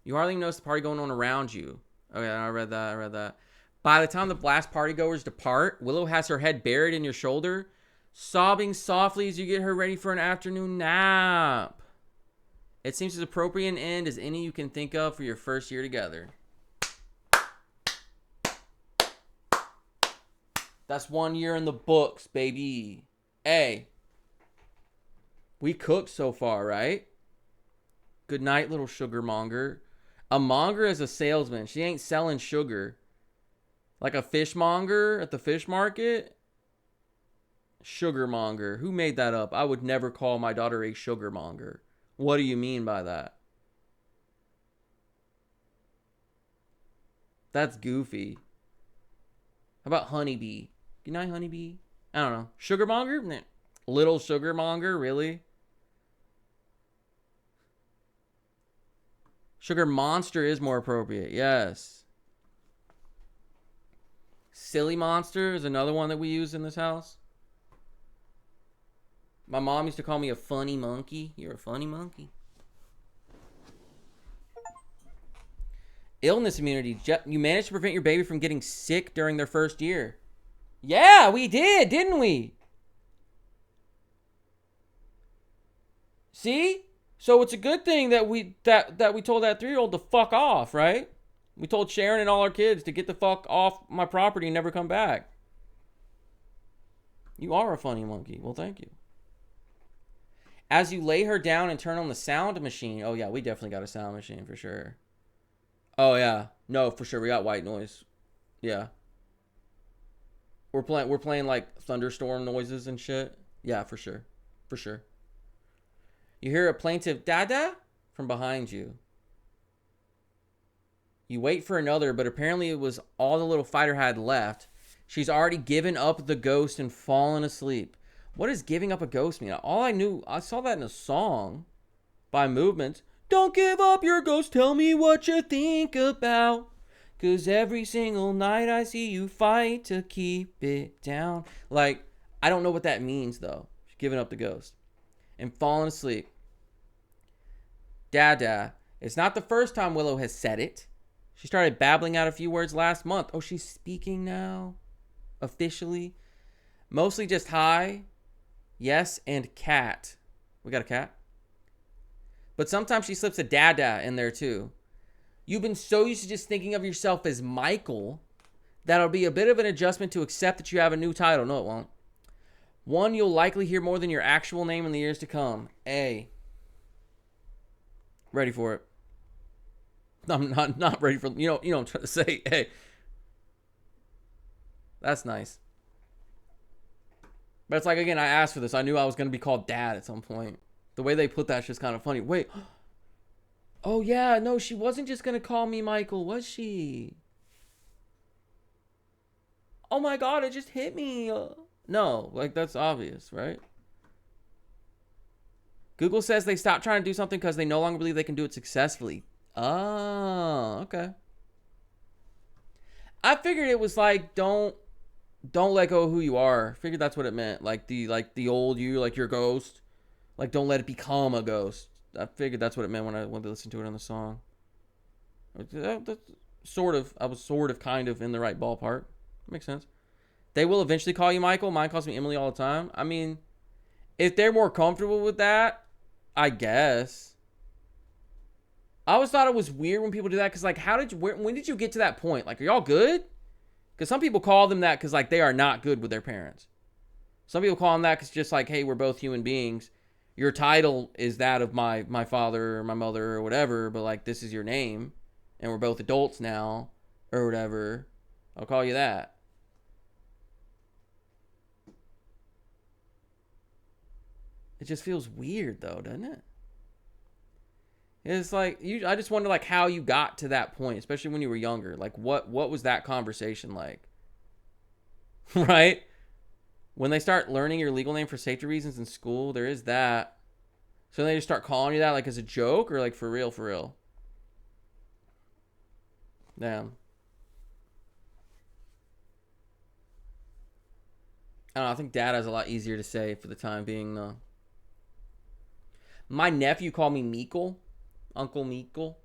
You hardly even notice the party going on around you. Okay, I read that. By the time the last partygoers depart, Willow has her head buried in your shoulder, sobbing softly as you get her ready for an afternoon nap. It seems as appropriate an end as any you can think of for your first year together. That's 1 year in the books, baby. Hey, we cooked so far, right? Good night, little sugar monger. A monger is a salesman. She ain't selling sugar. Like a fishmonger at the fish market? Sugarmonger. Who made that up? I would never call my daughter a sugarmonger. What do you mean by that? That's goofy. How about honeybee? Good night, honeybee. I don't know. Sugarmonger? Nah. Little sugarmonger? Really? Sugar monster is more appropriate. Yes. Silly monster is another one that we use in this house. My mom used to call me a funny monkey. You're a funny monkey. Illness immunity. You managed to prevent your baby from getting sick during their first year. Yeah, we did, didn't we? See? So it's a good thing that we told that 3-year-old to fuck off, right? We told Sharon and all our kids to get the fuck off my property and never come back. You are a funny monkey. Well, thank you. As you lay her down and turn on the sound machine. Oh, yeah, we definitely got a sound machine for sure. Oh, yeah. No, for sure. We got white noise. Yeah. We're playing like thunderstorm noises and shit. Yeah, for sure. For sure. You hear a plaintive dada from behind you. You wait for another, but apparently it was all the little fighter had left. She's already given up the ghost and fallen asleep. What does giving up a ghost mean? I saw that in a song by Movement. Don't give up your ghost, tell me what you think about. 'Cause every single night I see you fight to keep it down. Like, I don't know what that means, though. She's giving up the ghost. And fallen asleep. Dada. It's not the first time Willow has said it. She started babbling out a few words last month. Oh, she's speaking now? Officially? Mostly just hi, yes, and cat. We got a cat? But sometimes she slips a dada in there too. You've been so used to just thinking of yourself as Michael that it'll be a bit of an adjustment to accept that you have a new title. No, it won't. One you'll likely hear more than your actual name in the years to come. A. Ready for it. I'm not ready for, you know I'm trying to say. Hey. That's nice. But it's like, again, I asked for this. I knew I was going to be called Dad at some point. The way they put that's just kind of funny. Wait. Oh, yeah. No, she wasn't just going to call me Michael, was she? Oh, my God. It just hit me. No, like, that's obvious, right? Google says they stopped trying to do something because they no longer believe they can do it successfully. Oh, okay. I figured it was like, don't let go of who you are. Figured that's what it meant. Like the old you, like your ghost. Like, don't let it become a ghost. I figured that's what it meant when I went to listen to it on the song. That's sort of. I was sort of kind of in the right ballpark. Makes sense. They will eventually call you Michael. Mine calls me Emily all the time. I mean, if they're more comfortable with that, I guess. I always thought it was weird when people do that because, like, when did you get to that point? Like, are y'all good? Because some people call them that because, like, they are not good with their parents. Some people call them that because just like, hey, we're both human beings. Your title is that of my father or my mother or whatever, but, like, this is your name, and we're both adults now or whatever. I'll call you that. It just feels weird, though, doesn't it? It's like, I just wonder, like, how you got to that point, especially when you were younger. Like, what was that conversation like? Right? When they start learning your legal name for safety reasons in school, there is that. So they just start calling you that, like, as a joke or, like, for real, for real? Damn. I don't know. I think Dad is a lot easier to say for the time being, though. My nephew called me Meekle. Uncle Meekle.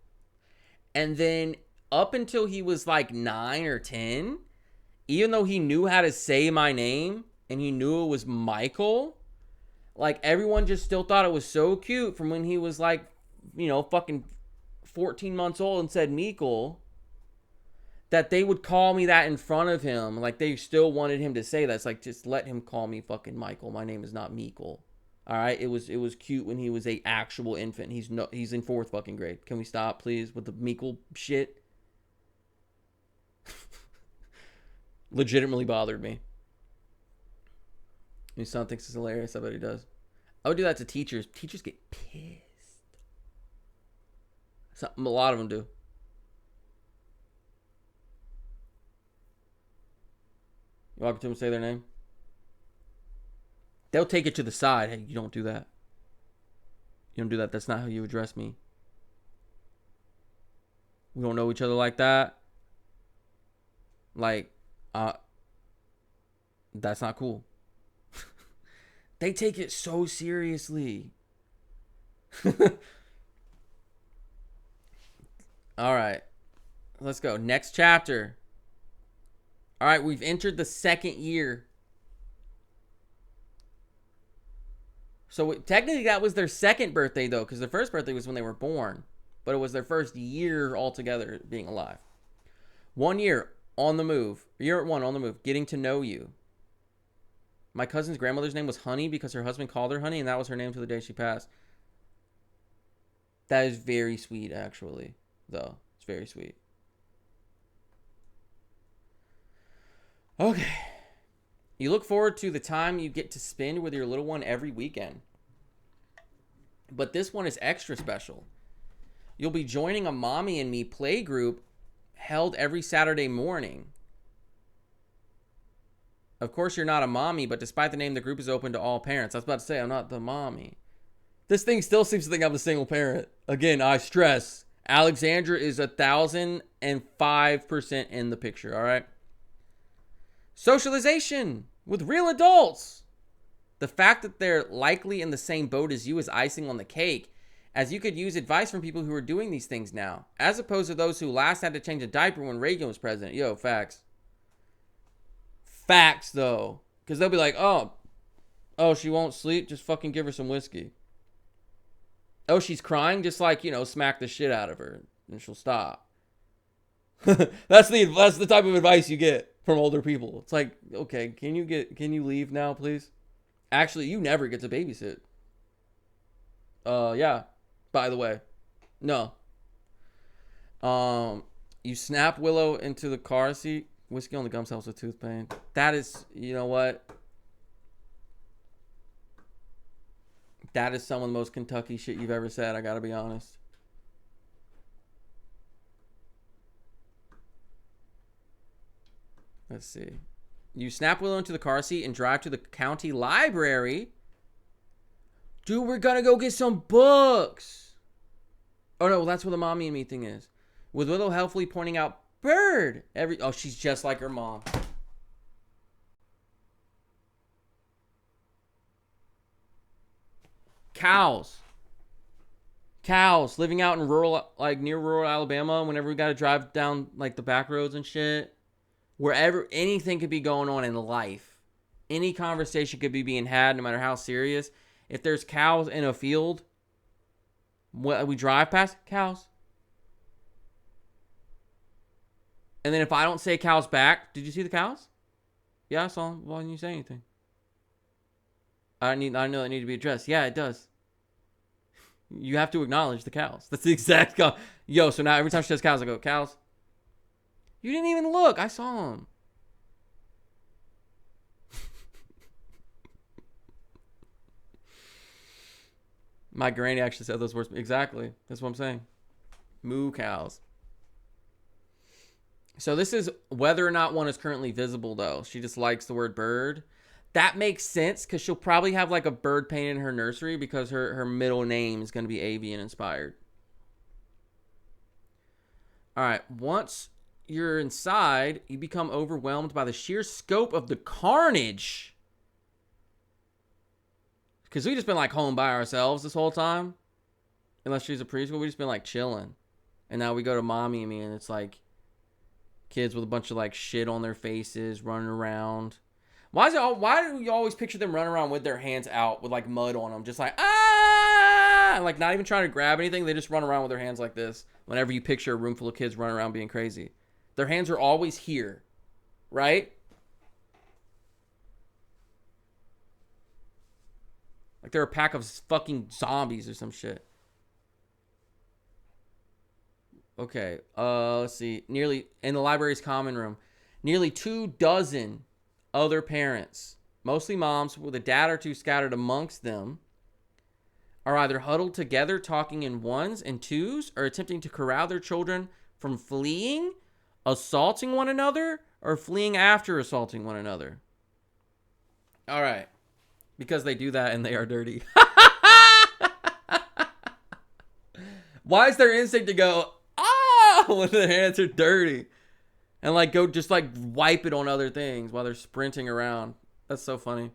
And then up until he was like 9 or 10, even though he knew how to say my name and he knew it was Michael, like, everyone just still thought it was so cute from when he was like, fucking 14 months old and said Meekle, that they would call me that in front of him. Like, they still wanted him to say that. It's like, just let him call me fucking Michael. My name is not Meekle. All right, it was cute when he was a actual infant. He's in 4th fucking grade. Can we stop, please, with the Meekle shit? Legitimately bothered me. His son thinks it's hilarious. I bet he does. I would do that to teachers. Teachers get pissed. A lot of them do. You walk up to them and say their name. They'll take it to the side. Hey, you don't do that. You don't do that. That's not how you address me. We don't know each other like that. Like, that's not cool. They take it so seriously. All right. Let's go. Next chapter. All right, we've entered the 2nd year. So technically that was their 2nd birthday, though, because their 1st birthday was when they were born. But it was their 1st year altogether being alive. 1 year on the move. Year 1 on the move. Getting to know you. My cousin's grandmother's name was Honey because her husband called her Honey, and that was her name till the day she passed. That is very sweet, actually, though. It's very sweet. Okay. You look forward to the time you get to spend with your little one every weekend. But this one is extra special. You'll be joining a Mommy and Me play group held every Saturday morning. Of course, you're not a mommy, but despite the name, the group is open to all parents. I was about to say, I'm not the mommy. This thing still seems to think I'm a single parent. Again, I stress, Alexandra is 1,005% in the picture, all right? Socialization with real adults. The fact that they're likely in the same boat as you is icing on the cake, as you could use advice from people who are doing these things now, as opposed to those who last had to change a diaper when Reagan was president. Yo, facts. Facts, though. Because they'll be like, oh, she won't sleep? Just fucking give her some whiskey. Oh, she's crying? Just like, smack the shit out of her and she'll stop. That's the type of advice you get from older people. It's like, okay, can you leave now, please? Actually, you never get to babysit. Yeah. By the way. No. You snap Willow into the car seat. Whiskey on the gums helps with tooth pain. That is, you know what? That is some of the most Kentucky shit you've ever said, I gotta be honest. Let's see. You snap Willow into the car seat and drive to the county library. Dude, we're gonna go get some books. Oh no, that's what the mommy and me thing is. With Willow helpfully pointing out Bird. She's just like her mom. Cows living out in near rural Alabama. Whenever we got to drive down like the back roads and shit, wherever anything could be going on in life, any conversation could be being had, no matter how serious. If there's cows in a field, we drive past cows. And then if I don't say cows back, did you see the cows? Yeah, I saw them. Why didn't you say anything? I know it need to be addressed. Yeah, it does. You have to acknowledge the cows. That's the exact cow. Yo, so now every time she says cows, I go, cows. You didn't even look. I saw them. My granny actually said those words. Exactly. That's what I'm saying. Moo cows. So this is whether or not one is currently visible, though. She just likes the word bird. That makes sense because she'll probably have like a bird painted in her nursery because her middle name is going to be avian inspired. All right. Once you're inside, you become overwhelmed by the sheer scope of the carnage. Because we just been like home by ourselves this whole time. Unless she's a preschool, we just been like chilling. And now we go to mommy and me and it's like kids with a bunch of like shit on their faces running around. Why do you always picture them running around with their hands out with like mud on them? Just like, ah! Like not even trying to grab anything. They just run around with their hands like this. Whenever you picture a room full of kids running around being crazy. Their hands are always here. Right? Like they're a pack of fucking zombies or some shit. Okay, let's see. Nearly, in the library's common room, nearly 24 other parents, mostly moms with a dad or two scattered amongst them, are either huddled together talking in ones and twos or attempting to corral their children from fleeing, assaulting one another, or fleeing after assaulting one another. All right. Because they do that and they are dirty. Why is their instinct to go, when their hands are dirty? And like go just like wipe it on other things while they're sprinting around. That's so funny.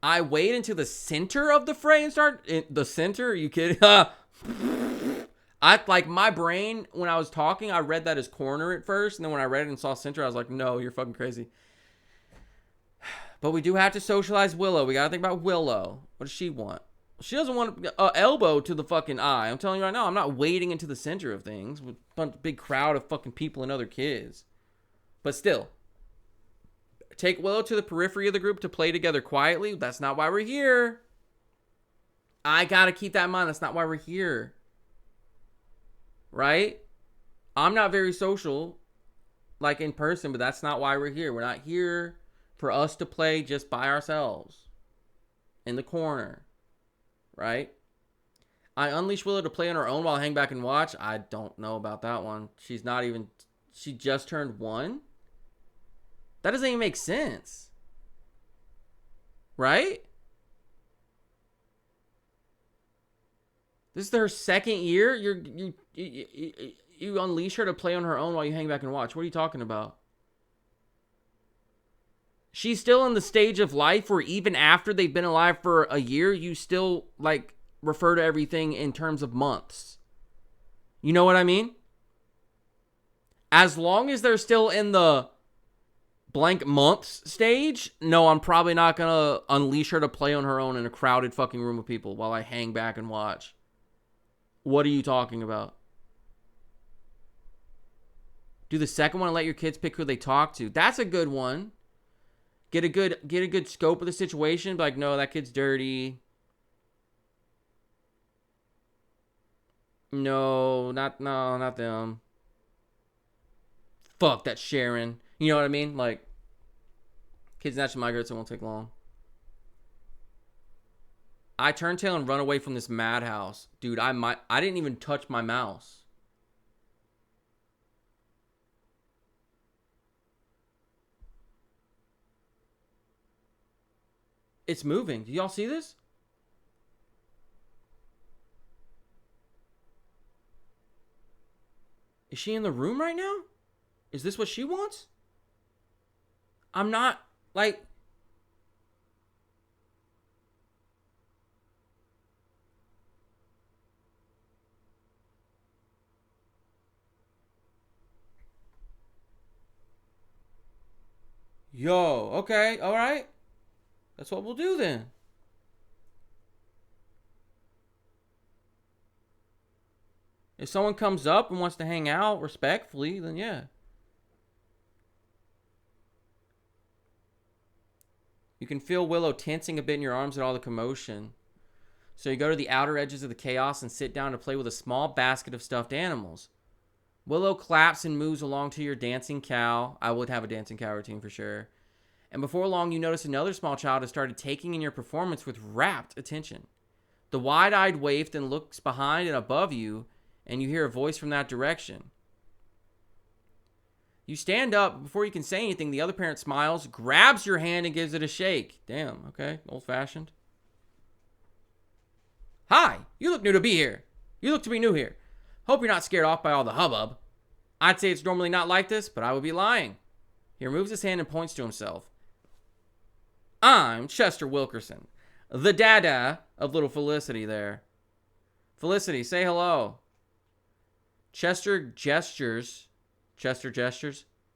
I wade into the center of the fray and start... the center? Are you kidding? My brain, when I was talking, I read that as corner at first. And then when I read it and saw center, I was like, no, you're fucking crazy. But we do have to socialize Willow. We got to think about Willow. What does she want? She doesn't want an elbow to the fucking eye. I'm telling you right now, I'm not wading into the center of things with a big crowd of fucking people and other kids. But still, take Willow to the periphery of the group to play together quietly. That's not why we're here. I got to keep that in mind. That's not why we're here. Right? I'm not very social, like in person, but that's not why we're here. We're not here for us to play just by ourselves in the corner. Right? I unleash Willow to play on her own while I hang back and watch. I don't know about that one. She just turned 1. That doesn't even make sense. Right? This is her second year. You unleash her to play on her own while you hang back and watch. What are you talking about? She's still in the stage of life where even after they've been alive for a year, you still like refer to everything in terms of months. You know what I mean? As long as they're still in the blank months stage, no, I'm probably not going to unleash her to play on her own in a crowded fucking room of people while I hang back and watch. What are you talking about? Do the second one and let your kids pick who they talk to. That's a good one. Get a good scope of the situation. Be like, no, that kid's dirty. No, not them. Fuck, that's Sharon. You know what I mean? Like, kids snatching my girls, it won't take long. I turn tail and run away from this madhouse. Dude, I didn't even touch my mouse. It's moving. Do y'all see this? Is she in the room right now? Is this what she wants? I'm not, like... Yo, okay, alright. That's what we'll do then. If someone comes up and wants to hang out respectfully, then yeah. You can feel Willow tensing a bit in your arms at all the commotion. So you go to the outer edges of the chaos and sit down to play with a small basket of stuffed animals. Willow claps and moves along to your dancing cow. I would have a dancing cow routine for sure. And before long, you notice another small child has started taking in your performance with rapt attention. The wide-eyed waif then looks behind and above you, and you hear a voice from that direction. You stand up. Before you can say anything, the other parent smiles, grabs your hand, and gives it a shake. Damn, okay, old-fashioned. Hi, you look new to be here. You look to be new here. Hope you're not scared off by all the hubbub. I'd say it's normally not like this, but I would be lying. He removes his hand and points to himself. I'm Chester Wilkerson, the dada of little Felicity there. Felicity, say hello. Chester gestures,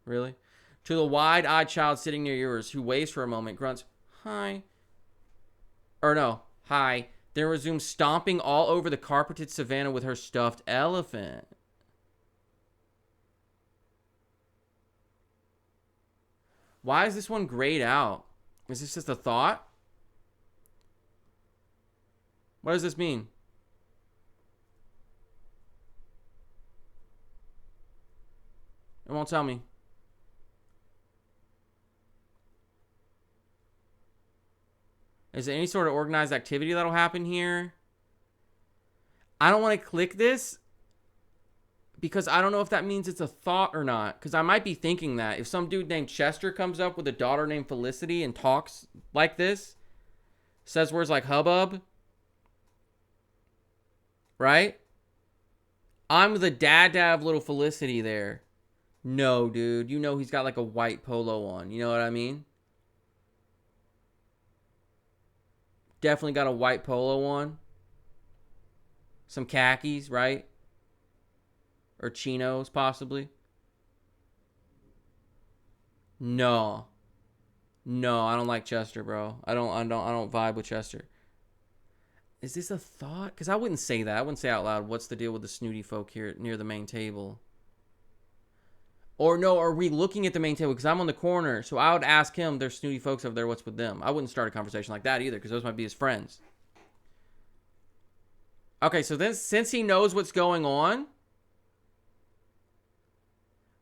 really? To the wide-eyed child sitting near yours, who waves for a moment, grunts, hi. Or no, hi. Then resumes stomping all over the carpeted savannah with her stuffed elephant. Why is this one grayed out? Is this just a thought? What does this mean? It won't tell me. Is there any sort of organized activity that'll happen here? I don't want to click this because I don't know if that means it's a thought or not. Because I might be thinking that. If some dude named Chester comes up with a daughter named Felicity and talks like this, says words like hubbub, right? I'm the dad of little Felicity there. No, dude. You know he's got like a white polo on. You know what I mean? Definitely got a white polo on. Some khakis, right? Or chinos, possibly. No, I don't like Chester, bro. I don't vibe with Chester. Is this a thought? Because I wouldn't say that. I wouldn't say out loud, what's the deal with the snooty folk here near the main table? Or no, are we looking at the main table? Because I'm on the corner, so I would ask him, there's snooty folks over there, what's with them? I wouldn't start a conversation like that either, because those might be his friends. Okay, so then since he knows what's going on,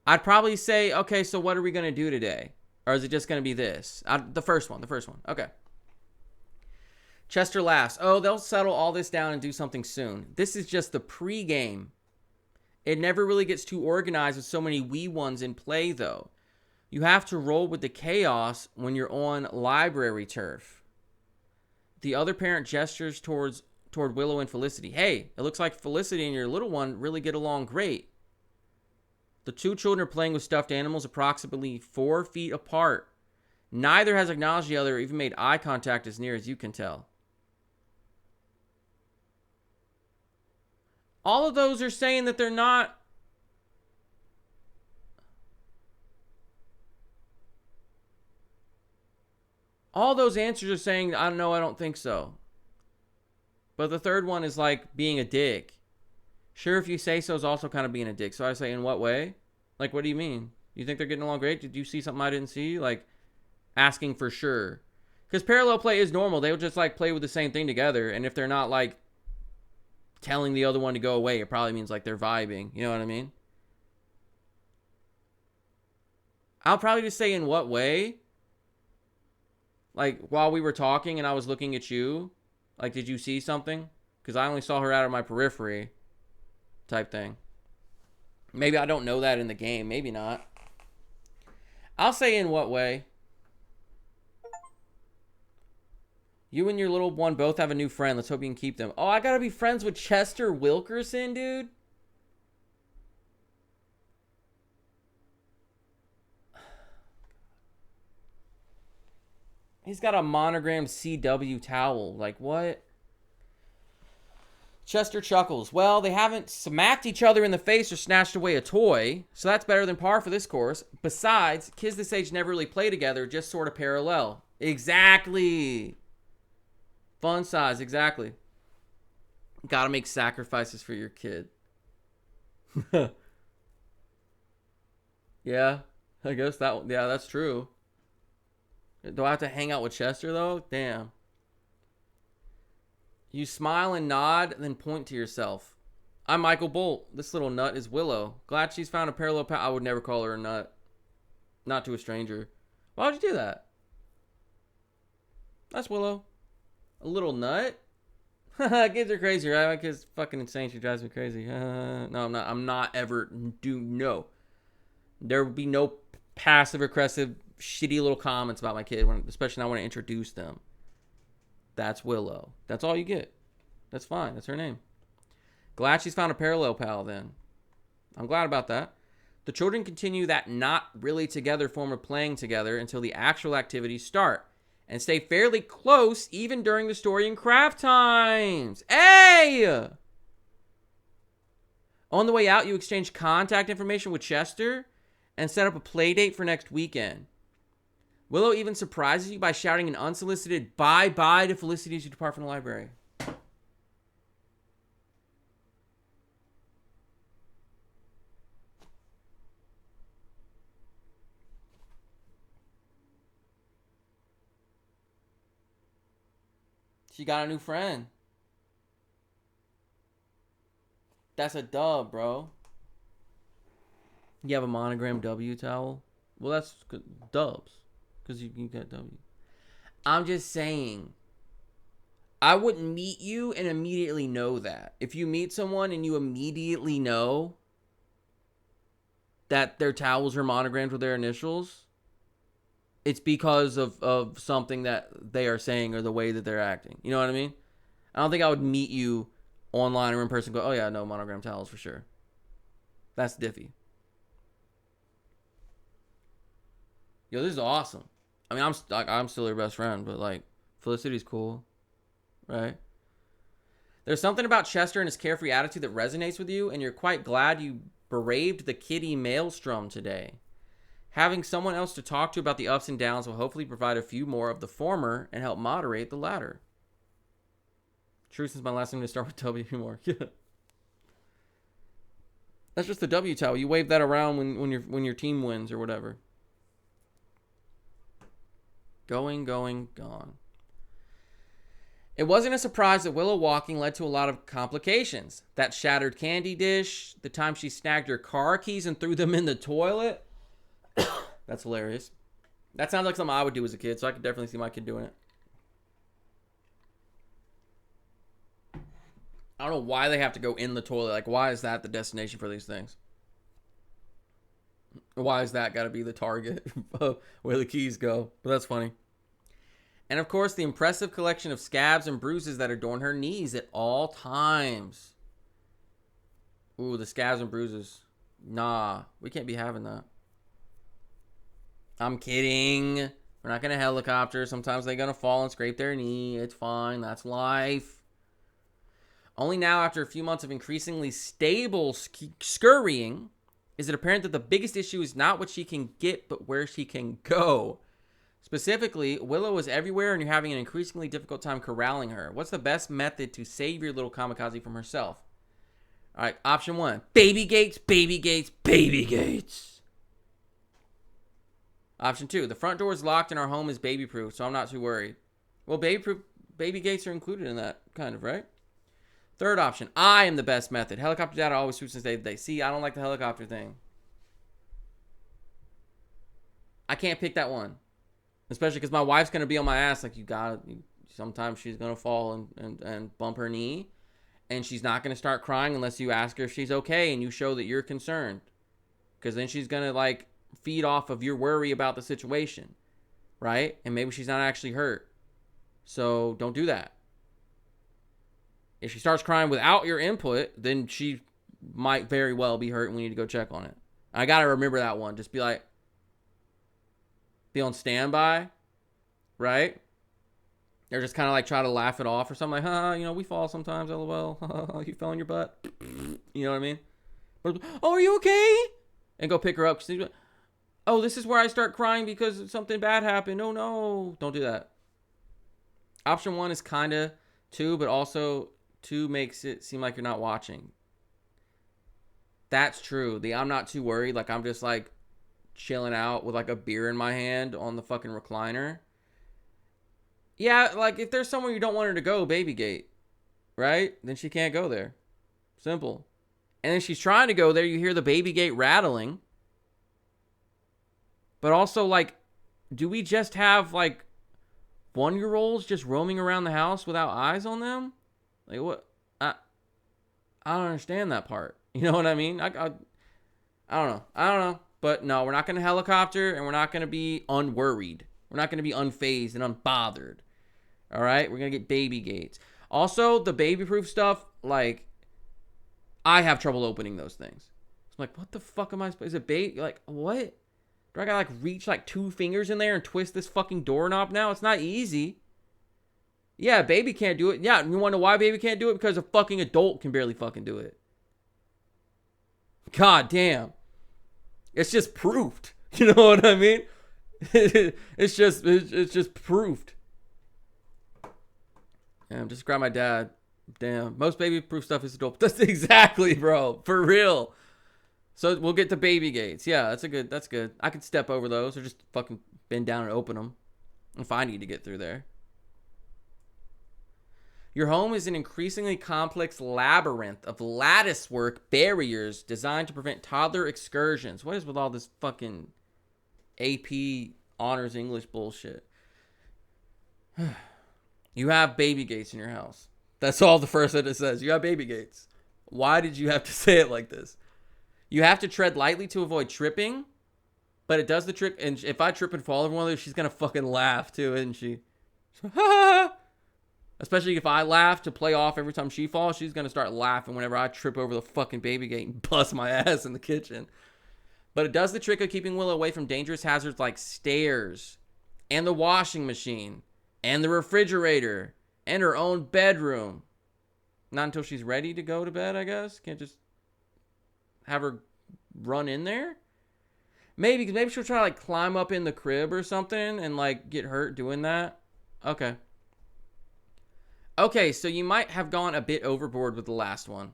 I'd probably say, okay, so what are we going to do today? Or is it just going to be this? The first one. Okay. Chester laughs. Oh, they'll settle all this down and do something soon. This is just the pre-game. It never really gets too organized with so many wee ones in play, though. You have to roll with the chaos when you're on library turf. The other parent gestures toward Willow and Felicity. Hey, it looks like Felicity and your little one really get along great. The two children are playing with stuffed animals approximately 4 feet apart. Neither has acknowledged the other or even made eye contact as near as you can tell. All of those are saying that they're not. All those answers are saying, I don't know, I don't think so. But the third one is like being a dick. Sure, if you say so is also kind of being a dick. So I say, in what way? Like, what do you mean? You think they're getting along great? Did you see something I didn't see? Like, asking for sure. Because parallel play is normal. They'll just like play with the same thing together. And if they're not like telling the other one to go away, it probably means like they're vibing. You know what I mean? I'll probably just say, in what way? Like, while we were talking and I was looking at you, like, did you see something? Because I only saw her out of my periphery type thing. Maybe I don't know that in the game. Maybe not. I'll say, in what way? You and your little one both have a new friend. Let's hope you can keep them. Oh, I gotta be friends with Chester Wilkerson, dude? He's got a monogrammed CW towel. Like, what? Chester chuckles. Well, they haven't smacked each other in the face or snatched away a toy, so that's better than par for this course. Besides, kids this age never really play together, just sort of parallel. Exactly. Fun size, exactly. Gotta make sacrifices for your kid. Yeah, I guess that's true. Do I have to hang out with Chester, though? Damn. You smile and nod, then point to yourself. I'm Michael Bolt. This little nut is Willow. Glad she's found a parallel path. I would never call her a nut. Not to a stranger. Why would you do that? That's Willow. A little nut? Kids are crazy, right? My kid's fucking insane. She drives me crazy. No, I'm not. I'm not ever. No. There will be no passive-aggressive, shitty little comments about my kid, especially when I want to introduce them. That's Willow. That's all you get. That's fine. That's her name. Glad she's found a parallel pal then. I'm glad about that. The children continue that not really together form of playing together until the actual activities start, and stay fairly close even during the story and craft times. Hey! On the way out, you exchange contact information with Chester and set up a play date for next weekend. Willow even surprises you by shouting an unsolicited bye-bye to Felicity as you depart from the library. She got a new friend. That's a dub, bro. You have a monogram W towel? Well, that's good. Dubs. Because you got W. I'm just saying. I wouldn't meet you and immediately know that. If you meet someone and you immediately know that their towels are monogrammed with their initials, it's because of something that they are saying or the way that they're acting. You know what I mean? I don't think I would meet you online or in person and go, oh yeah, no, monogram towels for sure. That's diffy. Yo, this is awesome. I mean, I'm still your best friend, but like, Felicity's cool, right? There's something about Chester and his carefree attitude that resonates with you, and you're quite glad you braved the kiddie maelstrom today. Having someone else to talk to about the ups and downs will hopefully provide a few more of the former and help moderate the latter. True, since my last name to start with W more. Yeah. That's just the W towel. You wave that around when your team wins or whatever. Going, gone. It wasn't a surprise that Willow walking led to a lot of complications. That shattered candy dish, the time she snagged her car keys and threw them in the toilet. That's hilarious. That sounds like something I would do as a kid, so I could definitely see my kid doing it. I don't know why they have to go in the toilet. Like, why is that the destination for these things? Why is that got to be the target of where the keys go? But that's funny. And of course, the impressive collection of scabs and bruises that adorn her knees at all times. Ooh, the scabs and bruises. Nah, we can't be having that. I'm kidding. We're not going to helicopter. Sometimes they're going to fall and scrape their knee. It's fine. That's life. Only now, after a few months of increasingly stable scurrying, is it apparent that the biggest issue is not what she can get, but where she can go. Specifically, Willow is everywhere and you're having an increasingly difficult time corralling her. What's the best method to save your little kamikaze from herself? All right, option 1. Baby gates, baby gates, baby gates. Option 2. The front door is locked and our home is baby-proof, so I'm not too worried. Well, baby gates are included in that, kind of, right? Third option. I am the best method. Helicopter data always swoops and saves the day. See, I don't like the helicopter thing. I can't pick that one. Especially because my wife's going to be on my ass. Like, sometimes she's going to fall and bump her knee. And she's not going to start crying unless you ask her if she's okay and you show that you're concerned. Because then she's going to, like, feed off of your worry about the situation. Right? And maybe she's not actually hurt. So don't do that. If she starts crying without your input, then she might very well be hurt and we need to go check on it. I got to remember that one. Just be like, be on standby, right? Or just kind of like try to laugh it off or something like, we fall sometimes, lol. You fell on your butt. You know what I mean? But, oh, are you okay? And go pick her up. Oh, this is where I start crying because something bad happened. Oh, no. Don't do that. Option 1 is kind of 2, but also 2 makes it seem like you're not watching. That's true. I'm not too worried. Like, I'm just like chilling out with like a beer in my hand on the fucking recliner. Yeah, like if there's somewhere you don't want her to go, baby gate, right? Then she can't go there. Simple. And then she's trying to go there, you hear the baby gate rattling. But also, like, do we just have like 1-year-olds just roaming around the house without eyes on them? Like, what? I don't understand that part. You know what I mean? I don't know. But no, we're not going to helicopter and we're not going to be unworried. We're not going to be unfazed and unbothered. All right? We're going to get baby gates. Also, the baby-proof stuff, like, I have trouble opening those things. I'm like, what the fuck am I supposed to... Is it baby? Like, what? Do I got to, like, reach, like, 2 fingers in there and twist this fucking doorknob now? It's not easy. Yeah, baby can't do it. Yeah, you want to know why baby can't do it? Because a fucking adult can barely fucking do it. God damn. It's just proved. You know what I mean? It's just proved. Damn, just grab my dad. Damn. Most baby-proof stuff is adult. That's exactly, bro. For real. So we'll get to baby gates. Yeah, that's good. I could step over those or just fucking bend down and open them if I need to get through there. Your home is an increasingly complex labyrinth of latticework barriers designed to prevent toddler excursions. What is with all this fucking AP honors English bullshit? You have baby gates in your house. That's all the first that it says. You have baby gates. Why did you have to say it like this? You have to tread lightly to avoid tripping, but it does the trick. And if I trip and fall over one of those, she's going to fucking laugh too, isn't she? Especially if I laugh to play off every time she falls, she's going to start laughing whenever I trip over the fucking baby gate and bust my ass in the kitchen. But it does the trick of keeping Willow away from dangerous hazards like stairs and the washing machine and the refrigerator and her own bedroom. Not until she's ready to go to bed, I guess. Can't just have her run in there. Maybe she'll try to like climb up in the crib or something and like get hurt doing that. Okay, so you might have gone a bit overboard with the last one.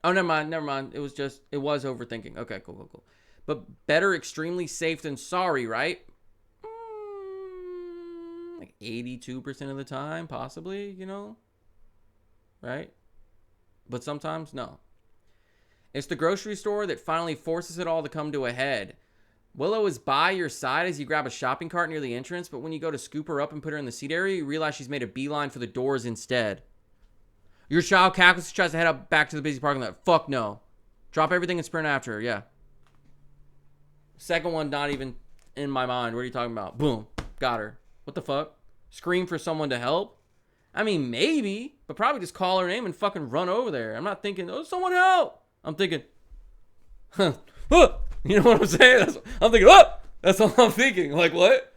Oh, never mind. It was overthinking. Okay, cool. But better extremely safe than sorry, right? Like 82% of the time, possibly, right? But sometimes, no. It's the grocery store that finally forces it all to come to a head. Willow is by your side as you grab a shopping cart near the entrance, but when you go to scoop her up and put her in the seat area, you realize she's made a beeline for the doors instead. Your child cackles, tries to head up back to the busy parking lot. Fuck no. Drop everything and sprint after her, yeah. Second one, not even in my mind. What are you talking about? Boom. Got her. What the fuck? Scream for someone to help? I mean, maybe, but probably just call her name and fucking run over there. I'm not thinking, oh, someone help. I'm thinking, huh. You know what I'm saying? I'm thinking, what? That's all I'm thinking. Like, what?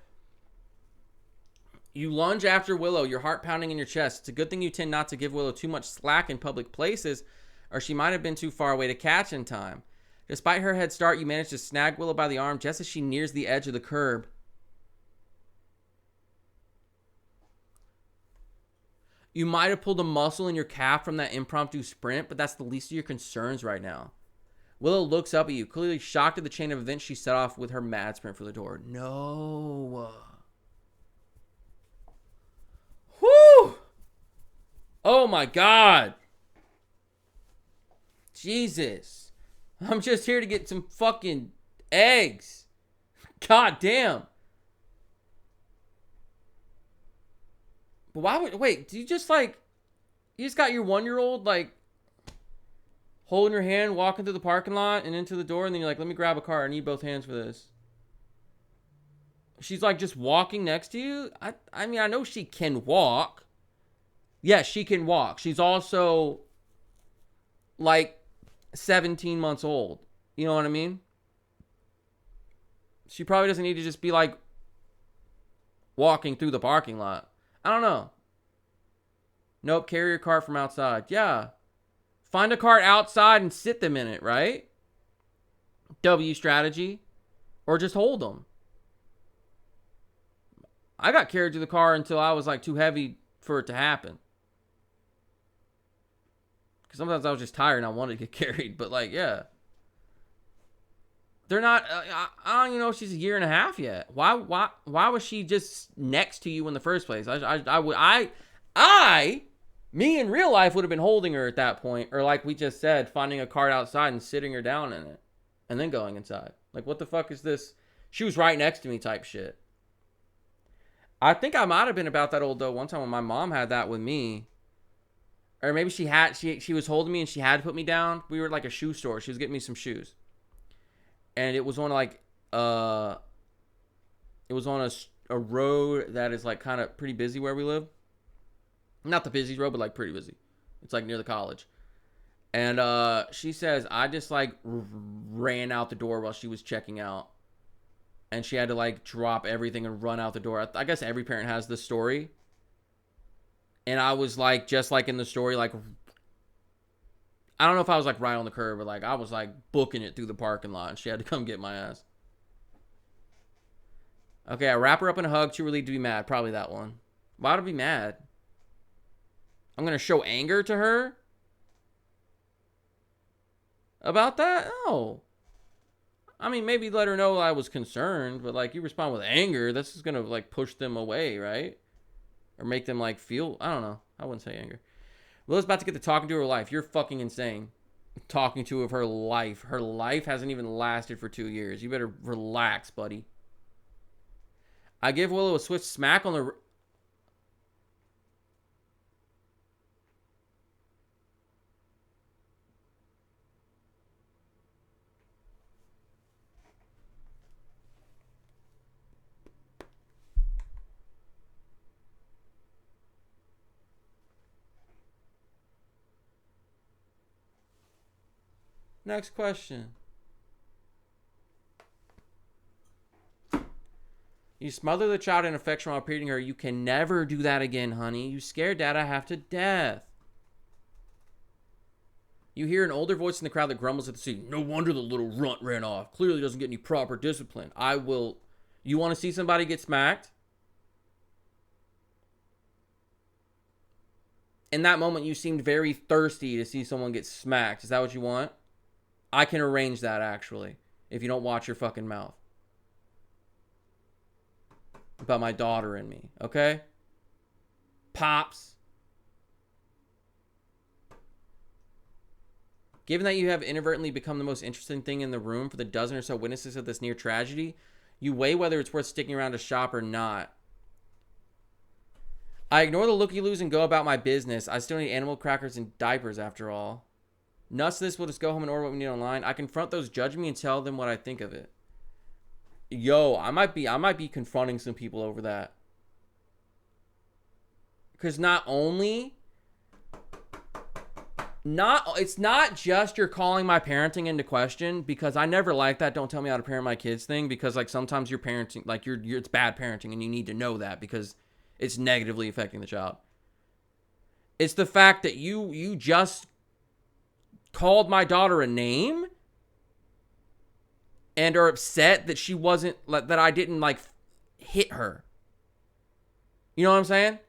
You lunge after Willow, your heart pounding in your chest. It's a good thing you tend not to give Willow too much slack in public places, or she might have been too far away to catch in time. Despite her head start, you manage to snag Willow by the arm just as she nears the edge of the curb. You might have pulled a muscle in your calf from that impromptu sprint, but that's the least of your concerns right now. Willow looks up at you, clearly shocked at the chain of events she set off with her mad sprint for the door. No. Whew. Oh my God. Jesus. I'm just here to get some fucking eggs. God damn. But why would, wait, do you just like, you just got your 1-year-old like holding your hand, walking through the parking lot and into the door, and then you're like, let me grab a car. I need both hands for this. She's like just walking next to you. I mean, I know she can walk. Yes, she can walk. She's also like 17 months old. You know what I mean? She probably doesn't need to just be like walking through the parking lot. I don't know. Nope, carry your cart from outside. Yeah. Find a cart outside and sit them in it, right? W strategy. Or just hold them. I got carried to the car until I was like too heavy for it to happen. Because sometimes I was just tired and I wanted to get carried. But like, yeah. They're not, I don't even know if she's a year and a half yet. Why was she just next to you in the first place? Me in real life would have been holding her at that point. Or like we just said, finding a cart outside and sitting her down in it. And then going inside. Like, what the fuck is this? She was right next to me type shit. I think I might have been about that old though one time when my mom had that with me. Or maybe she was holding me and she had to put me down. We were at like a shoe store. She was getting me some shoes. And it was on like, it was on a road that is like kind of pretty busy where we live. Not the busiest road, but like pretty busy. It's like near the college. And she says, I just like ran out the door while she was checking out. And she had to like drop everything and run out the door. I guess every parent has this story. And I was like, just like in the story, like, I don't know if I was like right on the curb, but like I was like booking it through the parking lot and she had to come get my ass. Okay, I wrap her up in a hug, too relieved to be mad. Probably that one. Why would I be mad? I'm going to show anger to her? About that? No. I mean, maybe let her know I was concerned, but like you respond with anger, that's just going to like push them away, right? Or make them like feel, I don't know. I wouldn't say anger. Willow's about to get to talking to her life. You're fucking insane. Talking to of her life. Her life hasn't even lasted for 2 years. You better relax, buddy. I give Willow a swift smack on the... Next question. You smother the child in affection while repeating her, you can never do that again, honey. You scared Dada half to death. You hear an older voice in the crowd that grumbles at the scene. No wonder the little runt ran off. Clearly doesn't get any proper discipline. You want to see somebody get smacked? In that moment, you seemed very thirsty to see someone get smacked. Is that what you want? I can arrange that, actually, if you don't watch your fucking mouth. About my daughter and me, okay? Pops. Given that you have inadvertently become the most interesting thing in the room for the dozen or so witnesses of this near tragedy, you weigh whether it's worth sticking around to shop or not. I ignore the look you lose and go about my business. I still need animal crackers and diapers after all. Nuts this, we'll just go home and order what we need online. I confront those judging me and tell them what I think of it. Yo, I might be confronting some people over that. Because it's not just you're calling my parenting into question, because I never like that don't tell me how to parent my kids thing, because like sometimes you're parenting, like it's bad parenting and you need to know that, because it's negatively affecting the child. It's the fact that you just called my daughter a name and are upset that she wasn't, that I didn't like hit her. You know what I'm saying?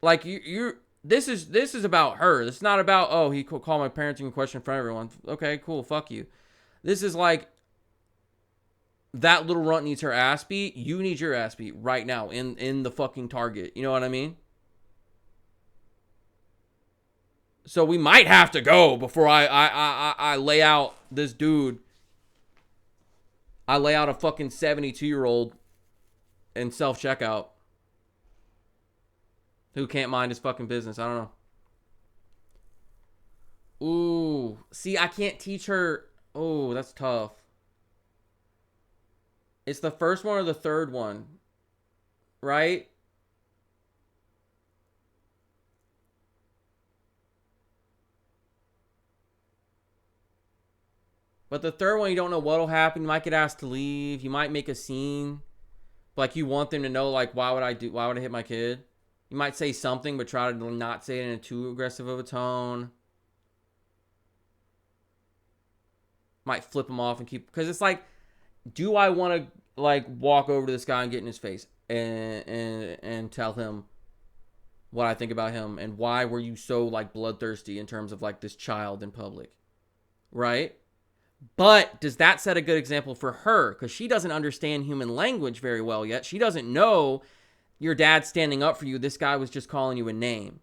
Like you this is about her. This is not about, oh, he called my parenting in question in front of everyone. Okay, cool, fuck you. This is like, that little runt needs her ass beat. You need your ass beat right now in the fucking Target. You know what I mean? So we might have to go before I lay out this dude. I lay out a fucking 72-year-old in self-checkout who can't mind his fucking business. I don't know. Ooh. See, I can't teach her. Oh, that's tough. It's the first one or the third one, right? But the third one, you don't know what'll happen. You might get asked to leave. You might make a scene. Like, you want them to know, like, why would I hit my kid? You might say something, but try to not say it in a too aggressive of a tone. Might flip them off and keep, because it's like, do I want to, like, walk over to this guy and get in his face and tell him what I think about him and why were you so, like, bloodthirsty in terms of, like, this child in public, right? But does that set a good example for her? Because she doesn't understand human language very well yet. She doesn't know your dad standing up for you. This guy was just calling you a name,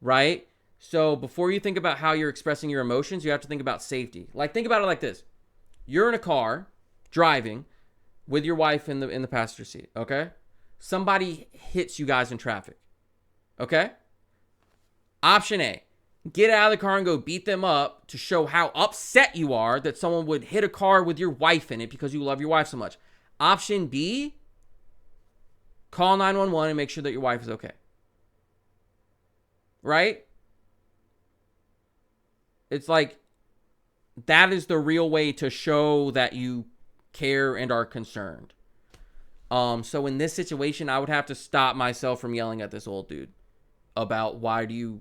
right? So before you think about how you're expressing your emotions, you have to think about safety. Like, think about it like this. You're in a car driving with your wife in the passenger seat, okay? Somebody hits you guys in traffic, okay? Option A. Get out of the car and go beat them up to show how upset you are that someone would hit a car with your wife in it because you love your wife so much. Option B, call 911 and make sure that your wife is okay. Right? It's like, that is the real way to show that you care and are concerned. So in this situation, I would have to stop myself from yelling at this old dude about why do you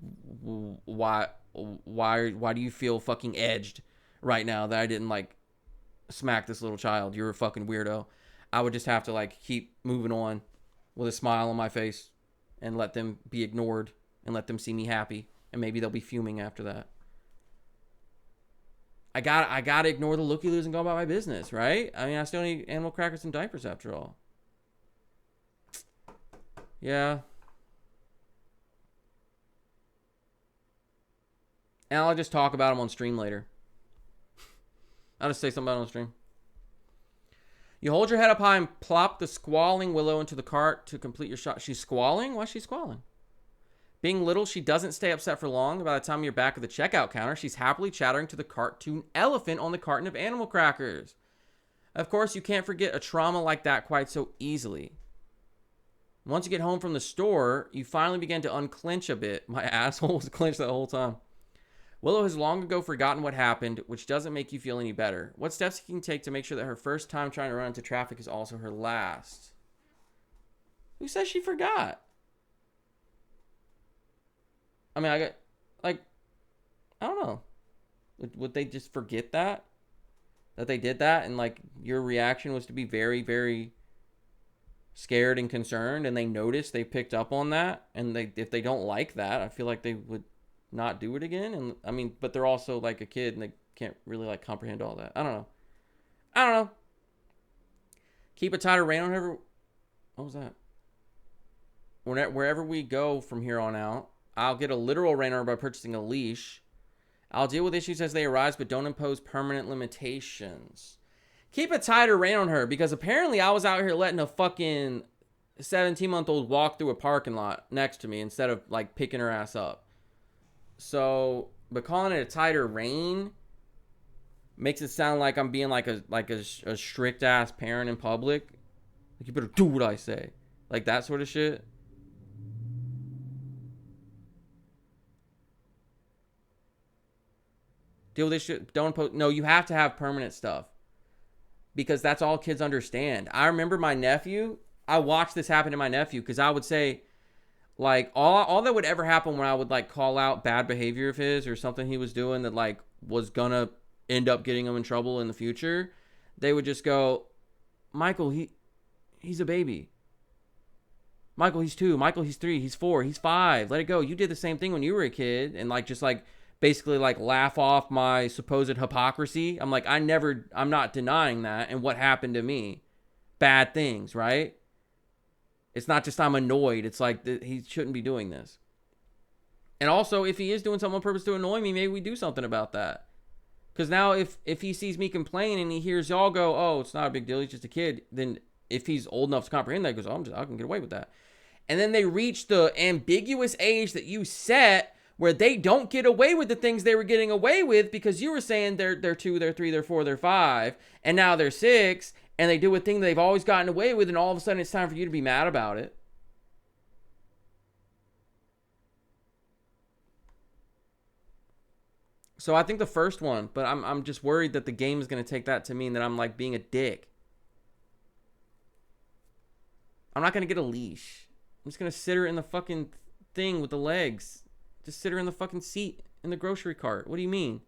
feel fucking edged right now that I didn't like smack this little child. You're a fucking weirdo. I would just have to like keep moving on with a smile on my face and let them be ignored and let them see me happy, and maybe they'll be fuming after that. I gotta ignore the looky-loos and go about my business, right? I mean, I still need animal crackers and diapers after all. Yeah. And I'll just talk about them on stream later. I'll just say something about it on stream. You hold your head up high and plop the squalling Willow into the cart to complete your shot. She's squalling? Why is she squalling? Being little, she doesn't stay upset for long. By the time you're back at the checkout counter, she's happily chattering to the cartoon elephant on the carton of animal crackers. Of course, you can't forget a trauma like that quite so easily. Once you get home from the store, you finally begin to unclench a bit. My asshole was clenched that whole time. Willow has long ago forgotten what happened, which doesn't make you feel any better. What steps you can take to make sure that her first time trying to run into traffic is also her last? Who says she forgot? I mean, I don't know. Would they just forget that they did that, and like your reaction was to be very, very scared and concerned, and they noticed, they picked up on that, and if they don't like that, I feel like they would not do it again. And I mean, but they're also like a kid and they can't really like comprehend all that. I don't know. Keep a tighter rein on her. What was that? Wherever we go from here on out, I'll get a literal rein on her by purchasing a leash. I'll deal with issues as they arise, but don't impose permanent limitations. Keep a tighter rein on her, because apparently I was out here letting a fucking 17-month-old walk through a parking lot next to me instead of like picking her ass up. So, but calling it a tighter rein makes it sound like I'm being like a strict ass parent in public. Like, you better do what I say. Like that sort of shit. Deal with this shit. Don't impose. No, you have to have permanent stuff, because that's all kids understand. I remember my nephew I watched this happen to my nephew because I would say, like, all that would ever happen when I would, like, call out bad behavior of his or something he was doing that, like, was gonna end up getting him in trouble in the future, they would just go, Michael, he's a baby. Michael, he's 2. Michael, he's 3. He's 4. He's 5. Let it go. You did the same thing when you were a kid. And, like, just, like, basically, like, laugh off my supposed hypocrisy. I'm like, I'm not denying that. And what happened to me? Bad things, right? It's not just I'm annoyed. It's like he shouldn't be doing this. And also, if he is doing something on purpose to annoy me, maybe we do something about that. Because now if he sees me complain and he hears y'all go, oh, it's not a big deal, he's just a kid, then if he's old enough to comprehend that, he goes, oh, I can get away with that. And then they reach the ambiguous age that you set where they don't get away with the things they were getting away with because you were saying they're 2, they're 3, they're 4, they're 5, and now they're 6, and they do a thing they've always gotten away with, and all of a sudden it's time for you to be mad about it. So I think the first one, but I'm just worried that the game is going to take that to mean that I'm like being a dick. I'm not going to get a leash. I'm just going to sit her in the fucking thing with the legs. Just sit her in the fucking seat in the grocery cart. What do you mean?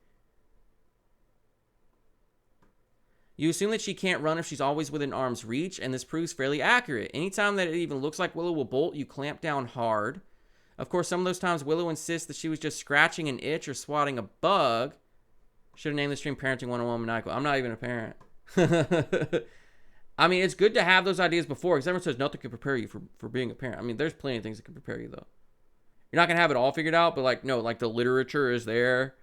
You assume that she can't run if she's always within arm's reach, and this proves fairly accurate. Anytime that it even looks like Willow will bolt, you clamp down hard. Of course, some of those times Willow insists that she was just scratching an itch or swatting a bug. Should have named the stream Parenting 101 Maniachael. I'm not even a parent. I mean, it's good to have those ideas before, because everyone says nothing can prepare you for being a parent. I mean, there's plenty of things that can prepare you, though. You're not going to have it all figured out, but, like, no, like, the literature is there.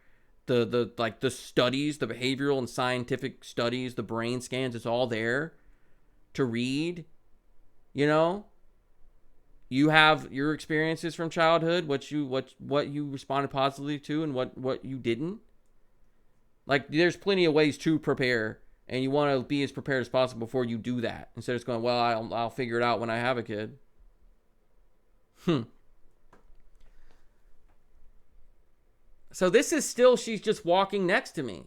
The studies, the behavioral and scientific studies, the brain scans, it's all there to read, you know? You have your experiences from childhood, what you responded positively to and what you didn't. Like, there's plenty of ways to prepare, and you want to be as prepared as possible before you do that. Instead of just going, well, I'll figure it out when I have a kid. So this is still, she's just walking next to me.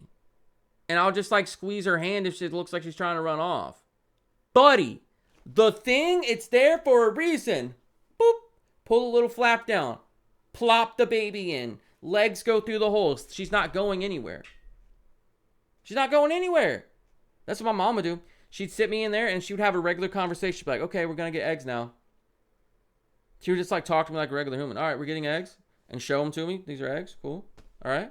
And I'll just like squeeze her hand if it looks like she's trying to run off. Buddy, the thing, it's there for a reason. Boop. Pull a little flap down. Plop the baby in. Legs go through the holes. She's not going anywhere. She's not going anywhere. That's what my mom would do. She'd sit me in there and she would have a regular conversation. She'd be like, okay, we're going to get eggs now. She would just like talk to me like a regular human. All right, we're getting eggs. And show them to me. These are eggs. Cool. All right.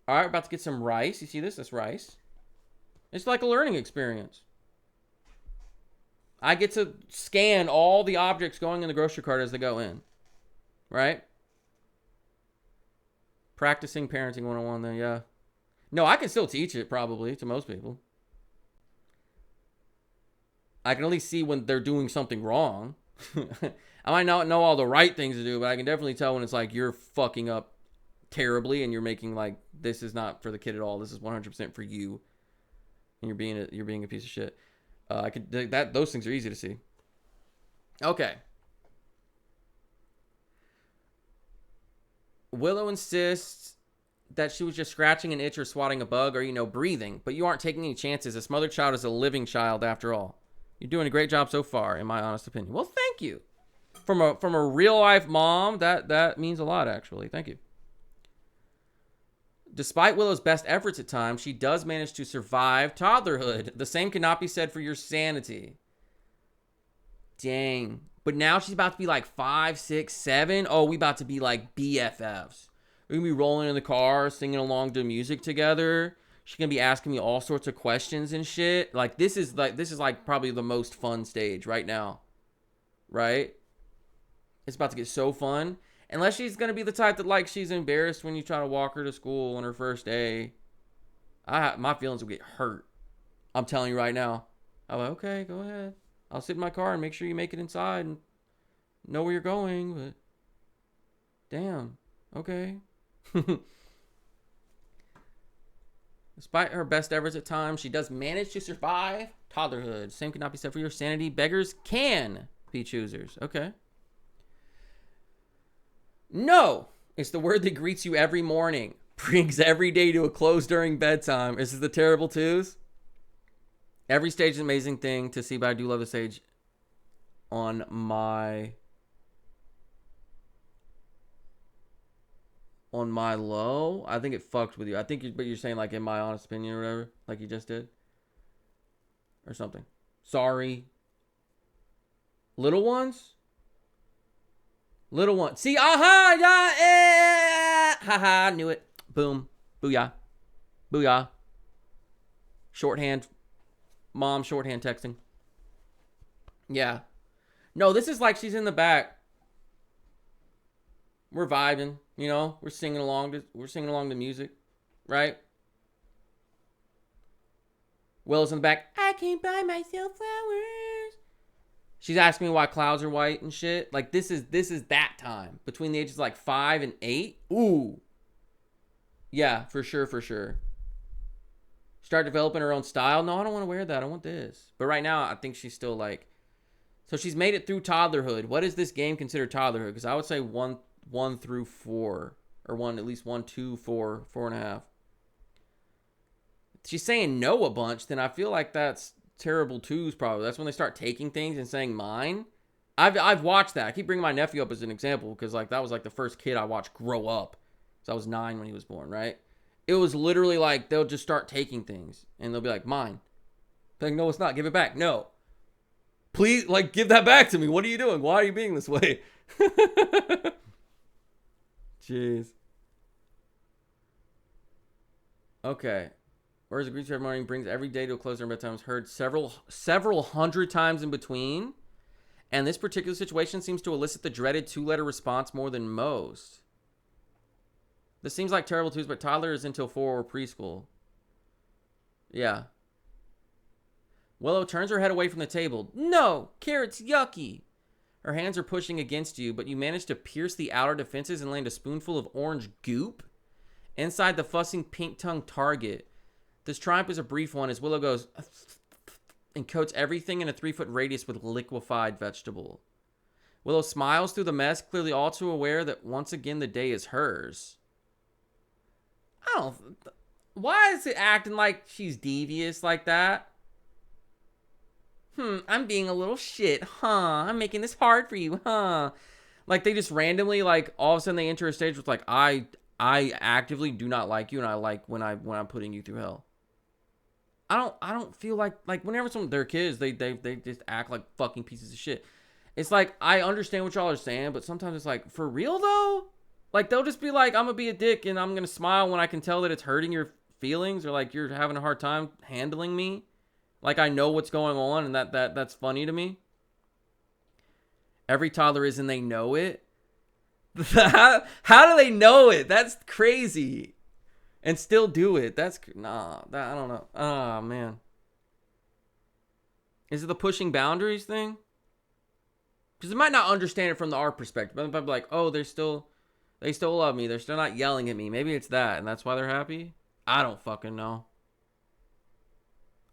All right, we're about to get some rice. You see this? That's rice. It's like a learning experience. I get to scan all the objects going in the grocery cart as they go in. Right? Practicing parenting 101 then, yeah. No, I can still teach it probably to most people. I can at least see when they're doing something wrong. I might not know all the right things to do, but I can definitely tell when it's like you're fucking up terribly and you're making like this is not for the kid at all. This is 100% for you, and you're being a piece of shit. I could that those things are easy to see. Okay. Willow insists that she was just scratching an itch or swatting a bug or breathing, but you aren't taking any chances. This mother child is a living child after all. You're doing a great job so far, in my honest opinion. Well, thank you. From a real life mom, that means a lot actually. Thank you. Despite Willow's best efforts at times, she does manage to survive toddlerhood. The same cannot be said for your sanity. Dang. But now she's about to be like 5, 6, 7. Oh, we about to be like BFFs. We're going to be rolling in the car, singing along to music together. She's going to be asking me all sorts of questions and shit. Like, this is like probably the most fun stage right now. Right? It's about to get so fun. Unless she's going to be the type that, like, she's embarrassed when you try to walk her to school on her first day. My feelings will get hurt. I'm telling you right now. I'm like, okay, go ahead. I'll sit in my car and make sure you make it inside and know where you're going. But, damn. Okay. Despite her best efforts at times, she does manage to survive toddlerhood. Same cannot be said for your sanity. Beggars can be choosers. Okay. No, it's the word that greets you every morning, brings every day to a close during bedtime. Is this the terrible twos? Every stage is an amazing thing to see, but I do love the stage on my low. I think it fucked with you. I think but you're saying like in my honest opinion or whatever, like you just did or something. Sorry. Little ones? Little ones. See, aha, yeah, haha, knew it. Boom. Booyah. Booyah. Shorthand. Mom shorthand texting. Yeah. No, this is like she's in the back. We're vibing, you know? We're singing along to music, right? Willow's in the back. I can't buy myself flowers. She's asking me why clouds are white and shit. Like this is that time between the ages of like 5 and 8. Ooh. Yeah, for sure. Start developing her own style. No, I don't want to wear that. I want this. But right now, I think she's still like. So she's made it through toddlerhood. What is this game considered toddlerhood? Because I would say 1 through 4, or at least 1, 2, 4, 4.5. She's saying no a bunch. Then I feel like that's terrible twos. Probably that's when they start taking things and saying mine. I've watched that. I keep bringing my nephew up as an example because like that was like the first kid I watched grow up. So I was 9 when he was born, right? It was literally like they'll just start taking things and they'll be like, mine. Like, no, it's not. Give it back. No. Please, like, give that back to me. What are you doing? Why are you being this way? Jeez. Okay. Whereas a greets every morning brings every day to a close during bedtime is heard several hundred times in between. And this particular situation seems to elicit the dreaded 2-letter response more than most. This seems like terrible twos, but toddler is until 4 or preschool. Yeah. Willow turns her head away from the table. No, carrot's yucky. Her hands are pushing against you, but you manage to pierce the outer defenses and land a spoonful of orange goop inside the fussing pink-tongued target. This triumph is a brief one as Willow goes and coats everything in a 3-foot radius with liquefied vegetable. Willow smiles through the mess, clearly all too aware that once again the day is hers. Why is it acting like she's devious like that? I'm being a little shit, huh? I'm making this hard for you, huh? Like they just randomly, like all of a sudden they enter a stage with like, I actively do not like you, and I like when I'm putting you through hell. I don't feel like whenever they're kids, they just act like fucking pieces of shit. It's like I understand what y'all are saying, but sometimes it's like, for real though? Like they'll just be like, I'm gonna be a dick and I'm gonna smile when I can tell that it's hurting your feelings or like you're having a hard time handling me. Like I know what's going on and that's funny to me. Every toddler is and they know it. How do they know it? That's crazy. And still do it. I don't know. Oh man. Is it the pushing boundaries thing? Because they might not understand it from our perspective. But they'll be like, oh, they still love me. They're still not yelling at me. Maybe it's that, and that's why they're happy. I don't fucking know.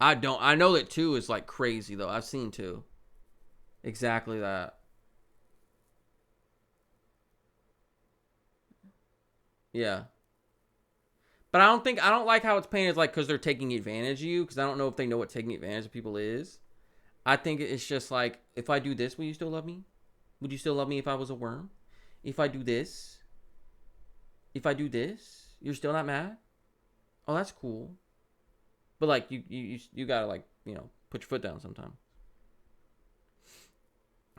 I know that 2 is like crazy though. I've seen 2. Exactly that. Yeah. But I don't like how it's painted like because they're taking advantage of you, because I don't know if they know what taking advantage of people is. I think it's just like, if I do this, will you still love me? Would you still love me if I was a worm? If I do this, you're still not mad? Oh, that's cool. But like you gotta like, you know, put your foot down sometime.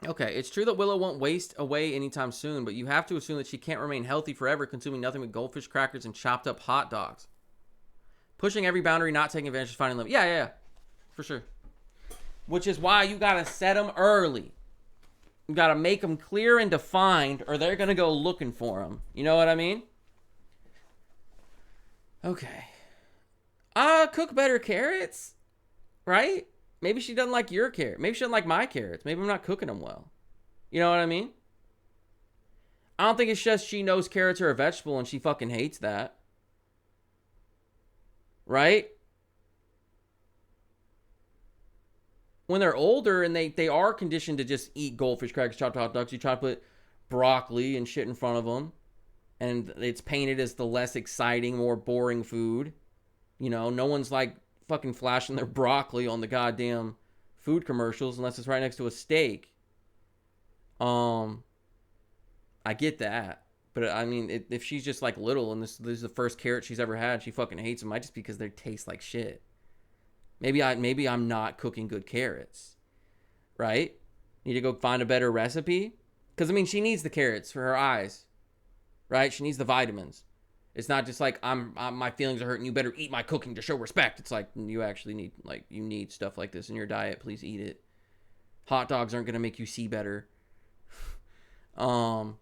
Okay, it's true that Willow won't waste away anytime soon, but you have to assume that she can't remain healthy forever, consuming nothing but goldfish crackers and chopped up hot dogs. Pushing every boundary, not taking advantage of finding limit. Yeah, for sure. Which is why you gotta set them early. You gotta make them clear and defined, or they're gonna go looking for them. You know what I mean? Okay. Cook better carrots, right? Maybe she doesn't like your carrot. Maybe she doesn't like my carrots. Maybe I'm not cooking them well. You know what I mean? I don't think it's just she knows carrots are a vegetable and she fucking hates that. Right? When they're older and they are conditioned to just eat goldfish crackers, chopped hot dogs, you try to put broccoli and shit in front of them, and it's painted as the less exciting, more boring food. You know, no one's like fucking flashing their broccoli on the goddamn food commercials unless it's right next to a steak. Um, I get that. But I mean, if she's just like little and this is the first carrot she's ever had, she fucking hates them. Might just because they taste like shit. Maybe I'm not cooking good carrots, right? Need to go find a better recipe because I mean she needs the carrots for her eyes, right? She needs the vitamins. It's not just like I'm my feelings are hurting. You better eat my cooking to show respect. It's like you actually need you need stuff like this in your diet. Please eat it. Hot dogs aren't gonna make you see better. Um,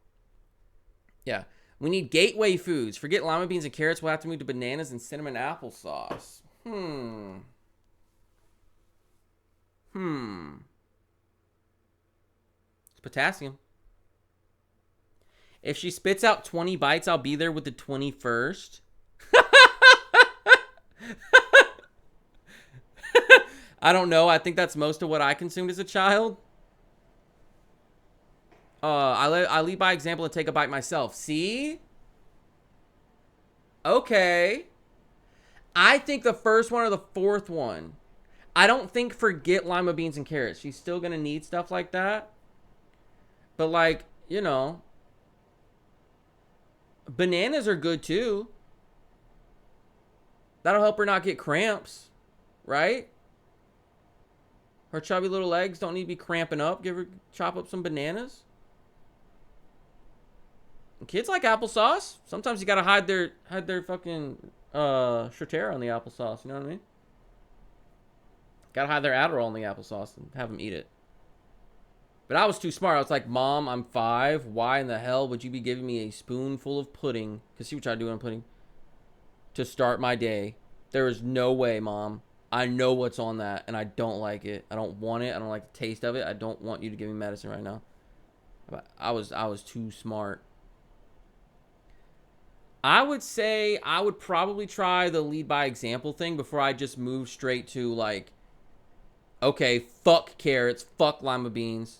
yeah. We need gateway foods. Forget lima beans and carrots. We'll have to move to bananas and cinnamon applesauce. It's potassium. If she spits out 20 bites, I'll be there with the 21st. I don't know. I think that's most of what I consumed as a child. I lead by example and take a bite myself. See? Okay. I think the first one or the fourth one. I don't think forget lima beans and carrots. She's still going to need stuff like that. But like, you know, bananas are good too. That'll help her not get cramps, right? Her chubby little legs don't need to be cramping up. Chop up some bananas. And kids like applesauce. Sometimes you gotta hide their fucking Shotera on the applesauce. You know what I mean? Gotta hide their Adderall in the applesauce and have them eat it. But I was too smart. I was like, Mom, I'm 5. Why in the hell would you be giving me a spoonful of pudding? Because see what I do when I'm pudding. To start my day. There is no way, Mom. I know what's on that, and I don't like it. I don't want it. I don't like the taste of it. I don't want you to give me medicine right now. But I was too smart. I would say I would probably try the lead by example thing before I just move straight to like, okay, fuck carrots, fuck lima beans.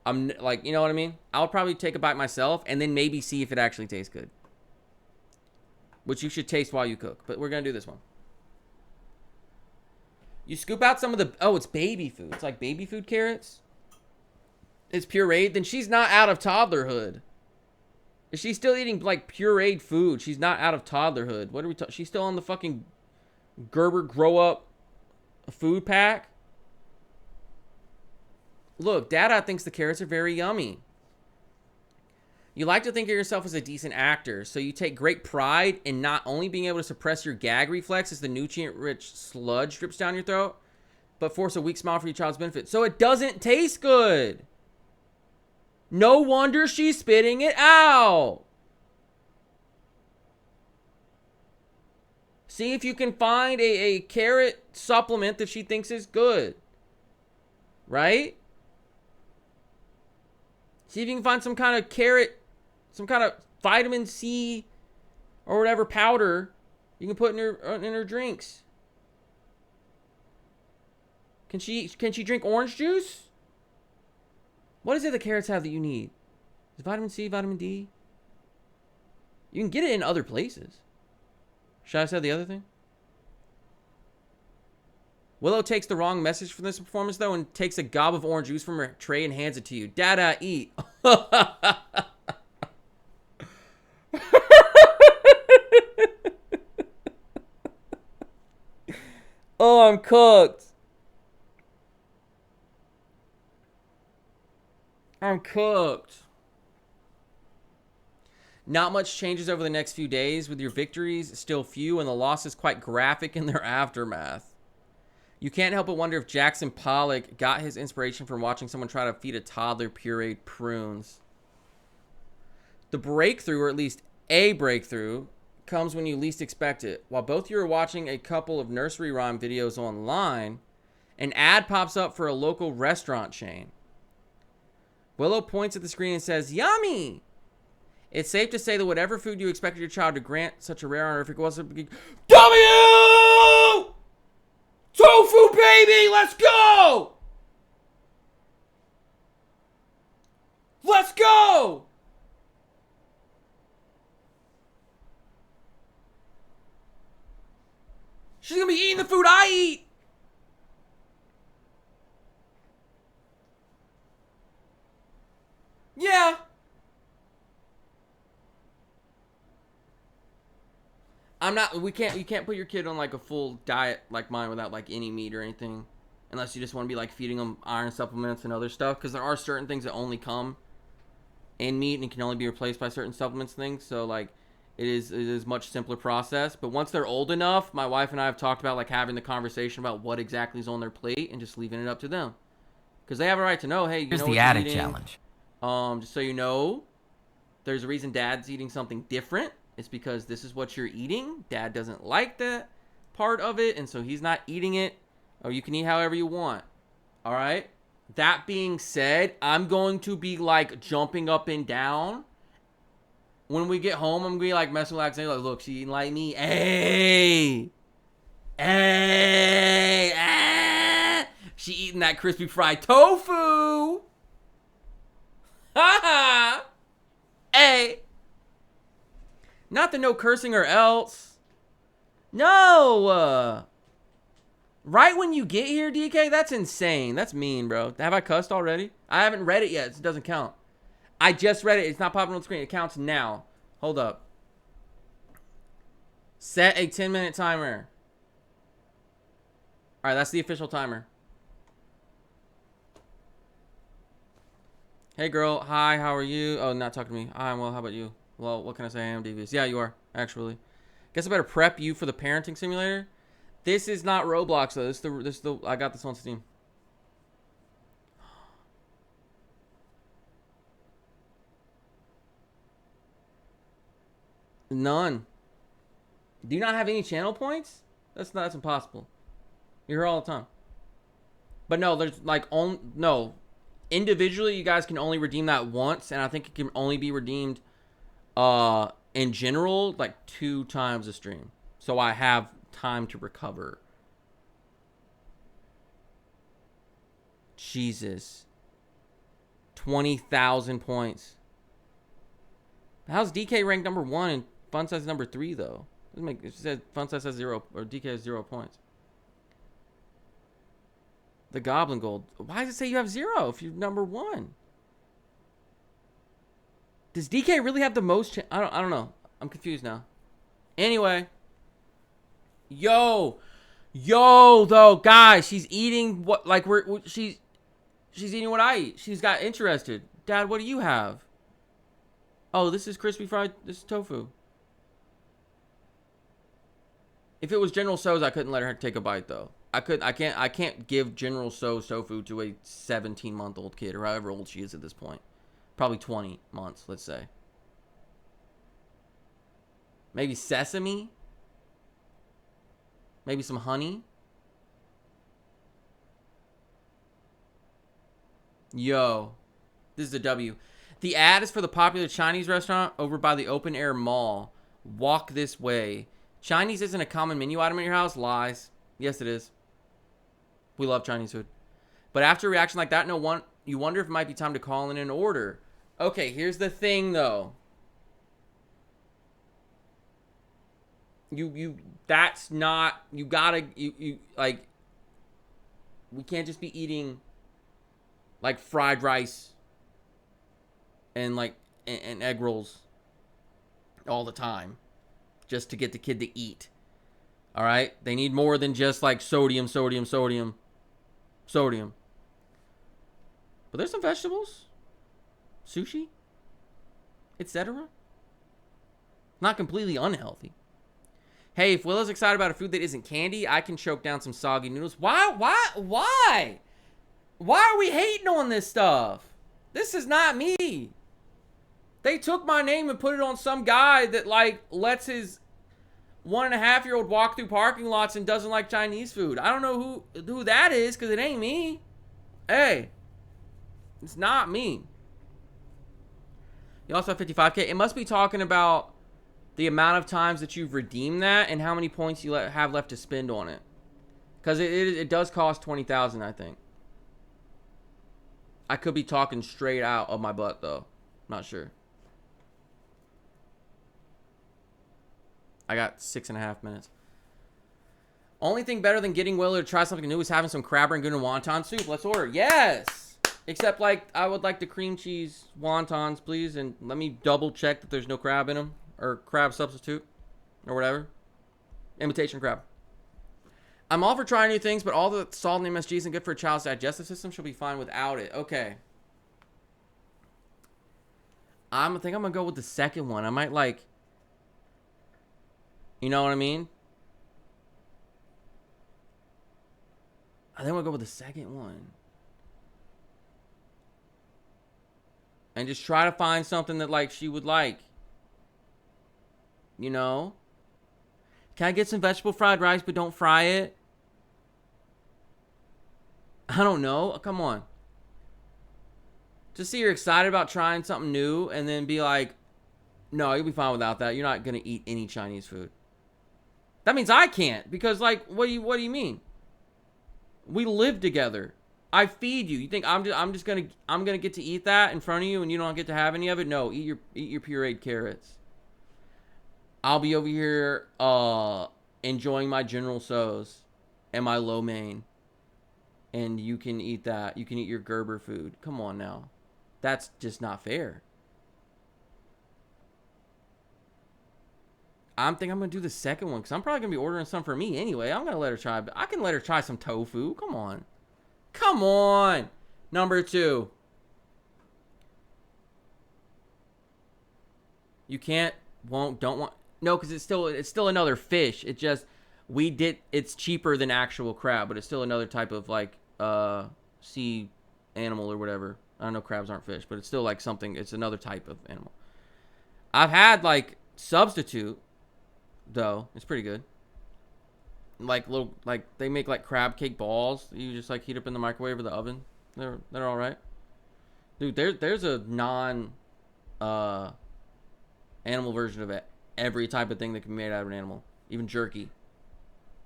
I'm like, you know what I mean? I'll probably take a bite myself and then maybe see if it actually tastes good. Which you should taste while you cook. But we're going to do this one. You scoop out some of the... Oh, it's baby food. It's like baby food carrots. It's pureed. Then she's not out of toddlerhood. If she's still eating like pureed food, she's not out of toddlerhood. What are we talking? She's still on the fucking Gerber grow up food pack. Look, Dada thinks the carrots are very yummy. You like to think of yourself as a decent actor, so you take great pride in not only being able to suppress your gag reflex as the nutrient-rich sludge drips down your throat, but force a weak smile for your child's benefit. So it doesn't taste good. No wonder she's spitting it out. See if you can find a carrot supplement that she thinks is good. Right? See if you can find some kind of carrot, some kind of vitamin C or whatever powder you can put in her drinks. Can she drink orange juice? What is it the carrots have that you need? Is vitamin C, vitamin D? You can get it in other places. Should I say the other thing? Willow takes the wrong message from this performance, though, and takes a gob of orange juice from her tray and hands it to you. Dada, eat. Oh, I'm cooked. I'm cooked. Not much changes over the next few days, with your victories still few and the losses quite graphic in their aftermath. You can't help but wonder if Jackson Pollock got his inspiration from watching someone try to feed a toddler pureed prunes. The breakthrough, or at least a breakthrough, comes when you least expect it. While both you are watching a couple of nursery rhyme videos online, an ad pops up for a local restaurant chain. Willow points at the screen and says, "Yummy!" It's safe to say that whatever food you expected your child to grant such a rare honorific was W! Tofu, baby! Let's go! Let's go! She's gonna be eating the food I eat! I'm not. We can't. You can't put your kid on like a full diet like mine without like any meat or anything, unless you just want to be like feeding them iron supplements and other stuff. Because there are certain things that only come in meat and can only be replaced by certain supplements things. So like, it is much simpler process. But once they're old enough, my wife and I have talked about like having the conversation about what exactly is on their plate and just leaving it up to them, because they have a right to know. Hey, you Here's know the what you're attic eating. challenge. Just so you know, there's a reason Dad's eating something different. It's because this is what you're eating. Dad doesn't like that part of it, and so he's not eating it. Or you can eat however you want. All right? That being said, I'm going to be, like, jumping up and down. When we get home, I'm going to be, like, messing with Alexandra. Like, look, she eating like me. Hey! Hey! Ah! She eating that crispy fried tofu! Ha ha! Hey! Not the no cursing or else. No! Right when you get here, DK? That's insane. That's mean, bro. Have I cussed already? I haven't read it yet. So it doesn't count. I just read it. It's not popping on the screen. It counts now. Hold up. Set a 10-minute timer. Alright, that's the official timer. Hey, girl. Hi, how are you? Oh, not talking to me. I'm well. How about you? Well, what can I say? I am devious. Yeah, you are, actually. Guess I better prep you for the parenting simulator. This is not Roblox, though. This is the I got this on Steam. None. Do you not have any channel points? That's impossible. You're here all the time. But no, there's like no. Individually, you guys can only redeem that once, and I think it can only be redeemed in general like 2 times a stream. So I have time to recover. Jesus. 20,000 points. How's DK ranked number 1 and Fun Size number 3 though? It said Fun Size has 0 or DK has 0 points. The Goblin Gold. Why does it say you have 0 if you're number 1? Does DK really have the most? I don't know. I'm confused now. Anyway. Yo, though, guys, she's eating what? Like she's eating what I eat. She's got interested. Dad, what do you have? Oh, this is crispy fried. This is tofu. If it was General Tso's, I couldn't let her take a bite though. I can't give General Tso's tofu to a 17-month-old kid or however old she is at this point. Probably 20 months, let's say. Maybe sesame. Maybe some honey. Yo. This is a W. The ad is for the popular Chinese restaurant over by the open air mall. Walk this way. Chinese isn't a common menu item in your house? Lies. Yes, it is. We love Chinese food. But after a reaction like that, you wonder if it might be time to call in an order. Okay, here's the thing, though. That's not, you like, we can't just be eating, like, fried rice and, like, and egg rolls all the time just to get the kid to eat. All right? They need more than just, like, sodium. But there's some vegetables, sushi, etc. Not completely unhealthy. Hey, if Willa's excited about a food that isn't candy, I can choke down some soggy noodles. Why? Why are we hating on this stuff? This is not me. They took my name and put it on some guy that, like, lets his 1.5-year-old walk through parking lots and doesn't like Chinese food. I don't know who that is, because it ain't me. Hey, it's not me. You also have 55K. It must be talking about the amount of times that you've redeemed that and how many points you have left to spend on it. Because it does cost 20,000, I think. I could be talking straight out of my butt, though. Not sure. I got 6.5 minutes. Only thing better than getting Willa to try something new is having some crab rangoon and wonton soup. Let's order. Yes! Except, like, I would like the cream cheese wontons, please. And let me double check that there's no crab in them. Or crab substitute. Or whatever. Imitation crab. I'm all for trying new things, but all the salt and MSG isn't good for a child's digestive system. She'll be fine without it. Okay. I think I'm going to go with the second one. I might like... You know what I mean? I think I'm going to go with the second one. And just try to find something that, like, she would like. You know? Can I get some vegetable fried rice, but don't fry it? I don't know. Come on. Just see you're excited about trying something new and then be like, no, you'll be fine without that. You're not going to eat any Chinese food. That means I can't because, like, what do you mean? We live together. I feed you. You think I'm just gonna get to eat that in front of you and you don't get to have any of it? No, eat your pureed carrots. I'll be over here enjoying my General Tso's and my lo mein, and you can eat that. You can eat your Gerber food. Come on now, that's just not fair. I'm gonna do the second one because I'm probably gonna be ordering some for me anyway. I'm gonna let her try, but I can let her try some tofu. Come on. Come on. Number 2. You can't, won't, don't want. No, because it's still another fish. It just, it's cheaper than actual crab, but it's still another type of like sea animal or whatever. I don't know, crabs aren't fish, but it's still like something, it's another type of animal. I've had like substitute though. It's pretty good. Like little, like they make like crab cake balls you just like heat up in the microwave or the oven. They're all right, dude. There's a non animal version of it. Every type of thing that can be made out of an animal, even jerky.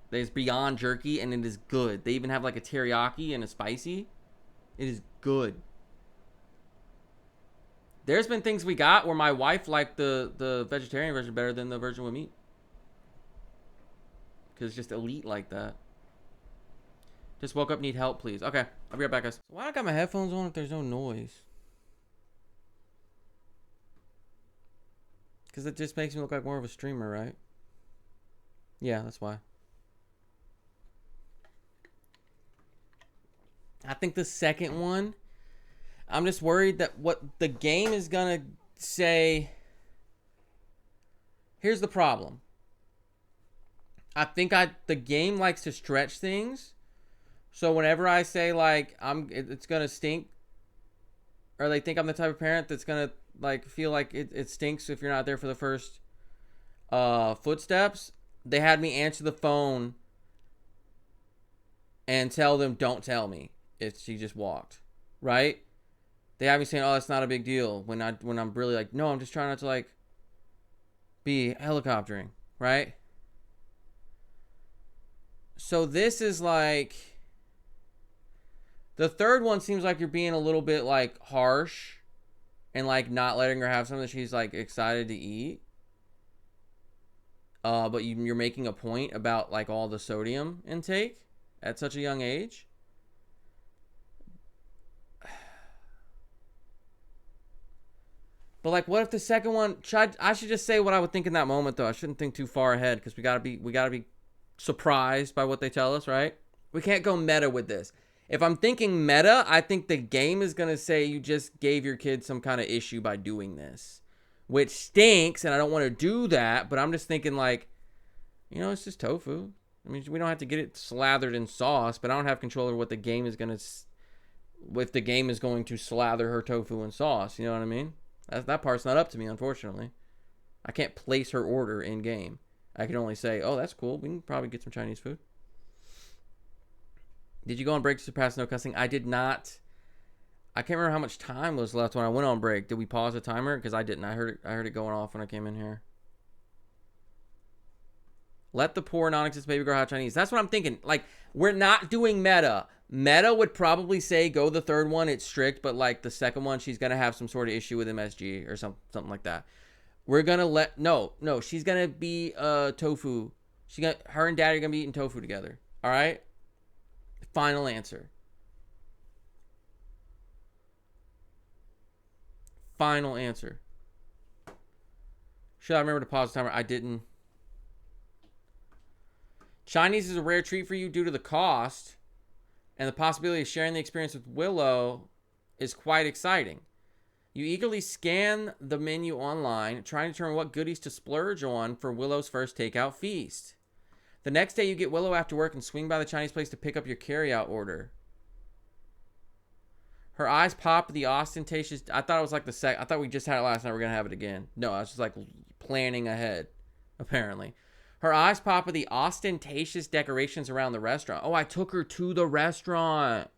There's beyond jerky and it is good. They even have like a teriyaki and a spicy. It is good. There's been things we got where my wife liked the vegetarian version better than the version with meat. Because it's just elite like that. Just woke up, need help, please. Okay, I'll be right back, guys. Why I got my headphones on if there's no noise? Because it just makes me look like more of a streamer, right? Yeah, that's why. I think the second one, I'm just worried that what the game is going to say... Here's the problem. I think the game likes to stretch things. So whenever I say like it's gonna stink, or they think I'm the type of parent that's gonna like feel like it stinks if you're not there for the first footsteps, they had me answer the phone and tell them don't tell me if she just walked, right? They have me saying, oh, that's not a big deal, when I'm really like, no, I'm just trying not to like be helicoptering, right? So this is like, the third one seems like you're being a little bit like harsh and like not letting her have something that she's like excited to eat. But you're making a point about like all the sodium intake at such a young age. But like, what if the second one? I should just say what I would think in that moment, though. I shouldn't think too far ahead because we gotta be surprised by what they tell us, right? We can't go meta with this. If I'm thinking meta, I think the game is gonna say you just gave your kid some kind of issue by doing this, which stinks, and I don't want to do that. But I'm just thinking like, it's just tofu. I mean, we don't have to get it slathered in sauce, but I don't have control over what the game is gonna, if the game is going to slather her tofu in sauce. You know what I mean? That part's not up to me, unfortunately. I can't place her order in game. I can only say, oh, that's cool. We can probably get some Chinese food. Did you go on break to surpass no cussing? I did not. I can't remember how much time was left when I went on break. Did we pause the timer? Because I didn't. I heard it going off when I came in here. Let the poor non-existent baby girl have Chinese. That's what I'm thinking. Like, we're not doing meta. Meta would probably say go the third one. It's strict, but like the second one, she's gonna have some sort of issue with MSG or something like that. We're gonna no. She's gonna be tofu. Her and daddy are gonna be eating tofu together. All right. Final answer. Final answer. Should I remember to pause the timer? I didn't. Chinese is a rare treat for you due to the cost, and the possibility of sharing the experience with Willow is quite exciting. You eagerly scan the menu online, trying to determine what goodies to splurge on for Willow's first takeout feast. The next day, you get Willow after work and swing by the Chinese place to pick up your carryout order. Her eyes pop at the ostentatious... I thought it was like I thought we just had it last night. We're going to have it again. No, I was just like planning ahead, apparently. Her eyes pop at the ostentatious decorations around the restaurant. Oh, I took her to the restaurant.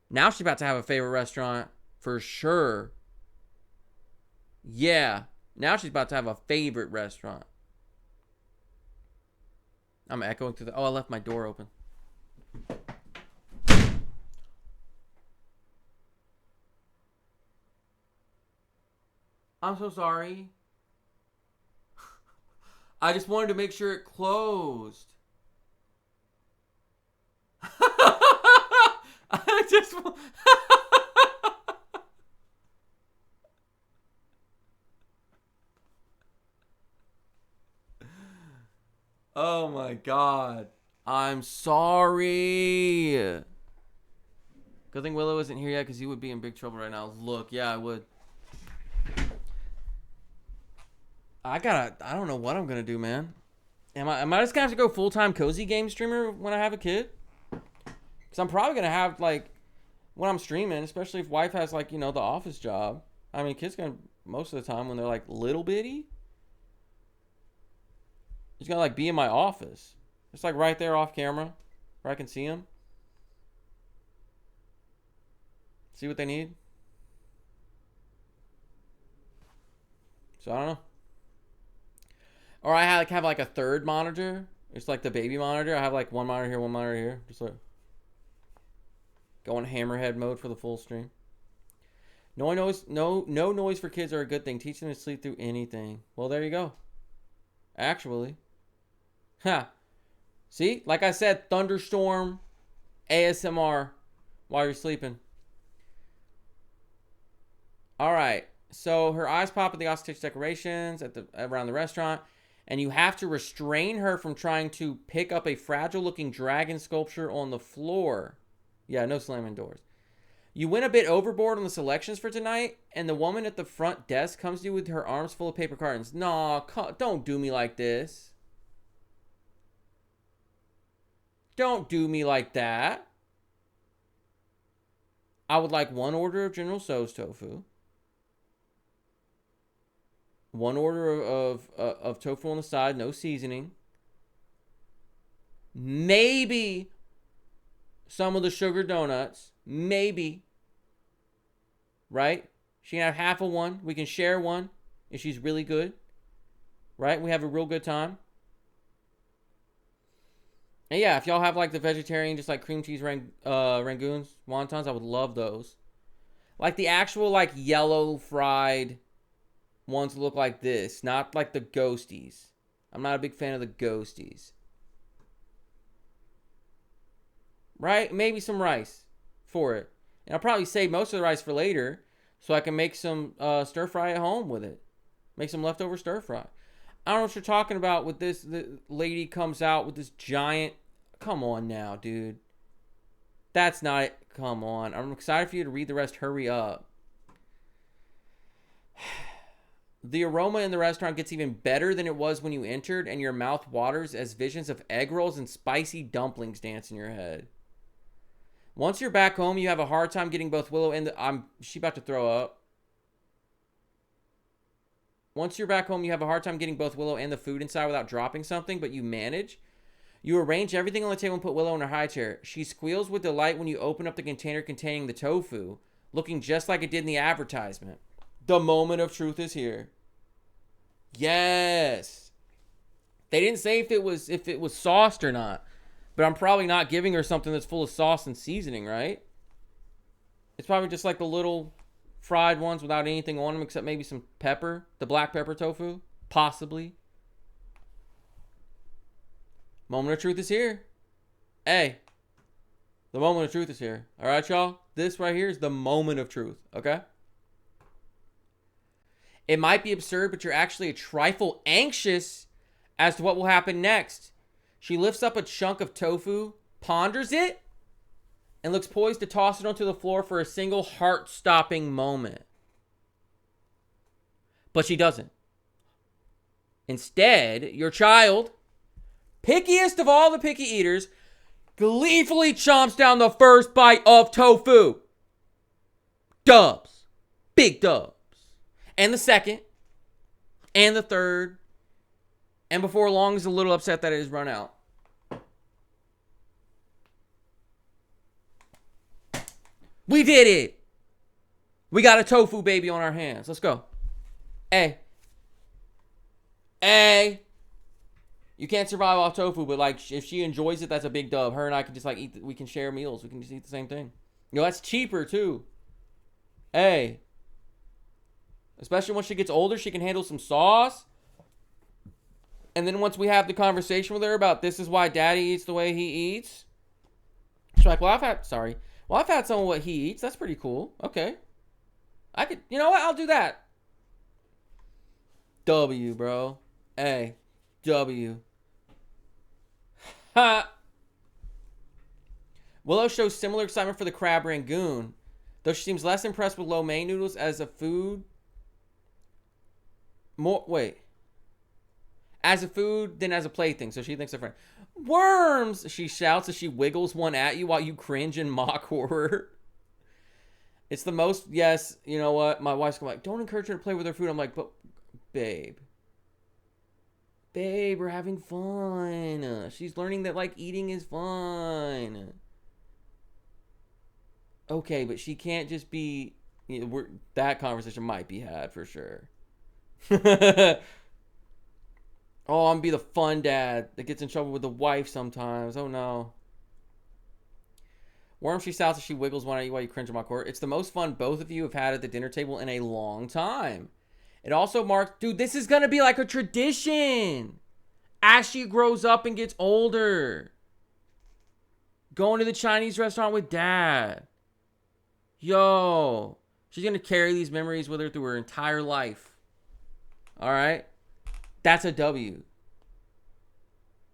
Now she's about to have a favorite restaurant for sure. Yeah. Now she's about to have a favorite restaurant. I'm echoing through the... Oh, I left my door open. I'm so sorry. I just wanted to make sure it closed. I just... Oh my God. I'm sorry. Good thing Willow isn't here yet because he would be in big trouble right now. Look, yeah, I would. I don't know what I'm going to do, man. Am I just going to have to go full-time cozy game streamer when I have a kid? Because I'm probably going to have, like, when I'm streaming, especially if wife has, like, you know, the office job. I mean, kids going to, most of the time when they're, like, little bitty, he's going to, like, be in my office. It's, like, right there off camera where I can see him. See what they need. So, I don't know. Or I have like a third monitor. It's like the baby monitor. I have like one monitor here, one monitor here. Just like going hammerhead mode for the full stream. No noise for kids are a good thing. Teach them to sleep through anything. Well, there you go. Actually. See? Like I said, thunderstorm, ASMR while you're sleeping. All right. So her eyes pop at the ostentatious decorations around the restaurant. And you have to restrain her from trying to pick up a fragile-looking dragon sculpture on the floor. Yeah, no slamming doors. You went a bit overboard on the selections for tonight, and the woman at the front desk comes to you with her arms full of paper cartons. Nah, don't do me like this. Don't do me like that. I would like one order of General Tso's tofu. One order of tofu on the side, no seasoning. Maybe some of the sugar donuts. Maybe. Right? She can have half of one. We can share one if she's really good. Right? We have a real good time. And yeah, if y'all have like the vegetarian, just like cream cheese rangoons, wontons, I would love those. Like the actual like yellow fried ones look like this, not like the ghosties. I'm not a big fan of the ghosties. Right? Maybe some rice for it. And I'll probably save most of the rice for later so I can make some stir fry at home with it. Make some leftover stir fry. I don't know what you're talking about with this. The lady comes out with this giant... Come on now, dude. That's not it. Come on. I'm excited for you to read the rest. Hurry up. The aroma in the restaurant gets even better than it was when you entered, and your mouth waters as visions of egg rolls and spicy dumplings dance in your head. Once you're back home, you have a hard time getting both Willow and she about to throw up. Once you're back home, you have a hard time getting both Willow and the food inside without dropping something, but you manage. You arrange everything on the table and put Willow in her high chair. She squeals with delight when you open up the container containing the tofu, looking just like it did in the advertisement. The moment of truth is here. Yes. They didn't say if it was sauced or not, but I'm probably not giving her something that's full of sauce and seasoning, right? It's probably just like the little fried ones without anything on them except maybe some pepper, the black pepper tofu, possibly. Moment of truth is here. Hey, the moment of truth is here. All right, y'all? This right here is the moment of truth, okay? It might be absurd, but you're actually a trifle anxious as to what will happen next. She lifts up a chunk of tofu, ponders it, and looks poised to toss it onto the floor for a single heart-stopping moment. But she doesn't. Instead, your child, pickiest of all the picky eaters, gleefully chomps down the first bite of tofu. Dubs. Big dubs. And the second. And the third. And before long is a little upset that it has run out. We did it. We got a tofu baby on our hands. Let's go. Hey. You can't survive off tofu, but like if she enjoys it, that's a big dub. Her and I can just like eat. We can share meals. We can just eat the same thing. You know, that's cheaper too. Hey. Especially once she gets older, she can handle some sauce. And then once we have the conversation with her about this is why daddy eats the way he eats. She's like, well, I've had some of what he eats. That's pretty cool. Okay. You know what? I'll do that. W, bro. A. W. Ha. Willow shows similar excitement for the crab rangoon, though she seems less impressed with lo mein noodles as a food. As a food than as a plaything, so she thinks they're friends. Worms! She shouts as she wiggles one at you while you cringe in mock horror. It's the most, yes, you know what? My wife's like, don't encourage her to play with her food. I'm like, but, babe, we're having fun. She's learning that, like, eating is fun. Okay, but she can't just be, that conversation might be had for sure. Oh, I'm gonna be the fun dad that gets in trouble with the wife sometimes. Oh no. Worm, she shouts as she wiggles one at you while you cringe in my court. It's the most fun both of you have had at the dinner table in a long time. It also marks, dude, this is gonna be like a tradition as she grows up and gets older. Going to the Chinese restaurant with dad. Yo. She's gonna carry these memories with her through her entire life. Alright? That's a W.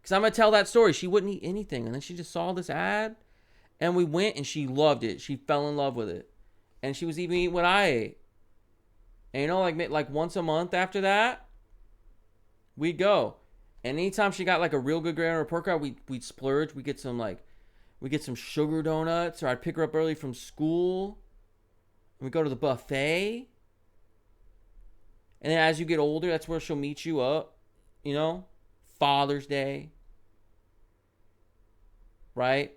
Because I'm going to tell that story. She wouldn't eat anything. And then she just saw this ad. And we went and she loved it. She fell in love with it. And she was even eating what I ate. And you know, like once a month after that, we'd go. And anytime she got like a real good grade on her report card, we'd splurge. We get some sugar donuts. Or I'd pick her up early from school. And we'd go to the buffet. And then as you get older, that's where she'll meet you up. You know? Father's Day. Right?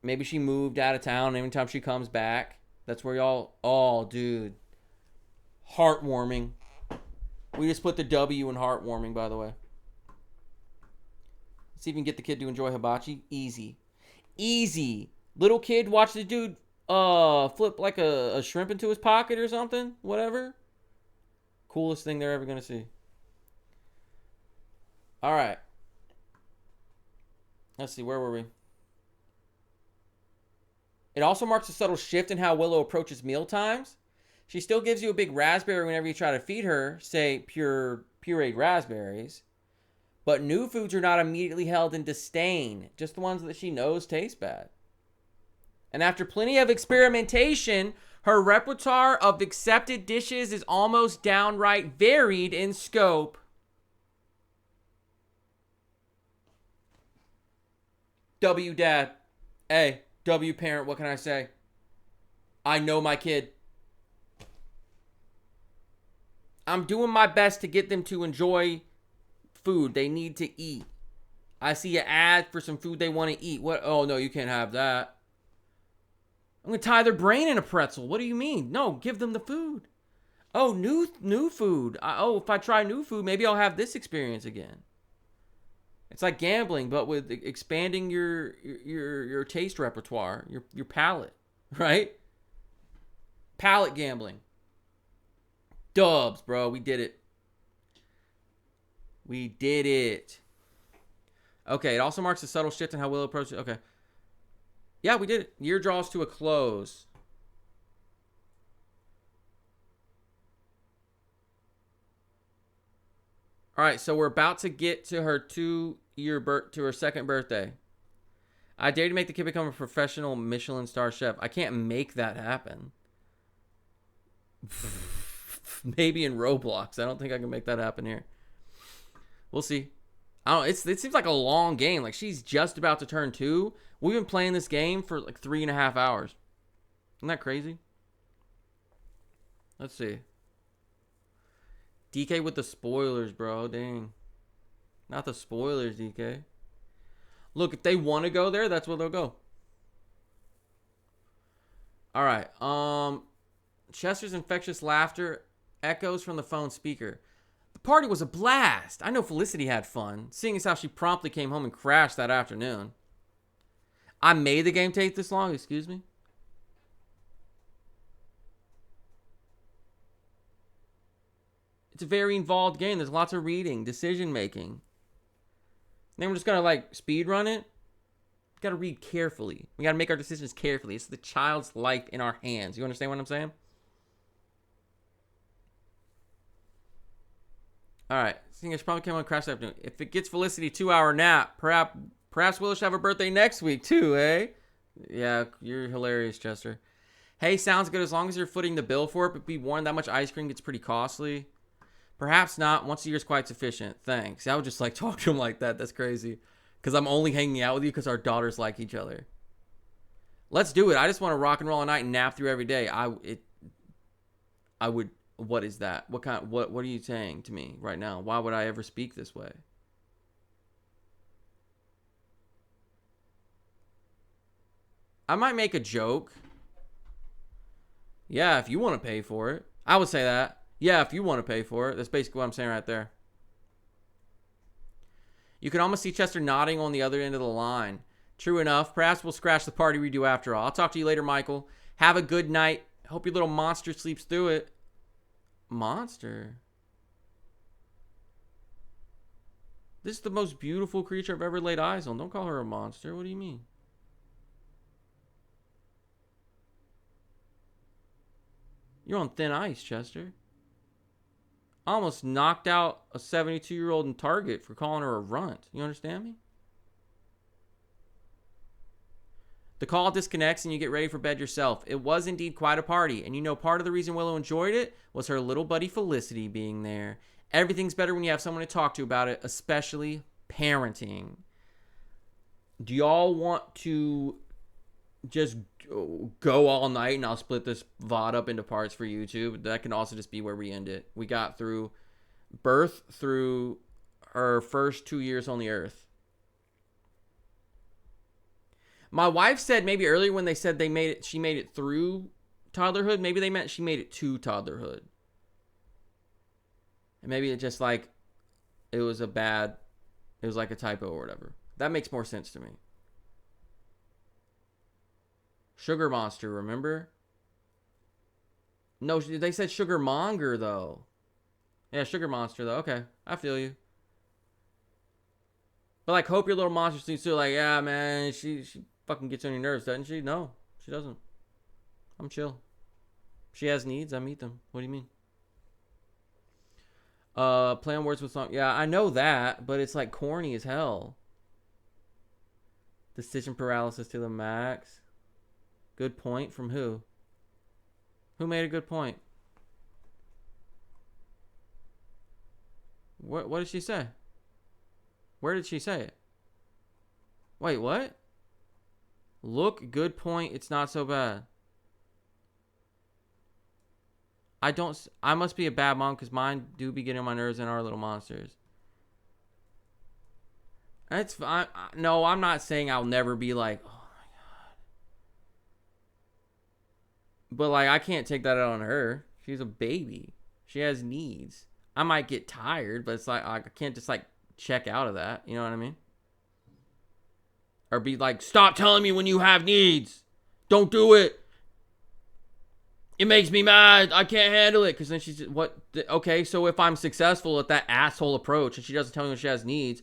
Maybe she moved out of town. Every time she comes back, that's where y'all... Oh, dude. Heartwarming. We just put the W in heartwarming, by the way. Let's even get the kid to enjoy hibachi. Easy. Easy. Little kid, watch the dude flip like a shrimp into his pocket or something. Whatever. Coolest thing they're ever going to see. All right. Let's see. Where were we? It also marks a subtle shift in how Willow approaches meal times. She still gives you a big raspberry whenever you try to feed her, say, pureed raspberries. But new foods are not immediately held in disdain. Just the ones that she knows taste bad. And after plenty of experimentation... her repertoire of accepted dishes is almost downright varied in scope. W dad. A. W parent, what can I say? I know my kid. I'm doing my best to get them to enjoy food they need to eat. I see an ad for some food they want to eat. What? Oh, no, you can't have that. I'm going to tie their brain in a pretzel. What do you mean? No, give them the food. Oh, new food. If I try new food, maybe I'll have this experience again. It's like gambling, but with expanding your taste repertoire, your palate, right? Palate gambling. Dubs, bro. We did it. We did it. Okay, it also marks a subtle shift in how Willow approaches. Okay. Yeah, we did it. Year draws to a close. All right, so we're about to get to her to her second birthday. I dare to make the kid become a professional Michelin star chef. I can't make that happen. Maybe in Roblox. I don't think I can make that happen here. We'll see. I don't. It seems like a long game. Like she's just about to turn 2. We've been playing this game for like 3.5 hours. Isn't that crazy? Let's see. DK with the spoilers, bro. Dang. Not the spoilers, DK. Look, if they want to go there, that's where they'll go. All right. Chester's infectious laughter echoes from the phone speaker. The party was a blast. I know Felicity had fun, seeing as how she promptly came home and crashed that afternoon. I made the game take this long, excuse me? It's a very involved game. There's lots of reading, decision making. Then we're just gonna like speed run it. We gotta read carefully. We gotta make our decisions carefully. It's the child's life in our hands. You understand what I'm saying? All right. Seeing as probably came on crash afternoon. If it gets Felicity 2-hour nap, perhaps Willis should have her birthday next week too, eh? Yeah, you're hilarious, Chester. Hey, sounds good as long as you're footing the bill for it, but be warned that much ice cream gets pretty costly. Perhaps not. Once a year is quite sufficient. Thanks. I would just like talk to him like that. That's crazy. Because I'm only hanging out with you because our daughters like each other. Let's do it. I just want to rock and roll all night and nap through every day. I would. What is that? What are you saying to me right now? Why would I ever speak this way? I might make a joke. Yeah, if you want to pay for it. I would say that. Yeah, if you want to pay for it. That's basically what I'm saying right there. You can almost see Chester nodding on the other end of the line. True enough. Perhaps we'll scratch the party redo after all. I'll talk to you later, Michael. Have a good night. Hope your little monster sleeps through it. Monster? This is the most beautiful creature I've ever laid eyes on. Don't call her a monster. What do you mean? You're on thin ice, Chester. I almost knocked out a 72-year-old in Target for calling her a runt. You understand me? The call disconnects and you get ready for bed yourself. It was indeed quite a party, and you know part of the reason Willow enjoyed it was her little buddy Felicity being there. Everything's better when you have someone to talk to about it, especially parenting. Do y'all want to just go all night and I'll split this VOD up into parts for YouTube? That can also just be where we end it. We got through birth through her first 2 years on the earth. My wife said maybe earlier when they said she made it through toddlerhood, maybe they meant she made it to toddlerhood. And maybe it just like it was like a typo or whatever. That makes more sense to me. Sugar Monster, remember? No, they said Sugar Monger though. Yeah, Sugar Monster though. Okay, I feel you. But like, hope your little monster sleeps too. Like, yeah, man, she fucking gets on your nerves, doesn't she? No, she doesn't. I'm chill. She has needs. I meet them. What do you mean? Play on words with song. Yeah, I know that, but it's like corny as hell. Decision paralysis to the max. Good point from who? Who made a good point? What did she say? Where did she say it? Wait, what? Look, good point. It's not so bad. I must be a bad mom because mine do be getting on my nerves and are little monsters. That's fine. No, I'm not saying I'll never be like, oh my God. But like, I can't take that out on her. She's a baby. She has needs. I might get tired, but it's like, I can't just like check out of that. You know what I mean? Or be like, stop telling me when you have needs. Don't do it. It makes me mad. I can't handle it. Because then she's, what? Okay, so if I'm successful at that asshole approach and she doesn't tell me when she has needs,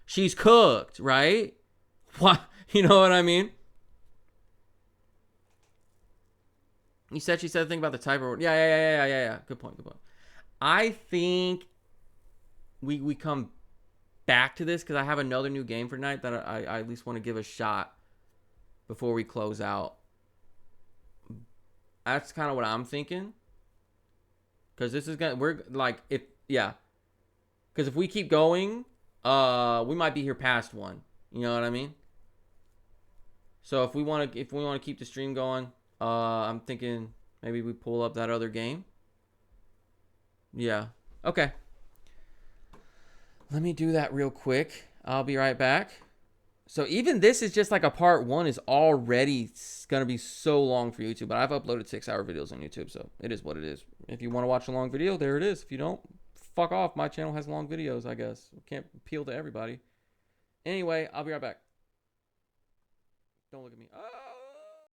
she's cooked, right? What? You know what I mean? She said the thing about the type of... Yeah. Good point. I think we come back to this because I have another new game for tonight that I at least want to give a shot before we close out. That's kind of what I'm thinking. Because this is gonna we're like if yeah. Because if we keep going, we might be here past one. You know what I mean? So if we want to keep the stream going, I'm thinking maybe we pull up that other game. Yeah. Okay. Let me do that real quick. I'll be right back. So even this is just like a part one is already going to be so long for YouTube. But I've uploaded 6-hour videos on YouTube, so it is what it is. If you want to watch a long video, there it is. If you don't, fuck off. My channel has long videos, I guess. Can't appeal to everybody. Anyway, I'll be right back. Don't look at me.